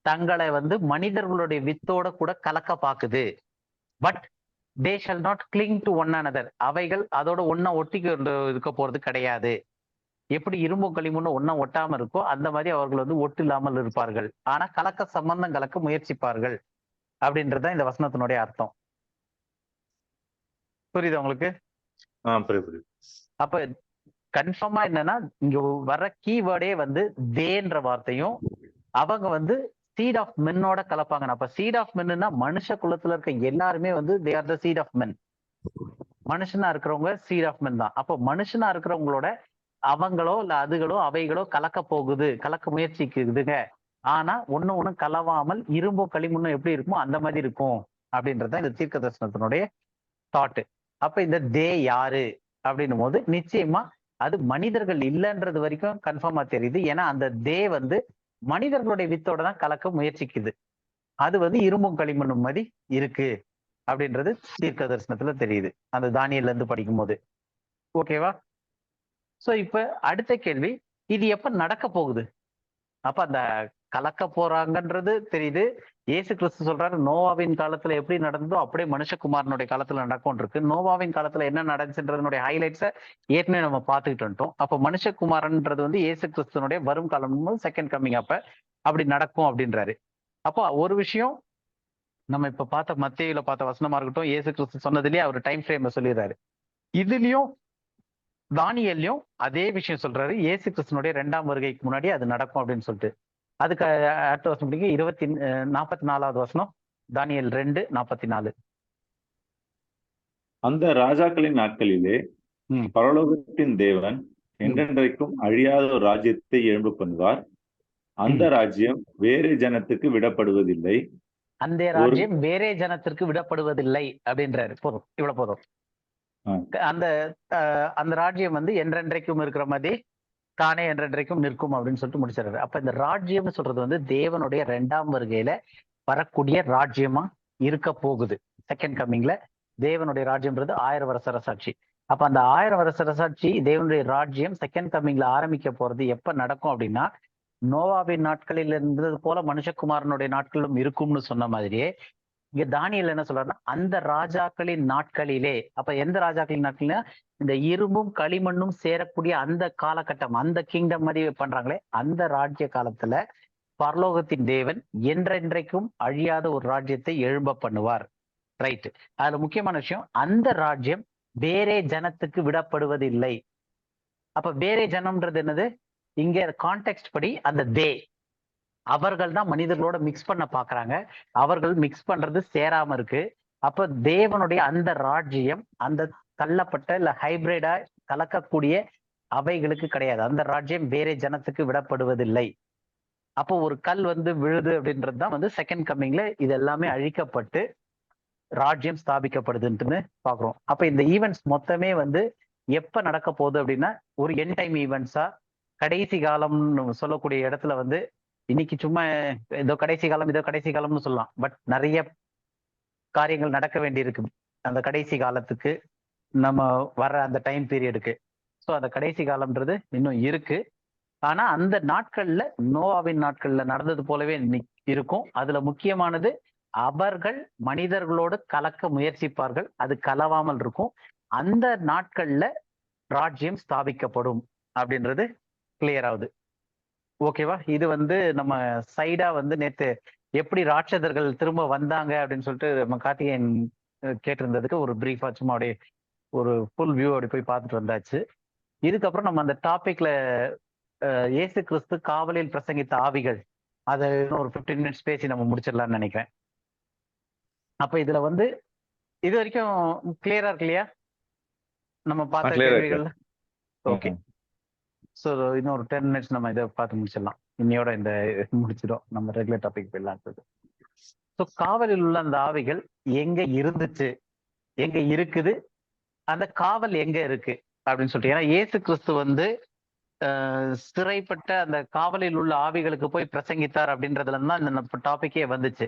தங்களை வந்து மனிதர்களுடைய வித்தோட கூட கலக்க பாக்குது. But they shall not cling to one another. அவைகள் அதோட ஒன்னா ஒட்டி இருக்க போறது கிடையாது. எப்படி இரும்பு களிமண்ணு ஒன்னா ஒட்டாம இருக்கோ அந்த மாதிரி அவர்கள் வந்து ஒட்டு இல்லாமல் இருப்பார்கள். ஆனா கலக்க சம்பந்தம் கலக்க முயற்சிப்பார்கள் அப்படின்றதுதான் இந்த வசனத்தினுடைய அர்த்தம். புரியுது உங்களுக்கு? அப்ப கன்ஃபார்மா என்னன்னா இங்க வர்ற கீவேர்டே வந்து தேன்ற வார்த்தையும் அவங்க வந்து சீட் ஆஃப் மென்னோட கலப்பாங்க. அப்ப சீட் ஆஃப் மென்னா மனுஷ குலத்துல இருக்க எல்லாருமே வந்து they are the seed of men. மனுஷனா இருக்கிறவங்க சீட் ஆஃப் மென் தான். அப்போ மனுஷனா இருக்கிறவங்களோட அவங்களோ இல்ல அதுகளோ அவைகளோ கலக்க போகுது, கலக்க முயற்சிக்குதுங்க. ஆனா ஒண்ணு கலவாமல் இரும்பும் களிமண்ணும் எப்படி இருக்குமோ அந்த மாதிரி இருக்கும் அப்படின்றத இந்த தீர்க்க தரிசனத்தினுடைய தாட்டு. அப்ப இந்த தே யாரு அப்படின்னும் போது நிச்சயமா அது மனிதர்கள் இல்லைன்றது வரைக்கும் கன்ஃபார்மா தெரியுது. ஏன்னா அந்த தே வந்து மனிதர்களுடைய வித்தோட தான் கலக்க முயற்சிக்குது. அது வந்து இரும்பும் களிமண்ணும் மாதிரி இருக்கு அப்படின்றது தீர்க்க தரிசனத்துல தெரியுது அந்த தானியல்ல இருந்து படிக்கும் போது. ஓகேவா? சோ இப்ப அடுத்த கேள்வி, இது எப்ப நடக்க போகுது? அப்ப அந்த கலக்க போறாங்கன்றது தெரியுது. இயேசு கிறிஸ்து சொல்றாரு நோவாவின் காலத்துல எப்படி நடந்ததோ அப்படியே மனுஷகுமாரனுடைய காலத்துல நடக்கும் இருக்கு. நோவாவின் காலத்துல என்ன நடந்துச்சுன்றதனுடைய ஹைலைட்ஸை ஏற்கனவே நம்ம பார்த்துக்கிட்டு வந்துட்டோம். அப்ப மனுஷகுமாரன்றது வந்து இயேசு கிறிஸ்துனுடைய வரும் காலம், செகண்ட் கம்மிங், அப்ப அப்படி நடக்கும் அப்படின்றாரு. அப்போ ஒரு விஷயம் நம்ம இப்ப பார்த்த மத்தேயுல பார்த்த வசனமா இருக்கட்டும், இயேசு கிறிஸ்து சொன்னதுலயே அவர் டைம் ஃப்ரேம் சொல்லிடுறாரு. இதுலயும் தானியல்லையும் அதே விஷயம் சொல்றாரு, இயேசு கிறிஸ்துனுடைய 2ஆம் வருகைக்கு முன்னாடி அது நடக்கும் அப்படின்னு சொல்லிட்டு. அதுக்கு அடுத்த வசனம் படிங்க, 44வது வசனம், தானியல் 2:44. அந்த ராஜாக்களின் நாட்களிலே பரலோகத்தின் தேவன் என்றென்றைக்கும் அழியாத ஒரு ராஜ்யத்தை எழும்ப பண்ணுவார். அந்த ராஜ்யம் வேறே ஜனத்துக்கு விடப்படுவதில்லை. அந்த ராஜ்யம் வேறே ஜனத்திற்கு விடப்படுவதில்லை அப்படின்றாரு. போதும், இவ்வளவு போதும். அந்த ராஜ்யம் வந்து என்றென்றைக்கும் இருக்கிற மாதிரி தானே என்றென்றைக்கும் நிற்கும் அப்படின்னு சொல்லிட்டு முடிச்சிடறாரு. அப்ப இந்த ராஜ்யம்னு சொல்றது வந்து தேவனுடைய 2ஆம் வருகையில வரக்கூடிய ராஜ்யமா இருக்க போகுது. செகண்ட் கம்மிங்ல தேவனுடைய ராஜ்யம்ன்றது 1000 வருஷ அரசாட்சி. அப்ப அந்த 1000 வருஷ அரசாட்சி தேவனுடைய ராஜ்யம் செகண்ட் கம்மிங்ல ஆரம்பிக்க போறது எப்ப நடக்கும் அப்படின்னா, நோவாவின் நாட்களில் இருந்தது போல மனுஷகுமாரனுடைய நாட்களிலும் இருக்கும்னு சொன்ன மாதிரியே இங்க தானியேல் என்ன சொல்றாருன்னா, அந்த ராஜாக்களின் நாட்களிலே, அப்ப எந்த ராஜாக்களின் நாட்கள்னா இந்த இரும்பும் களிமண்ணும் சேரக்கூடிய அந்த காலகட்டம், அந்த கிங்டம் மாதிரி பண்றாங்களே அந்த ராஜ்ய காலத்துல பரலோகத்தின் தேவன் என்றென்றைக்கும் அழியாத ஒரு ராஜ்யத்தை எழும்ப பண்ணுவார். ரைட். அதுல முக்கியமான விஷயம், அந்த ராஜ்யம் வேறே ஜனத்துக்கு விடப்படுவதில்லை. அப்ப வேறே ஜனம்ன்றது என்னது? இங்க கான்டெக்ஸ்ட் படி அந்த அவர்கள் தான் மனிதர்களோட மிக்ஸ் பண்ண பாக்குறாங்க. அவர்கள் மிக்ஸ் பண்றது சேராம இருக்கு. அப்ப தேவனுடைய அந்த ராஜ்யம் அந்த தள்ளப்பட்ட இல்ல ஹைபிரிடா கலக்கக்கூடிய அவைகளுக்கு கிடையாது. அந்த ராஜ்யம் வேறே ஜனத்துக்கு விடப்படுவதில்லை. அப்போ ஒரு கல் வந்து விழுது அப்படின்றது தான் வந்து செகண்ட் கம்மிங்ல இது எல்லாமே அழிக்கப்பட்டு ராஜ்யம் ஸ்தாபிக்கப்படுதுன்னு பாக்குறோம். அப்ப இந்த ஈவெண்ட்ஸ் மொத்தமே வந்து எப்ப நடக்க போகுது அப்படின்னா, ஒரு என் டைம் ஈவெண்ட்ஸா கடைசி காலம்னு சொல்லக்கூடிய இடத்துல வந்து இன்னைக்கு சும்மா இதோ கடைசி காலம்னு சொல்லலாம். பட் நிறைய காரியங்கள் நடக்க வேண்டி இருக்கு அந்த கடைசி காலத்துக்கு, நம்ம வர அந்த டைம் பீரியடுக்கு. ஸோ அந்த கடைசி காலம்ன்றது இன்னும் இருக்கு. ஆனா அந்த நாட்கள்ல நோவாவின் நாட்கள்ல நடந்தது போலவே இருக்கும். அதுல முக்கியமானது அவர்கள் மனிதர்களோடு கலக்க முயற்சிப்பார்கள். அது கலவாமல் இருக்கும். அந்த நாட்கள்ல ராஜ்யம் ஸ்தாபிக்கப்படும் அப்படின்றது கிளியர் ஆகுது. ஓகேவா? இது வந்து நம்ம சைடா வந்து நேத்து எப்படி ராட்சதர்கள் திரும்ப வந்தாங்க அப்படின்னு சொல்லிட்டு நம்ம கார்த்திகேயன் கேட்டிருந்ததுக்கு ஒரு பிரீஃபா சும்மா அப்படியே ஒரு ஃபுல் வியூ அப்படி போய் பார்த்துட்டு வந்தாச்சு. இதுக்கப்புறம் நம்ம அந்த டாபிக்ல இயேசு கிறிஸ்து காவலில் பிரசங்கித்த ஆவிகள், அதை ஒரு 15 மினிட்ஸ் பேசி நம்ம முடிச்சிடலாம்னு நினைக்கிறேன். அப்ப இதுல வந்து இது வரைக்கும் கிளியரா இருக்கு இல்லையா நம்ம பார்த்த கேள்விகள்? ஓகே. ஸோ இன்னும் ஒரு 10 மினிட்ஸ் நம்ம இதை பார்த்து முடிச்சிடலாம். இன்னையோட இந்த முடிச்சிடும், நம்ம ரெகுலர் டாபிக் போயிடலாம். ஸோ காவலில் உள்ள அந்த ஆவிகள் எங்க இருந்துச்சு, எங்க இருக்குது, அந்த காவல் எங்க இருக்கு அப்படின்னு சொல்லிட்டு. ஏன்னா இயேசு கிறிஸ்து வந்து சிறைப்பட்ட அந்த காவலில் உள்ள ஆவிகளுக்கு போய் பிரசங்கித்தார் அப்படின்றதுல தான் இந்த டாபிக்கே வந்துச்சு.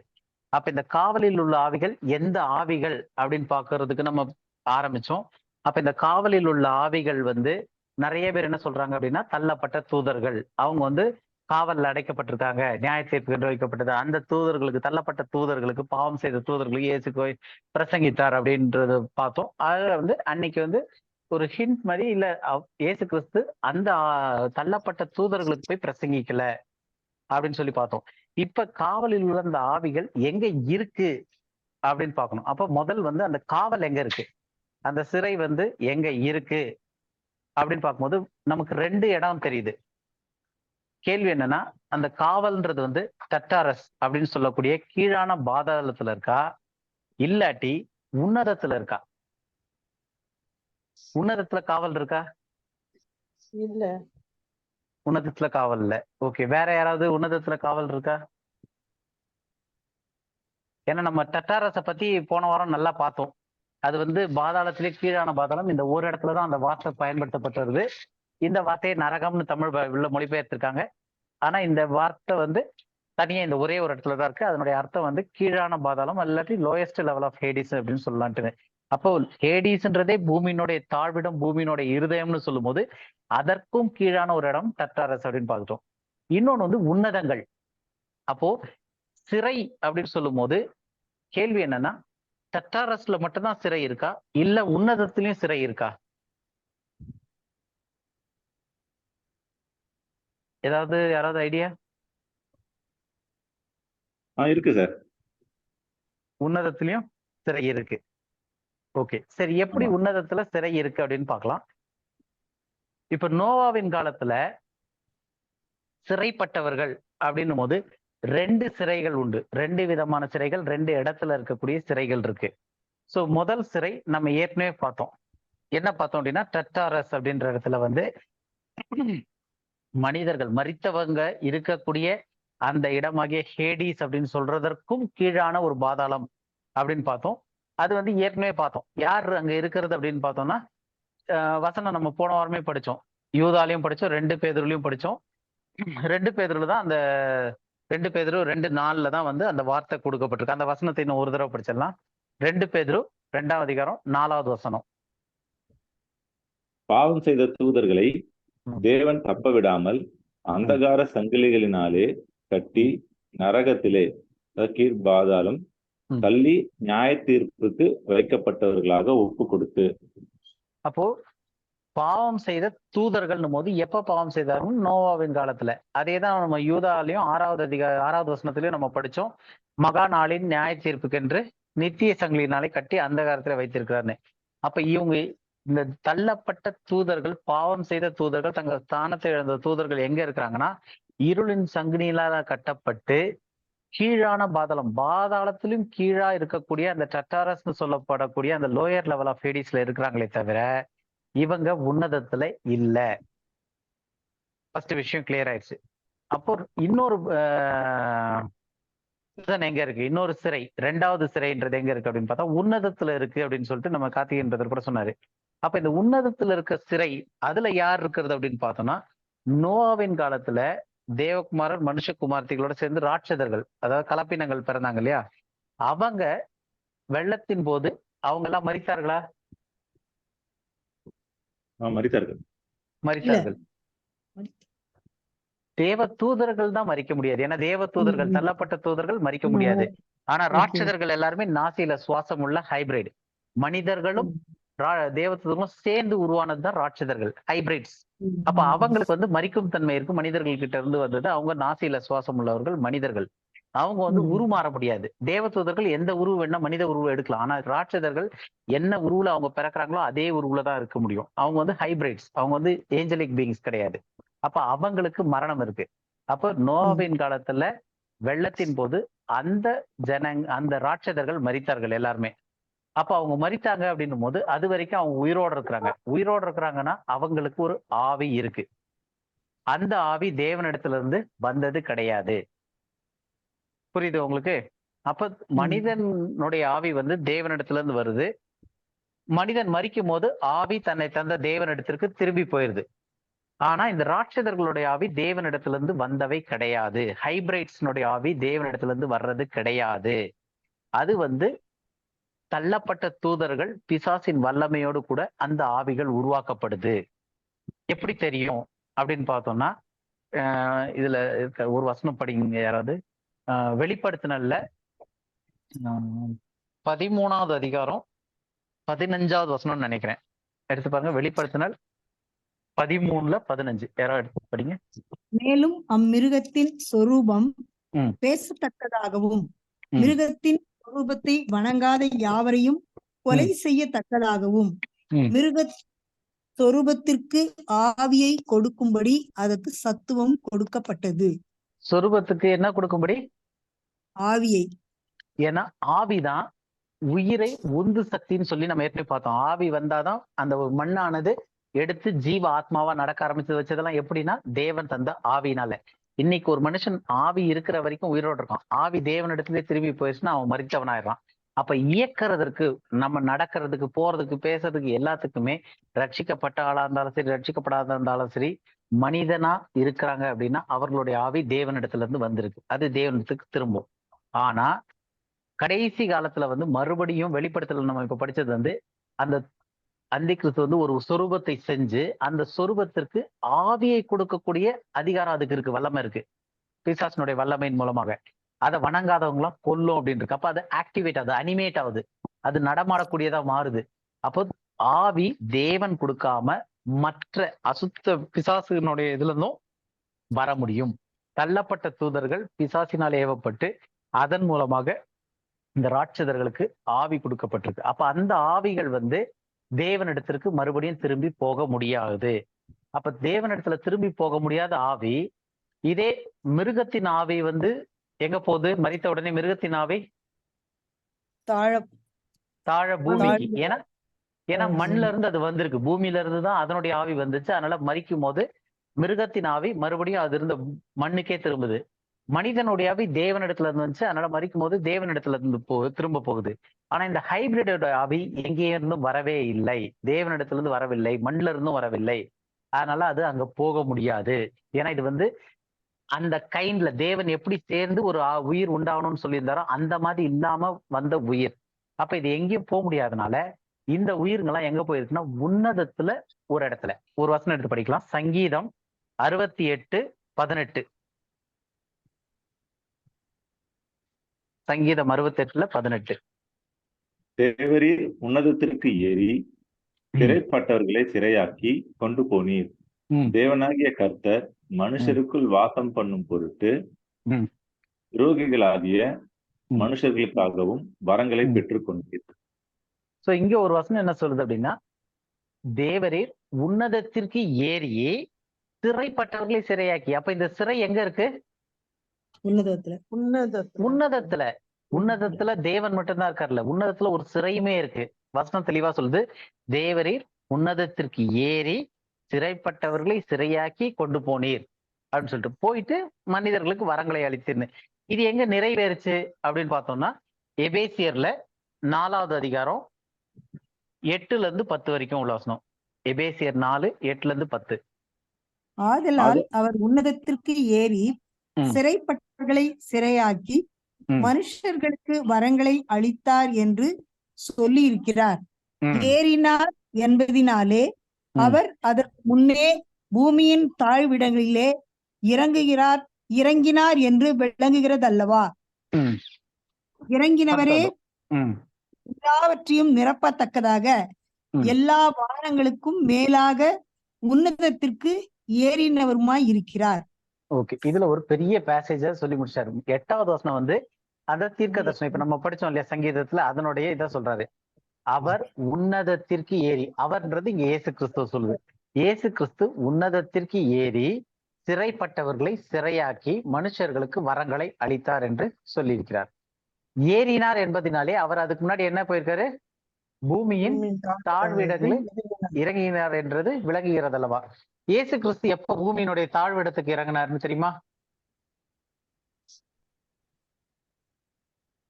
அப்ப இந்த காவலில் உள்ள ஆவிகள் எந்த ஆவிகள் அப்படின்னு பாக்குறதுக்கு நம்ம ஆரம்பிச்சோம். அப்ப இந்த காவலில் உள்ள ஆவிகள் வந்து நிறைய பேர் என்ன சொல்றாங்க அப்படின்னா, தள்ளப்பட்ட தூதர்கள். அவங்க வந்து காவலில் அடைக்கப்பட்டிருக்காங்க, நியாய தீர்ப்பு வைக்கப்பட்டது. அந்த தூதர்களுக்கு, தள்ளப்பட்ட தூதர்களுக்கு, பாவம் செய்த தூதர்களுக்கு இயேசு போய் பிரசங்கித்தார் அப்படின்றது பார்த்தோம். அதுல வந்து அன்னைக்கு வந்து ஒரு ஹிண்ட் மாதிரி, இல்ல இயேசு கிறிஸ்து அந்த தள்ளப்பட்ட தூதர்களுக்கு போய் பிரசங்கிக்கல அப்படின்னு சொல்லி பார்த்தோம். இப்ப காவலில் உள்ள அந்த ஆவிகள் எங்க இருக்கு அப்படின்னு பார்க்கணும். அப்ப முதல் வந்து அந்த காவல் எங்க இருக்கு, அந்த சிறை வந்து எங்க இருக்கு அப்படின்னு பார்க்கும்போது நமக்கு 2 இடம் தெரியுது. கேள்வி என்னன்னா, அந்த காவல்ன்றது வந்து டட்டாரஸ் அப்படின்னு சொல்லக்கூடிய கீழான பாதாளத்துல இருக்கா, இல்லாட்டி உன்னதத்துல இருக்கா? உன்னதத்துல காவல் இருக்கா? இல்ல. உன்னதத்துல காவல் இல்ல. ஓகே, வேற யாராவது உன்னதத்துல காவல் இருக்கா? ஏன்னா நம்ம டட்டாரஸை பத்தி போன வாரம் நல்லா பார்த்தோம். அது வந்து பாதாளத்திலே கீழான பாதாளம். இந்த ஒரு இடத்துலதான் அந்த வார்த்தை பயன்படுத்தப்பட்டிருது. இந்த வார்த்தையை நரகம்னு தமிழ் உள்ள மொழிபெயர்த்திருக்காங்க. ஆனா இந்த வார்த்தை வந்து தனியா இந்த ஒரே ஒரு இடத்துலதான் இருக்கு. அதனுடைய அர்த்தம் வந்து கீழான பாதாளம், இல்லாட்டி லோயஸ்ட் லெவல் ஆஃப் ஹேடிஸ் அப்படின்னு சொல்லலான்ட்டு. அப்போ ஹேடிஸ்ன்றதே பூமியினுடைய தாழ்விடம், பூமியினுடைய இருதயம்னு சொல்லும் போது அதற்கும் கீழான ஒரு இடம் டட்டாரஸ் அப்படின்னு பார்த்துட்டோம். இன்னொன்னு வந்து உன்னதங்கள். அப்போ சிறை அப்படின்னு சொல்லும் போது கேள்வி என்னன்னா, டட்டாரஸ்ல மட்டும்தான் சிறை இருக்கா, இல்ல உன்னதத்திலயும் சிறை இருக்கா? யாராவது ஐடியா? இருக்கு சார். உன்னதத்திலயும் சிறை இருக்கு. ஓகே, சரி. எப்படி உன்னதத்துல சிறை இருக்கு அப்படின்னு பார்க்கலாம். இப்ப நோவாவின் காலத்துல சிறைப்பட்டவர்கள் அப்படின்னும் போது 2 சிறைகள் உண்டு. 2 விதமான சிறைகள், 2 இடத்துல இருக்கக்கூடிய சிறைகள் இருக்கு. சோ முதல் சிறை நம்ம ஏற்கனவே பார்த்தோம். என்ன பார்த்தோம் அப்படின்னா, டட்டாரஸ் அப்படின்ற இடத்துல வந்து மனிதர்கள் மரித்தவங்க இருக்கக்கூடிய அந்த இடமாகிய ஹேடிஸ் அப்படின்னு சொல்றதற்கும் கீழான ஒரு பாதாளம் அப்படின்னு பார்த்தோம். அது வந்து ஏற்கனவே பார்த்தோம். யார் அங்க இருக்கிறது அப்படின்னு பார்த்தோம்னா, வசனம் நம்ம போன வாரமே படிச்சோம். யூதாலையும் படிச்சோம், 2 பேதுருலையும் படிச்சோம். 2 பேதுருல தான் அந்த 2 பேதுரு 2:4 தான் வந்து அந்த வார்த்தை கொடுக்கப்பட்டிருக்கு. அந்த வசனத்தை இன்னும் ஒரு தடவை படிச்சிடலாம். 2 பேதுரு 2ஆம் அதிகாரம் 4வது வசனம். பாவம் செய்த தூதர்களை ம். தேவன் தப்ப விடாமல் அந்தகார சங்கிலிகளினாலே கட்டி நரகத்திலே கீழ் பாதாளம் ம். தள்ளி நியாய தீர்ப்புக்கு வைக்கப்பட்டவர்களாக ஒப்பு கொடுத்து. அப்போ பாவம் செய்த தூதர்கள்னும் போது எப்ப பாவம் செய்தார்கள்? நோவாவின் காலத்துல. அதேதான் நம்ம யூதாலையும் 6வது வசனத்திலயும் நம்ம படிச்சோம். மகா நாளின் நியாய தீர்ப்புக்கென்று நித்திய சங்கிலினாலே கட்டி அந்த காலத்துல வைத்திருக்கிறாருன்னு. அப்ப இவங்க இந்த தள்ளப்பட்ட தூதர்கள், பாவம் செய்த தூதர்கள், தங்கள் ஸ்தானத்தை இழந்த தூதர்கள் எங்க இருக்கிறாங்கன்னா, இருளின் சங்கிலியினால கட்டப்பட்டு கீழான பாதாளத்திலும் கீழா இருக்கக்கூடிய அந்த டட்டாரஸ்னு சொல்லப்படக்கூடிய அந்த லோயர் லெவல் ஆஃப் ஹேடிஸ்ல இருக்கிறாங்களே தவிர இவங்க உன்னதத்துல இல்ல. ஃபர்ஸ்ட் விஷயம் கிளியர் ஆயிடுச்சு. அப்போ இன்னொரு எங்க இருக்கு? இன்னொரு சிறை, 2வது சிறைன்றது எங்க இருக்கு அப்படின்னு பார்த்தா உன்னதத்துல இருக்கு அப்படின்னு சொல்லிட்டு நம்ம கார்த்திகேயன் கூட சொன்னாரு. அப்ப இந்த உன்னதத்துல இருக்க சிறை, அதுல யார் இருக்கிறது அப்படின்னு பார்த்தோம்னா, நோவாவின் காலத்துல தேவகுமாரர் மனுஷகுமார்த்திகளோட சேர்ந்து ராட்சதர்கள், அதாவது கலப்பினங்கள் பிறந்தாங்க இல்லையா, அவங்க வெள்ளத்தின் போது அவங்க எல்லாம் மரித்தார்களா? மரித்தார்கள். மரித்தார்கள். தேவ தூதர்கள் தான் மறிக்க முடியாது. ஏன்னா தேவ தூதர்கள், தள்ளப்பட்ட தூதர்கள் மறிக்க முடியாது. ஆனா ராட்சதர்கள் எல்லாருமே நாசியில சுவாசம் உள்ள ஹைபிரிட். மனிதர்களும் தேவ தூதர்களும் சேர்ந்து உருவானதுதான் ராட்சதர்கள், ஹைபிரிட்ஸ். அப்ப அவங்களுக்கு வந்து மறிக்கும் தன்மை இருக்கு. மனிதர்கள் கிட்ட இருந்து வந்தது. அவங்க நாசியில சுவாசம் உள்ளவர்கள் மனிதர்கள். அவங்க வந்து உருமாற முடியாது. தேவ தூதர்கள் எந்த உருவம் வேணா மனித உருவம் எடுக்கலாம். ஆனா ராட்சதர்கள் என்ன உருவுல அவங்க பிறக்கிறாங்களோ அதே உருவுல தான் இருக்க முடியும். அவங்க வந்து ஹைபிரிட்ஸ். அவங்க வந்து ஏஞ்சலிக் பீயிங்ஸ் கிடையாது. அப்ப அவங்களுக்கு மரணம் இருக்கு. அப்ப நோவாவின் காலத்துல வெள்ளத்தின் போது அந்த ராட்சதர்கள் மரித்தார்கள் எல்லாருமே. அப்ப அவங்க மரித்தாங்க அப்படின்னும் போது அது வரைக்கும் அவங்க உயிரோடு இருக்கிறாங்க. உயிரோடு இருக்கிறாங்கன்னா அவங்களுக்கு ஒரு ஆவி இருக்கு. அந்த ஆவி தேவனிடத்துல இருந்து வந்தது கிடையாது. புரியுது உங்களுக்கு? அப்ப மனிதனுடைய ஆவி வந்து தேவனிடத்துல இருந்து வருது. மனிதன் மரிக்கும் போது ஆவி தன்னை தந்த தேவனிடத்திற்கு திரும்பி போயிருது. ஆனா இந்த ராட்சதர்களுடைய ஆவி தேவனிடத்துல இருந்து வந்தவை கிடையாது. ஹைபிரைட்ஸ்னுடைய ஆவி தேவனிடத்துல இருந்து வர்றது கிடையாது. அது வந்து தள்ளப்பட்ட தூதர்கள் பிசாசின் வல்லமையோடு கூட அந்த ஆவிகள் உருவாக்கப்படுது. எப்படி தெரியும் அப்படின்னு பார்த்தோம்னா, இதுல இருக்க ஒரு வசனம் படிங்க யாராவது. வெளிப்படுத்தினல்ல 13வது அதிகாரம் 15வது வசனம்னு நினைக்கிறேன். எடுத்து பாருங்க. வெளிப்படுத்தினல் 13:15 யாராவது எடுத்து படிங்க. மேலும் அம்மிருகத்தின் சொரூபம் பேசத்தக்கதாகவும் மிருகத்தின் சொரூபத்தை வணங்காத யாவரையும் கொலை செய்யத்தக்கதாகவும் மிருக சொரூபத்திற்கு ஆவியை கொடுக்கும்படி அதற்கு சத்துவம் கொடுக்கப்பட்டது. சொரூபத்துக்கு என்ன கொடுக்கும்படி? ஆவியை. ஏன்னா ஆவிதான் உயிரை உந்து சக்தின்னு சொல்லி நம்ம ஏற்கனவே பார்த்தோம். ஆவி வந்தாதான் அந்த மண்ணானது எடுத்து ஜீவ ஆத்மாவா நடக்க ஆரம்பிச்சு வச்சதெல்லாம் எப்படின்னா தேவன் தந்த ஆவினால. இன்னைக்கு ஒரு மனுஷன் ஆவி இருக்கிற வரைக்கும் உயிரோடு இருக்கான். ஆவி தேவனிடத்திலே திரும்பி போயிடுச்சுன்னா அவன் மரித்தவனாயிடுறான். அப்ப இயக்கிறதுக்கு, நம்ம நடக்கிறதுக்கு, போறதுக்கு, பேசுறதுக்கு எல்லாத்துக்குமே ரட்சிக்கப்பட்ட ஆளா இருந்தாலும் சரி, ரட்சிக்கப்படாத இருந்தாலும் சரி, மனிதனா இருக்கிறாங்க அப்படின்னா அவர்களுடைய ஆவி தேவனிடத்துல இருந்து வந்திருக்கு. அது தேவனிடத்துக்கு திரும்பும். ஆனா கடைசி காலத்துல வந்து மறுபடியும் வெளிப்படுத்தல நம்ம இப்ப படிச்சது வந்து அந்த அந்தி கிறிஸ்து வந்து ஒரு சொரூபத்தை செஞ்சு அந்த சொரூபத்திற்கு ஆவியை கொடுக்கக்கூடிய அதிகாரம் அதுக்கு இருக்கு, வல்லமை இருக்கு. பிசாசனுடைய வல்லமையின் மூலமாக அதை வணங்காதவங்களாம் கொல்லும் அப்படின்னு இருக்கு. அப்ப அது ஆக்டிவேட் ஆகுது, அனிமேட் ஆகுது, அது நடமாடக்கூடியதா மாறுது. அப்போ ஆவி தேவன் கொடுக்காம மற்ற அசுத்த பிசாசுனுடைய இதுல இருந்தும் வர முடியும். தள்ளப்பட்ட தூதர்கள் பிசாசினால் ஏவப்பட்டு அதன் மூலமாக இந்த ராட்சதர்களுக்கு ஆவி கொடுக்கப்பட்டிருக்கு. அப்ப அந்த ஆவிகள் வந்து தேவனிடத்திற்கு மறுபடியும் திரும்பி போக முடியாது. அப்ப தேவனிடத்துல திரும்பி போக முடியாத ஆவி, இதே மிருகத்தின் ஆவி வந்து எங்க போகுது? மரித்த உடனே மிருகத்தின் ஆவி தாழ பூமிக்கு. ஏன்னா மண்ல இருந்து அது வந்திருக்கு, பூமியில இருந்து தான் அதனுடைய ஆவி வந்துச்சு. அதனால மரிக்கும் போது மிருகத்தின் ஆவி மறுபடியும் அது இருந்த மண்ணுக்கே திரும்புது. மனிதனுடைய ஆவி தேவனிடத்துல இருந்து வந்துச்சு. அதனால மரிக்கும் போது தேவனிடத்துல இருந்து திரும்ப போகுது. ஆனா இந்த ஹைபிரிடோட ஆவி எங்கே இருந்தும் வரவே இல்லை, தேவனிடத்துல இருந்து வரவில்லை, மண்ணுல இருந்தும் வரவில்லை. அதனால அது அங்க போக முடியாது. ஏன்னா இது வந்து அந்த கைண்ட்ல தேவன் எப்படி சேர்ந்து ஒரு உயிர் உண்டாகணும்னு சொல்லியிருந்தாரோ அந்த மாதிரி இல்லாம வந்த உயிர். அப்ப இது எங்கேயும் போக முடியாதனால இந்த உயிர்கள்லாம் எங்க போயிருக்குன்னா உன்னதத்துல ஒரு இடத்துல. ஒரு வசனம் எடுத்து படிக்கலாம். சங்கீதம் 68:18. சங்கீதம் 68:18. தேவரீர் உன்னதத்திற்கு ஏறி சிறைப்பட்டவர்களை சிறையாக்கி கொண்டு போனீர். தேவனாகிய கர்த்தர் மனுஷருக்குள் வாசம் பண்ணும் பொருட்டு துரோகிகளாகிய மனுஷர்களுக்காகவும் வரங்களை பெற்றுக்கொண்டீர். சோ இங்க ஒரு வசனம் என்ன சொல்லுது அப்படின்னா, தேவரீர் உன்னதத்திற்கு ஏறி சிறைப்பட்டவர்களை சிறையாக்கி. அப்ப இந்த சிறை எங்க இருக்கு? உன்னதத்துல. உன்னதத்துல தேவன் மட்டும்தான் இருக்காருல்ல. உன்னதத்துல ஒரு சிறையுமே இருக்கு. வசனம் தெளிவா சொல்லுது, தேவரீர் உன்னதத்திற்கு ஏறி சிறைப்பட்டவர்களை சிறையாக்கி கொண்டு போனீர் அப்படின்னு சொல்லிட்டு போயிட்டு மனிதர்களுக்கு வரங்களை அளித்தீர்னு. இது எங்க நிறைவேறுச்சு அப்படின்னு பார்த்தோம்னா, எபேசியர்ல 4வது அதிகாரம் 8-10 வரைக்கும் உள்ள வசனம். எபேசியர் 4:8-10. ஆதலால் அவர் உன்னதத்திற்கு ஏறி சிறைப்பட்டவர்களை சிறையாக்கி மனுஷர்களுக்கு வரங்களை அளித்தார் என்று சொல்லி இருக்கிறார். ஏறினார் என்பதினாலே அவர் அதற்கு முன்னே பூமியின் தாழ்விடங்களிலே இறங்கினார் என்று விளங்குகிறது அல்லவா? இறங்கினவரே எல்லாவற்றையும் நிரப்பத்தக்கதாக எல்லா வானங்களுக்கும் மேலாக உன்னதத்திற்கு ஏறினவருமாய் இருக்கிறார். ஓகே, இதுல ஒரு பெரிய பேசேஜ சொல்லி முடிச்சாரு. 8வது வசனம் வந்து அந்த தீர்க்க தரிசனம். இப்ப நம்ம படிச்சோம் இல்லையா சங்கீதத்துல, அதனுடைய இதை சொல்றாரு. அவர் உன்னதத்திற்கு ஏறி, அவர்ன்றது இங்க இயேசு கிறிஸ்துவ சொல்லுது. இயேசு கிறிஸ்து உன்னதத்திற்கு ஏறி சிறைப்பட்டவர்களை சிறையாக்கி மனுஷர்களுக்கு வரங்களை அளித்தார் என்று சொல்லியிருக்கிறார். ஏறினார் என்பதினாலே அவர் அதுக்கு முன்னாடி என்ன போயிருக்காரு? பூமியின் தாழ்விடங்களில் இறங்கினார் என்றது விளங்குகிறது அல்லவா? இயேசு கிறிஸ்து எப்ப பூமியினுடைய தாழ்விடத்துக்கு இறங்கினார்னு தெரியுமா?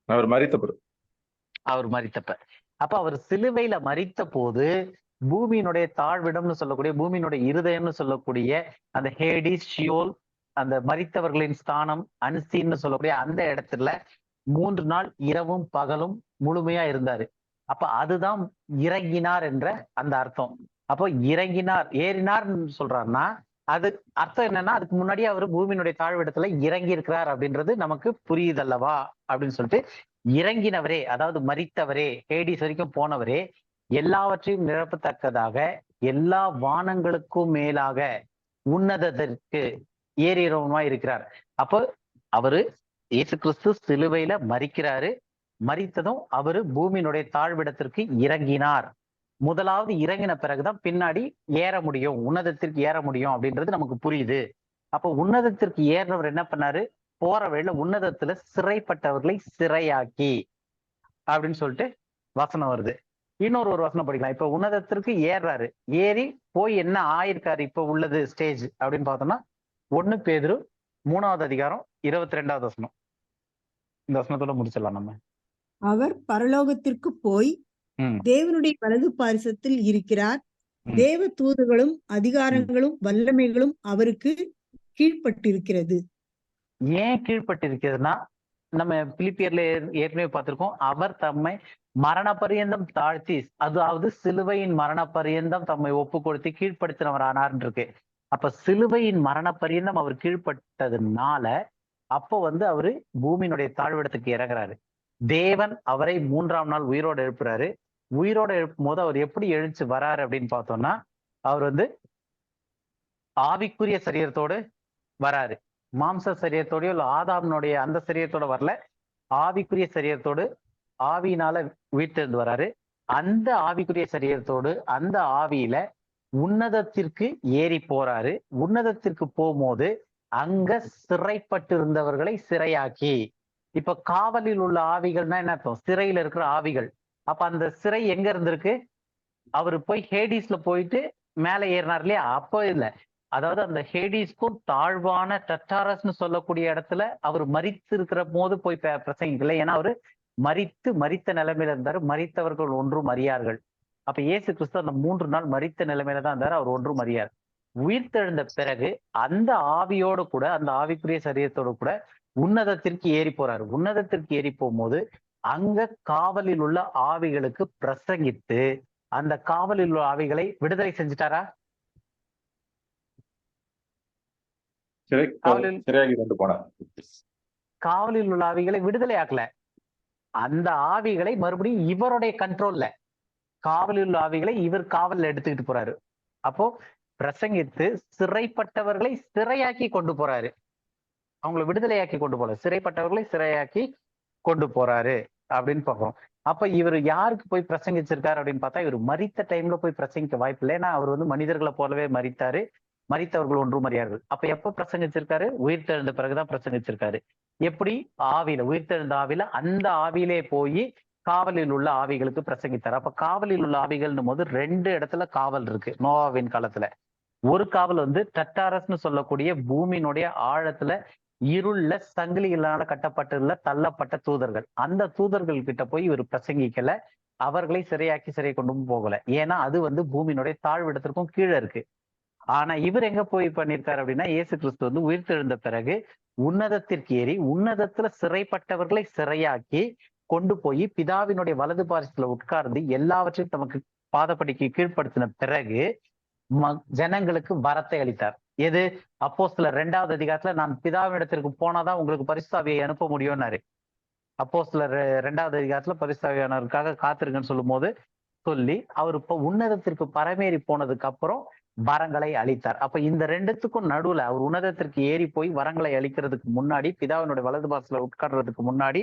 அவர் மரித்தப்ப. அப்ப அவர் சிலுவையில மரித்த போது பூமியினுடைய தாழ்விடம்னு சொல்லக்கூடிய, பூமியினுடைய இருதயம்னு சொல்லக்கூடிய அந்த ஹேடிஸ், ஷியோல், அந்த மரித்தவர்களின் ஸ்தானம், அன்சீன்னு சொல்லக்கூடிய அந்த இடத்துல 3 நாள் இரவும் பகலும் முழுமையா இருந்தாரு. அப்ப அதுதான் இறங்கினார் என்ற அந்த அர்த்தம். அப்போ இறங்கினார், ஏறினார்னு சொல்றாருன்னா அது அர்த்தம் என்னன்னா, அதுக்கு முன்னாடியே அவர் பூமியினுடைய தாழ்விடத்துல இறங்கி இருக்கிறார் அப்படின்றது நமக்கு புரியுதல்லவா அப்படின்னு சொல்லிட்டு, இறங்கினவரே, அதாவது மரித்தவரே, ஹேடிஸ் வரைக்கும் போனவரே, எல்லாவற்றையும் நிரப்பத்தக்கதாக எல்லா வானங்களுக்கும் மேலாக உன்னதத்திற்கு ஏறிறவமா இருக்கிறார். அப்போ அவரு இயேசு கிறிஸ்து சிலுவையில மரிக்கிறாரு. மரித்ததும் அவரு பூமியினுடைய தாழ்விடத்திற்கு இறங்கினார். முதலாவது இறங்கின பிறகுதான் பின்னாடி ஏற முடியும், உன்னதத்திற்கு ஏற முடியும் அப்படின்றது நமக்கு புரியுது. அப்போ உன்னதத்திற்கு ஏறினவர் என்ன பண்ணாரு? போற வழியில உன்னதத்துல சிறைப்பட்டவர்களை சிறையாக்கி அப்படின்னு சொல்லிட்டு வசனம் வருது. இன்னொரு வசனம் படிக்கலாம். இப்ப உன்னதத்திற்கு ஏறாரு, ஏறி போய் என்ன ஆயிருக்காரு இப்ப உள்ளது ஸ்டேஜ் அப்படின்னு பார்த்தோம்னா 1 பேதுரு 3வது அதிகாரம் 22வது வசனம். இந்த வசனத்தோட முடிச்சிடலாம் நம்ம. அவர் பரலோகத்திற்கு போய் தேவனுடைய வலது பாரிசத்தில் இருக்கிறார். தேவ தூதர்களும் அதிகாரங்களும் வல்லமைகளும் அவருக்கு கீழ்பட்டிருக்கிறது. ஏன் கீழ்பட்டிருக்கிறதுனா, நம்ம பிலிப்பியர்ல ஏற்கனவே பார்த்திருக்கோம். அவர் தம்மை மரண பரியந்தம் தாழ்த்தி, அதாவது சிலுவையின் மரண பரியந்தம் தம்மை ஒப்பு கொடுத்து கீழ்ப்படுத்தினவர் ஆனார் இருக்கு. அப்ப சிலுவையின் மரண பரியந்தம் அவர் கீழ்பட்டதுனால அப்போ அவரு பூமியினுடைய தாழ்விடத்துக்கு இறங்குறாரு. தேவன் அவரை 3ஆம் நாள் உயிரோடு எழுப்புறாரு. உயிரோடு எழுப்பும் போது அவர் எப்படி எழுந்து வராரு அப்படின்னு பார்த்தோம்னா, அவர் ஆவிக்குரிய சரீரத்தோடு வராரு. மாம்ச சரீரத்தோடய இல்ல ஆதாம்னுடைய அந்த சரீரத்தோட வரல, ஆவிக்குரிய சரீரத்தோடு ஆவியினால உயிர்த்தெழுந்து வராரு. அந்த ஆவிக்குரிய சரீரத்தோடு அந்த ஆவியில உன்னதத்திற்கு ஏறி போறாரு. உன்னதத்திற்கு போகும்போது அங்க சிறைப்பட்டிருந்தவர்களை சிறையாக்கி, இப்ப காவலில் உள்ள ஆவிகள்னா என்ன அர்த்தம்? சிறையில இருக்கிற ஆவிகள். அப்ப அந்த சிறை எங்க இருந்திருக்கு? அவரு போய் ஹேடிஸ்ல போயிட்டு மேல ஏறினார் இல்லையா? அப்போ இல்ல, அதாவது அந்த ஹேடிஸ்க்கும் தாழ்வான டட்டாரஸ்ன்னு சொல்லக்கூடிய இடத்துல அவர் மரித்து இருக்கிற போது போய் பிரசங்கிக்கல. ஏன்னா அவரு மரித்த நிலைமையில இருந்தாரு. மரித்தவர்கள் ஒன்றும் அறியார்கள். அப்ப இயேசு கிறிஸ்து அந்த 3 நாள் மரித்த நிலைமையில தான் இருந்தாரு. அவர் ஒன்றும் அறியார். உயிர்த்தெழுந்த பிறகு அந்த ஆவியோடு கூட, அந்த ஆவிக்குரிய சரீரத்தோடு கூட உன்னதத்திற்கு ஏறி போறாரு. உன்னதத்திற்கு ஏறி போகும்போது அங்க காவலில் உள்ள ஆவிகளுக்கு பிரசங்கித்து அந்த காவலில் உள்ள ஆவிகளை விடுதலை செஞ்சுட்டாரா? சிறையாகி கொண்டு போனார். காவலில் உள்ள ஆவிகளை விடுதலை ஆக்கல. அந்த ஆவிகளை மறுபடியும் இவருடைய கண்ட்ரோல்ல, காவலில் உள்ள ஆவிகளை இவர் காவல்ல எடுத்துக்கிட்டு போறாரு. அப்போ பிரசங்கித்து சிறைப்பட்டவர்களை சிறையாக்கி கொண்டு போறாரு. அவங்களை விடுதலையாக்கி கொண்டு போறாரு. சிறைப்பட்டவர்களை சிறையாக்கி கொண்டு போறாரு அப்படின்னு பார்க்கிறோம். அப்ப இவர் யாருக்கு போய் பிரசங்கிச்சிருக்காரு அப்படின்னு பார்த்தா, இவர் மரித்த டைம்ல போய் பிரசங்கிக்க வாய்ப்பு இல்லை. ஏன்னா அவர் வந்து மனிதர்களை போலவே மரித்தாரு. மரித்தவர்கள் ஒன்றும் அறியார்கள். அப்ப எப்ப பிரசங்கிச்சிருக்காரு? உயிர்த்தெழுந்த பிறகுதான் பிரசங்கிச்சிருக்காரு. எப்படி? ஆவியில, உயிர்த்தெழுந்த ஆவியில, அந்த ஆவியிலே போய் காவலில் உள்ள ஆவிகளுக்கு பிரசங்கித்தார். அப்ப காவலில் உள்ள ஆவிகள்னும் போது 2 இடத்துல காவல் இருக்கு நோவாவின் காலத்துல. ஒரு காவல் வந்து டட்டாரஸ்னு சொல்லக்கூடிய பூமியினுடைய ஆழத்துல இருள்ல சங்கிலிகளால கட்டப்பட்டுள்ள தள்ளப்பட்ட தூதர்கள். அந்த தூதர்கள் கிட்ட போய் இவர் பிரசங்கிக்கல, அவர்களை சிறையாக்கி சிறை கொண்டும் போகல. ஏன்னா அது வந்து பூமியினுடைய தாழ்விடத்திற்கும் கீழே இருக்கு. ஆனா இவர் எங்க போய் பண்ணியிருக்காரு அப்படின்னா, இயேசு கிறிஸ்து வந்து உயிர்த்தெழுந்த பிறகு உன்னதத்திற்கு ஏறி உன்னதத்துல சிறைப்பட்டவர்களை சிறையாக்கி கொண்டு போய் பிதாவினுடைய வலது பாரசத்துல உட்கார்ந்து எல்லாவற்றையும் தமக்கு பாதப்படிக்கு கீழ்ப்படுத்தின பிறகு ஜனங்களுக்கு வரத்தை அளித்தார். எது? அப்போஸ்தலர் 2வது அதிகாரத்துல நான் பிதாவினிடத்திற்கு போனாதான் உங்களுக்கு பரிசுத்த ஆவியை அனுப்ப முடியும்னாரு. அப்போஸ்தலர் 2வது அதிகாரத்துல பரிசுத்த ஆவியானவருக்காக காத்திருக்குன்னு சொல்லும் போது சொல்லி அவர் இப்ப உன்னதத்திற்கு பரமேறி போனதுக்கு அப்புறம் வரங்களை அளித்தார். அப்ப இந்த 2த்துக்கும் நடுவுல அவர் உன்னதத்திற்கு ஏறி போய் வரங்களை அளிக்கிறதுக்கு முன்னாடி, பிதாவினுடைய வலது பாரசத்துல உட்கார்றதுக்கு முன்னாடி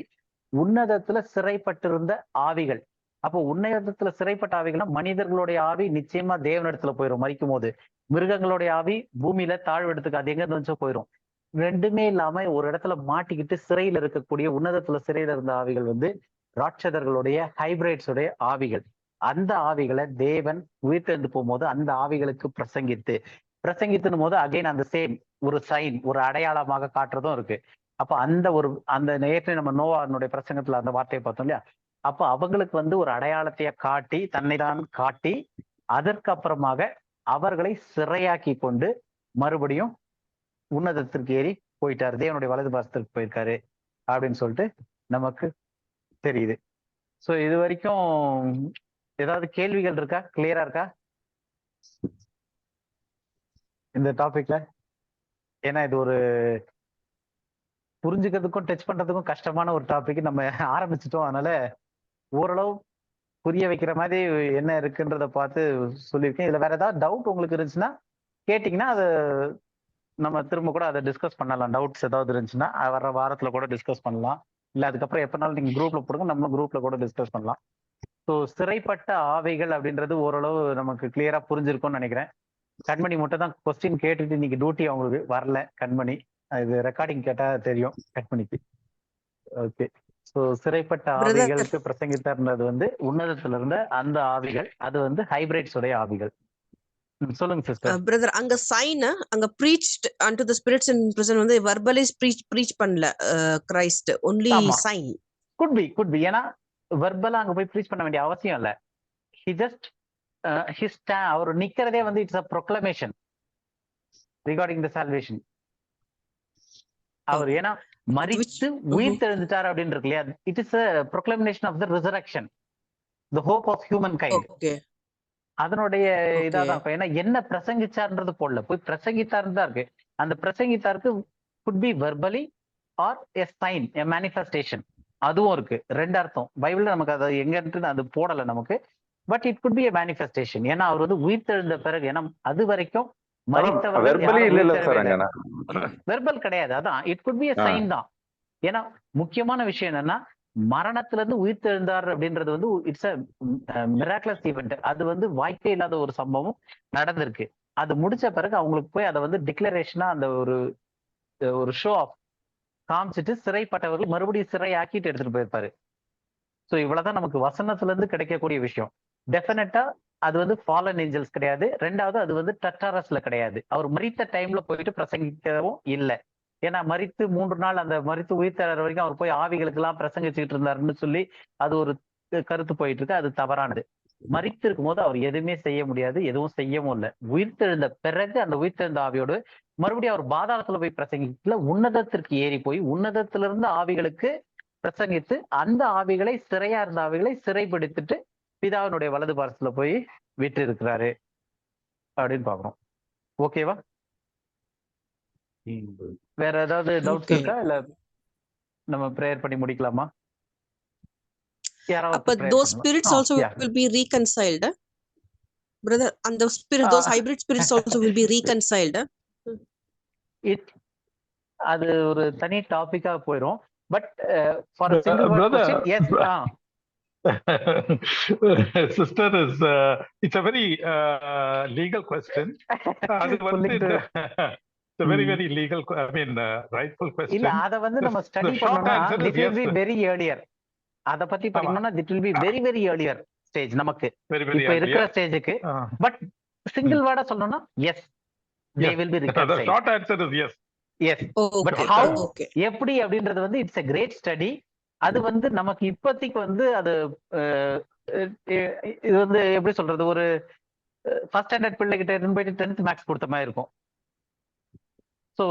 உன்னதத்துல சிறைப்பட்டிருந்த ஆவிகள். அப்போ உன்னதத்துல சிறைப்பட்ட ஆவிகள்னா மனிதர்களுடைய ஆவி நிச்சயமா தேவனிடத்துல போயிடும் மரிக்கும் போது. மிருகங்களுடைய ஆவி பூமியில தாழ்வெடுத்துக்கு அது எங்க இருந்துச்சோ போயிடும். 2மே இல்லாம ஒரு இடத்துல மாட்டிக்கிட்டு சிறையில இருக்கக்கூடிய உன்னதத்துல சிறையில இருந்த ஆவிகள் வந்து ராட்சதர்களுடைய ஹைபிரைட்ஸுடைய ஆவிகள். அந்த ஆவிகளை தேவன் உயிர்த்தெழுந்து போகும்போது அந்த ஆவிகளுக்கு பிரசங்கித்துன்னு போது அகைன் அந்த சேம் ஒரு சைன், ஒரு அடையாளமாக காட்டுறதும் இருக்கு. அப்ப அந்த நேற்று நம்ம நோவானுடைய பிரசங்கத்துல அந்த வார்த்தையை பார்த்தோம் இல்லையா? அப்ப அவங்களுக்கு வந்து ஒரு அடையாளத்தைய காட்டி, தன்னைதான் காட்டி, அதற்கு அப்புறமாக அவர்களை சிறையாக்கி கொண்டு மறுபடியும் உன்னதத்திற்கு ஏறி போயிட்டாரு, தேவனுடைய வலது பாரசத்திற்கு போயிருக்காரு அப்படின்னு சொல்லிட்டு நமக்கு தெரியுது. சோ இது வரைக்கும் ஏதாவது கேள்விகள் இருக்கா? கிளியரா இருக்கா இந்த டாபிக்ல? ஏன்னா இது ஒரு புரிஞ்சுக்கிறதுக்கும் டச் பண்றதுக்கும் கஷ்டமான ஒரு டாபிக் நம்ம ஆரம்பிச்சிட்டோம். அதனால ஓரளவு புரிய வைக்கிற மாதிரி என்ன இருக்குன்றத பார்த்து சொல்லியிருக்கேன். இதுல வேற ஏதாவது டவுட் உங்களுக்கு இருந்துச்சுன்னா கேட்டீங்கன்னா அது நம்ம திரும்ப கூட அதை டிஸ்கஸ் பண்ணலாம். டவுட்ஸ் ஏதாவது இருந்துச்சுன்னா வர வாரத்துல கூட டிஸ்கஸ் பண்ணலாம். இல்ல அதுக்கப்புறம் எப்பனாலும் நீங்க குரூப்ல போடுங்க, நம்ம குரூப்ல கூட டிஸ்கஸ் பண்ணலாம். ஸோ சிறைப்பட்ட ஆவிகள் அப்படின்றது ஓரளவு நமக்கு கிளியரா புரிஞ்சிருக்கும்னு நினைக்கிறேன். கண்மணி மட்டும் தான் கொஸ்டின் கேட்டுட்டு இன்னைக்கு டியூட்டி அவங்களுக்கு வரல. கண்மணி இது ரெக்கார்டிங் கேட்டா தெரியும் கண்மணிக்கு. ஓகே. ஸோ சிறைப்பட்ட ஆவிகளுக்கு பிரசங்கித்தார்ன்றது வந்து உன்னதத்துல இருந்த அந்த ஆவிகள், அது வந்து ஹைபிரைட்ஸ் உடைய ஆவிகள். சொல்லுங்க சிஸ்டர். பிரதர், அங்க சைன் அங்க preached unto the spirits in prison வந்து verbally preach பண்ணல Christ, only sign. could be ஏனா வெர்பலா அங்க போய் ப்ரீச் பண்ண வேண்டிய அவசியம் இல்ல. he just அவர் நிக்கிறதே வந்து it's a proclamation regarding the salvation. அவர் ஏனா மரித்து உயிர்த்தெழுந்துட்டார் அப்படின்னு இருக்கு இல்லையா? It is a proclamation of the resurrection, the hope of humankind. Okay. அதனுடைய இதாதான். ஏன்னா என்ன பிரசங்கிச்சார்ன்றது போடல, போய் பிரசங்கித்தார்னு தான் இருக்கு. அந்த பிரசங்கித்தாருக்கு could be verbally or a sign, a manifestation. அதுவும் இருக்கு. 2 அர்த்தம் பைபிள்ல நமக்கு அது எங்க அது போடல நமக்கு. But it could be a manifestation. ஏன்னா அவர் வந்து உயிர்த்தெழுந்த பிறகு, ஏன்னா அது வரைக்கும் வெர்பல் கிடையாது. அதான் it could be a sign தான். ஏன்னா முக்கியமான விஷயம் என்னன்னா, மரணத்துல இருந்து உயிர்த்தெழுந்தார் அப்படின்றது வந்து இட்ஸ் a miraculous event. அது வந்து வாய்ப்பே இல்லாத ஒரு சம்பவம் நடந்திருக்கு. அது முடிச்ச பிறகு அவங்களுக்கு போய் அதை வந்து டிக்ளரேஷனா அந்த ஒரு ஷோ ஆஃப் காமிச்சிட்டு சிறைப்பட்டவர்கள் மறுபடியும் சிறை ஆக்கிட்டு எடுத்துட்டு போயிருப்பாரு. ஸோ இவ்வளவுதான் நமக்கு வசனத்துல இருந்து கிடைக்கக்கூடிய விஷயம். டெஃபினட்டா அது வந்து ஃபாலன் ஏஞ்சல்ஸ் கிடையாது. 2வது அது வந்து டட்டாரஸ்ல கிடையாது. அவர் மரித்த டைம்ல போயிட்டு பிரசங்கிக்கவும் இல்லை. ஏன்னா மரித்து 3 நாள் அந்த மரித்து உயிர்த்தெழற வரைக்கும் அவர் போய் ஆவிகளுக்கு எல்லாம் பிரசங்கிச்சுட்டு இருந்தாருன்னு சொல்லி அது ஒரு கருத்து போயிட்டு இருக்கு. அது தவறானது. மரித்திருக்கும் போது அவர் எதுவுமே செய்ய முடியாது, எதுவும் செய்யவும் இல்லை. உயிர்த்தெழுந்த பிறகு அந்த உயிர்த்தெழுந்த ஆவியோடு மறுபடியும் அவர் பாதாளத்துல போய் பிரசங்கிக்கல, உன்னதத்திற்கு ஏறி போய் உன்னதத்திலிருந்து ஆவிகளுக்கு பிரசங்கித்து அந்த ஆவிகளை, சிறையா இருந்த ஆவிகளை சிறைப்படுத்திட்டு பிதாவினுடைய வலது பாரசத்துல போய் விட்டு இருக்கிறாரு அப்படின்னு பாக்குறோம். ஓகேவா? வேற ஏதாவது டவுட்ஸ் இருக்கா, இல்ல நம்ம பிரேயர் பண்ணி முடிக்கலாமா? But those spirits also will be reconciled, brother, and the spirit, those hybrid spirits also will be reconciled. அது ஒரு தனி டாபிக்கா போயிடும். But for a single word question, yes. Sister, it's a very legal question. அது வந்து it's a very legal, I mean rightful question. இல்ல, அத வந்து நம்ம ஸ்டடி பண்ணோம்னா it will be very earlier. அத பத்தி படிக்கணும்னா it will be very earlier stage நமக்கு இப்ப இருக்கிற ஸ்டேஜுக்கு. பட் சிங்கிள் வேர்டா சொல்லணும்னா yes, they will be reconciled. The short answer is yes. Yes. But how, எப்படி அப்படின்றது வந்து it's a great study. அது வந்து நமக்கு இப்போதைக்கு வந்து அது இது வந்து எப்படி சொல்றது, ஒரு ஃபர்ஸ்ட் ஸ்டாண்டர்ட் பிள்ளைகிட்ட இருந்து போயிட்டு 10th மேக்ஸ் கொடுத்த மாதிரி இருக்கும். ஸோ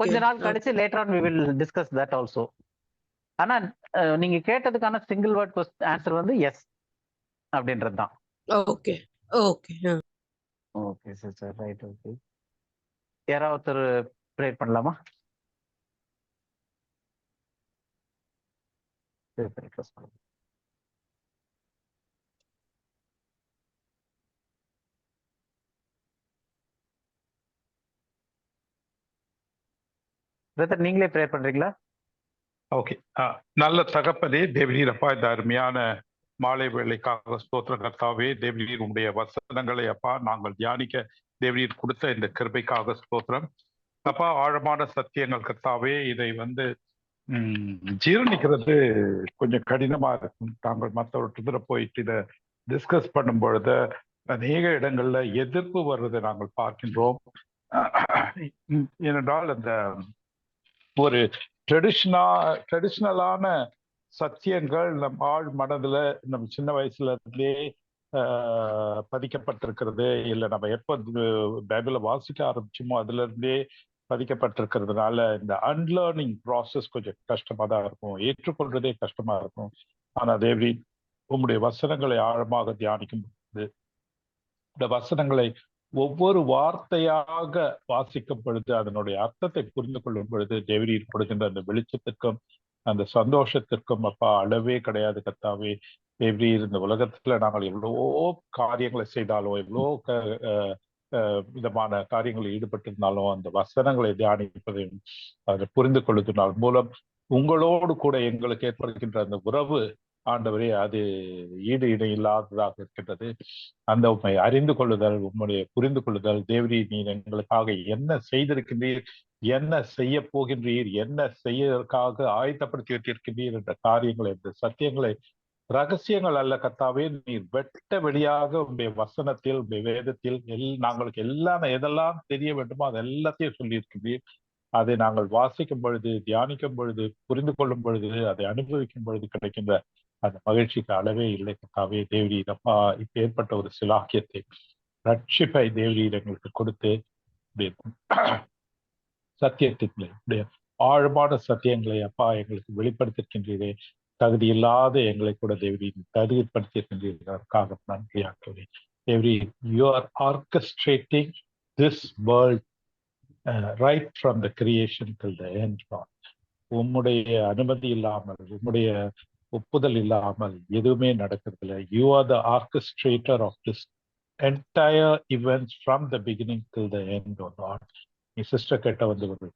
கொஞ்ச நாள் கழிச்சு later on we will discuss that also. ஆனா நீங்க கேட்டதுக்கான சிங்கிள் வேர்ட் ஆன்சர் வந்து எஸ் அப்படின்றது தான். Okay okay okay sir, right. Okay, யாராவது ஒருத்தர் ப்ரே பண்ணலாமா? பிரதர், நீங்களே ப்ரே பண்றீங்களா? ஓகே. நல்ல தகப்பனே, தேவரீர் அப்பா, இந்த அருமையான மாலை வேளைக்காக ஸ்தோத்திர கர்த்தாவே. தேவரீர் உடைய வசனங்களை அப்பா நாங்கள் தியானிக்க தேவரீர் கொடுத்த இந்த கிருபைக்காக ஸ்தோத்திரம் அப்பா. ஆழமான சத்தியங்கள் கர்த்தாவே, இதை வந்து ஜீரணிக்கிறது கொஞ்சம் கடினமா இருக்கும். நாங்கள் மற்றவர்கிட்ட போயிட்டு இதை டிஸ்கஸ் பண்ணும் பொழுது அநேக இடங்கள்ல எதிர்ப்பு வருவதை நாங்கள் பார்க்கின்றோம். ஏனென்றால் அந்த ஒரு ட்ரெடிஷ்னலான சத்தியங்கள் நம் ஆழ் மனதுல நம்ம சின்ன வயசுல இருந்தே பதிக்கப்பட்டிருக்கிறது. இல்லை நம்ம எப்போ பைபிளை வாசிக்க ஆரம்பிச்சோமோ அதுல இருந்தே பதிக்கப்பட்டிருக்கிறதுனால இந்த அன்லேர்னிங் ப்ராசஸ் கொஞ்சம் கஷ்டமா தான் இருக்கும், ஏற்றுக்கொள்றதே கஷ்டமா இருக்கும். ஆனா தேவி உம்முடைய வசனங்களை ஆழமாக தியானிக்கும் பொழுது, இந்த வசனங்களை ஒவ்வொரு வார்த்தையாக வாசிக்கும் பொழுது, அதனுடைய அர்த்தத்தை புரிந்து கொள்ளும் பொழுது தேவரீர் கொடுக்கின்ற அந்த வெளிச்சத்திற்கும் அந்த சந்தோஷத்திற்கும் அப்பா அளவே கிடையாது கர்த்தாவே. தேவரீர் இந்த உலகத்துல நாங்கள் எவ்வளவோ காரியங்களை செய்தாலும், எவ்வளோ விதமான காரியங்களில் ஈடுபட்டிருந்தாலும், அந்த வசனங்களை தியானிப்பதையும் அதை புரிந்து கொள்வதனால் மூலம் உங்களோடு கூட எங்களுக்கு ஏற்படுகின்ற அந்த உறவு ஆண்டவரே அது ஈடு இணை இல்லாததாக இருக்கின்றது. அந்த உண்மை அறிந்து கொள்ளுதல், உம்முடைய புரிந்து கொள்ளுதல், தேவரீ நீர் எங்களுக்காக என்ன செய்திருக்கின்றீர், என்ன செய்ய போகின்றீர், என்ன செய்யறதுக்காக ஆயத்தப்படுத்தி வைத்திருக்கின்றீர் என்ற காரியங்களை, இந்த சத்தியங்களை, ரகசியங்கள் அல்ல கர்த்தாவே, நீர் வெட்ட வெளியாக உடைய வசனத்தில், உடைய வேதத்தில் நாங்களுக்கு எல்லாம் எதெல்லாம் தெரிய வேண்டுமோ அது எல்லாத்தையும் சொல்லியிருக்கின்றீர். அதை நாங்கள் வாசிக்கும் பொழுது, தியானிக்கும் பொழுது, புரிந்து கொள்ளும் பொழுது, அதை அனுபவிக்கும் பொழுது கிடைக்கின்ற அந்த மகிழ்ச்சிக்கு அளவே இல்லை கர்த்தாவே. தேவரீர் அப்பா, இப்ப ஏற்பட்ட ஒரு சிலாக்கியத்தை, ரட்சிப்பை தேவரீர் எங்களுக்கு கொடுத்து சத்தியத்திலே ஆழமான சத்தியங்களை அப்பா எங்களுக்கு வெளிப்படுத்திருக்கின்றீரே. தகுதி இல்லாத எங்களை கூட தேவரீர் தகுதிப்படுத்தியிருக்கின்றீர்களுக்காக நன்றியாக்குவே. தேவரீர், you are orchestrating this world right from the creation till the end, Lord. உம்முடைய அனுமதி இல்லாமல், உம்முடைய ஒப்புதல் இல்லாமல் எதுவுமே நடக்கிறதில்ல. You are the orchestrator of this entire events from the beginning till the end, oh Lord. நீ சிஸ்டர் கேட்ட வந்து ஒரு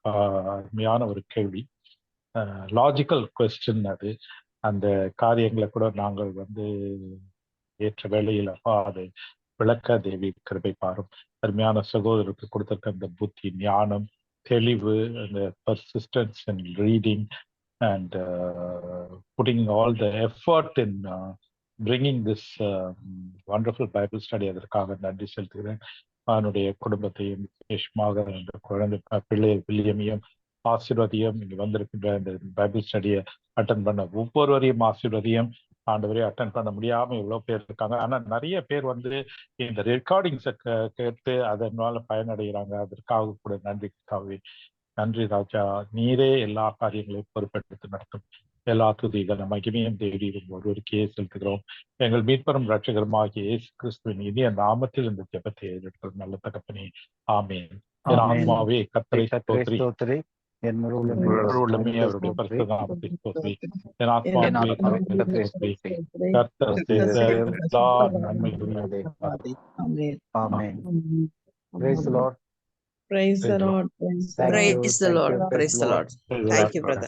அருமையான ஒரு கேள்வி, லாஜிக்கல் கொஸ்டின். அது அந்த காரியங்களை கூட நாங்கள் வந்து ஏற்ற வேளையில் அப்பா அதை விளக்க தேவி கிருபை பாரும். அருமையான சகோதரருக்கு கொடுத்திருக்க அந்த புத்தி, ஞானம், தெளிவு, அந்த persistence and reading and putting all the effort in bringing this wonderful Bible study, அதற்காக நன்றி செலுத்துகிறேன். அவனுடைய குடும்பத்தையும் விசேஷமாக அந்த குழந்தை பிள்ளைகள் வில்லியமையும் ஆசீர்வதியும், இங்கு வந்திருக்கின்ற இந்த பைபிள் ஸ்டடியை அட்டன் பண்ண ஒவ்வொருவரையும் ஆசீர்வதியும். ஆண்டவரே அட்டன் பண்ண முடியாம எவ்வளவு பேர் இருக்காங்க. ஆனா நிறைய பேர் வந்து இந்த ரெக்கார்டிங்ஸை கேட்டு அதனால பயனடைகிறாங்க. அதற்காக கூட நன்றி கர்த்தாவே. நன்றி ராஜா. நீரே எல்லா காரியங்களையும் பொறுப்பெடுத்து நடத்தும். எல்லா துதிகளும் மகிமையும் தேடி ஒருவருக்கே செலுத்துகிறோம். எங்கள் மீட்பரும் ரட்சகருமாகிய இயேசு கிறிஸ்துவின் இனிய நாமத்தில் இந்த ஜெபத்தை ஏறெடுக்கிறோம் நல்ல தகப்பனே. ஆமென். என் ஆமென். ஆத்மாவே கர்த்தரை ஸ்தோத்திரி, ஸ்தோத்திரி. என் முழு உள்ளமே அவருடைய பரிசுத்த நாமத்தை ஸ்தோத்திரி. என் ஆத்மாவே கர்த்தரை ஸ்தோத்திரி, கர்த்தர் செய்த எல்லா நன்மைகளையும் பாராட்டு. ஆமென். Praise the Lord. Praise the Lord. Praise the Lord. Praise the Lord. Praise the Lord. Thank you, brother.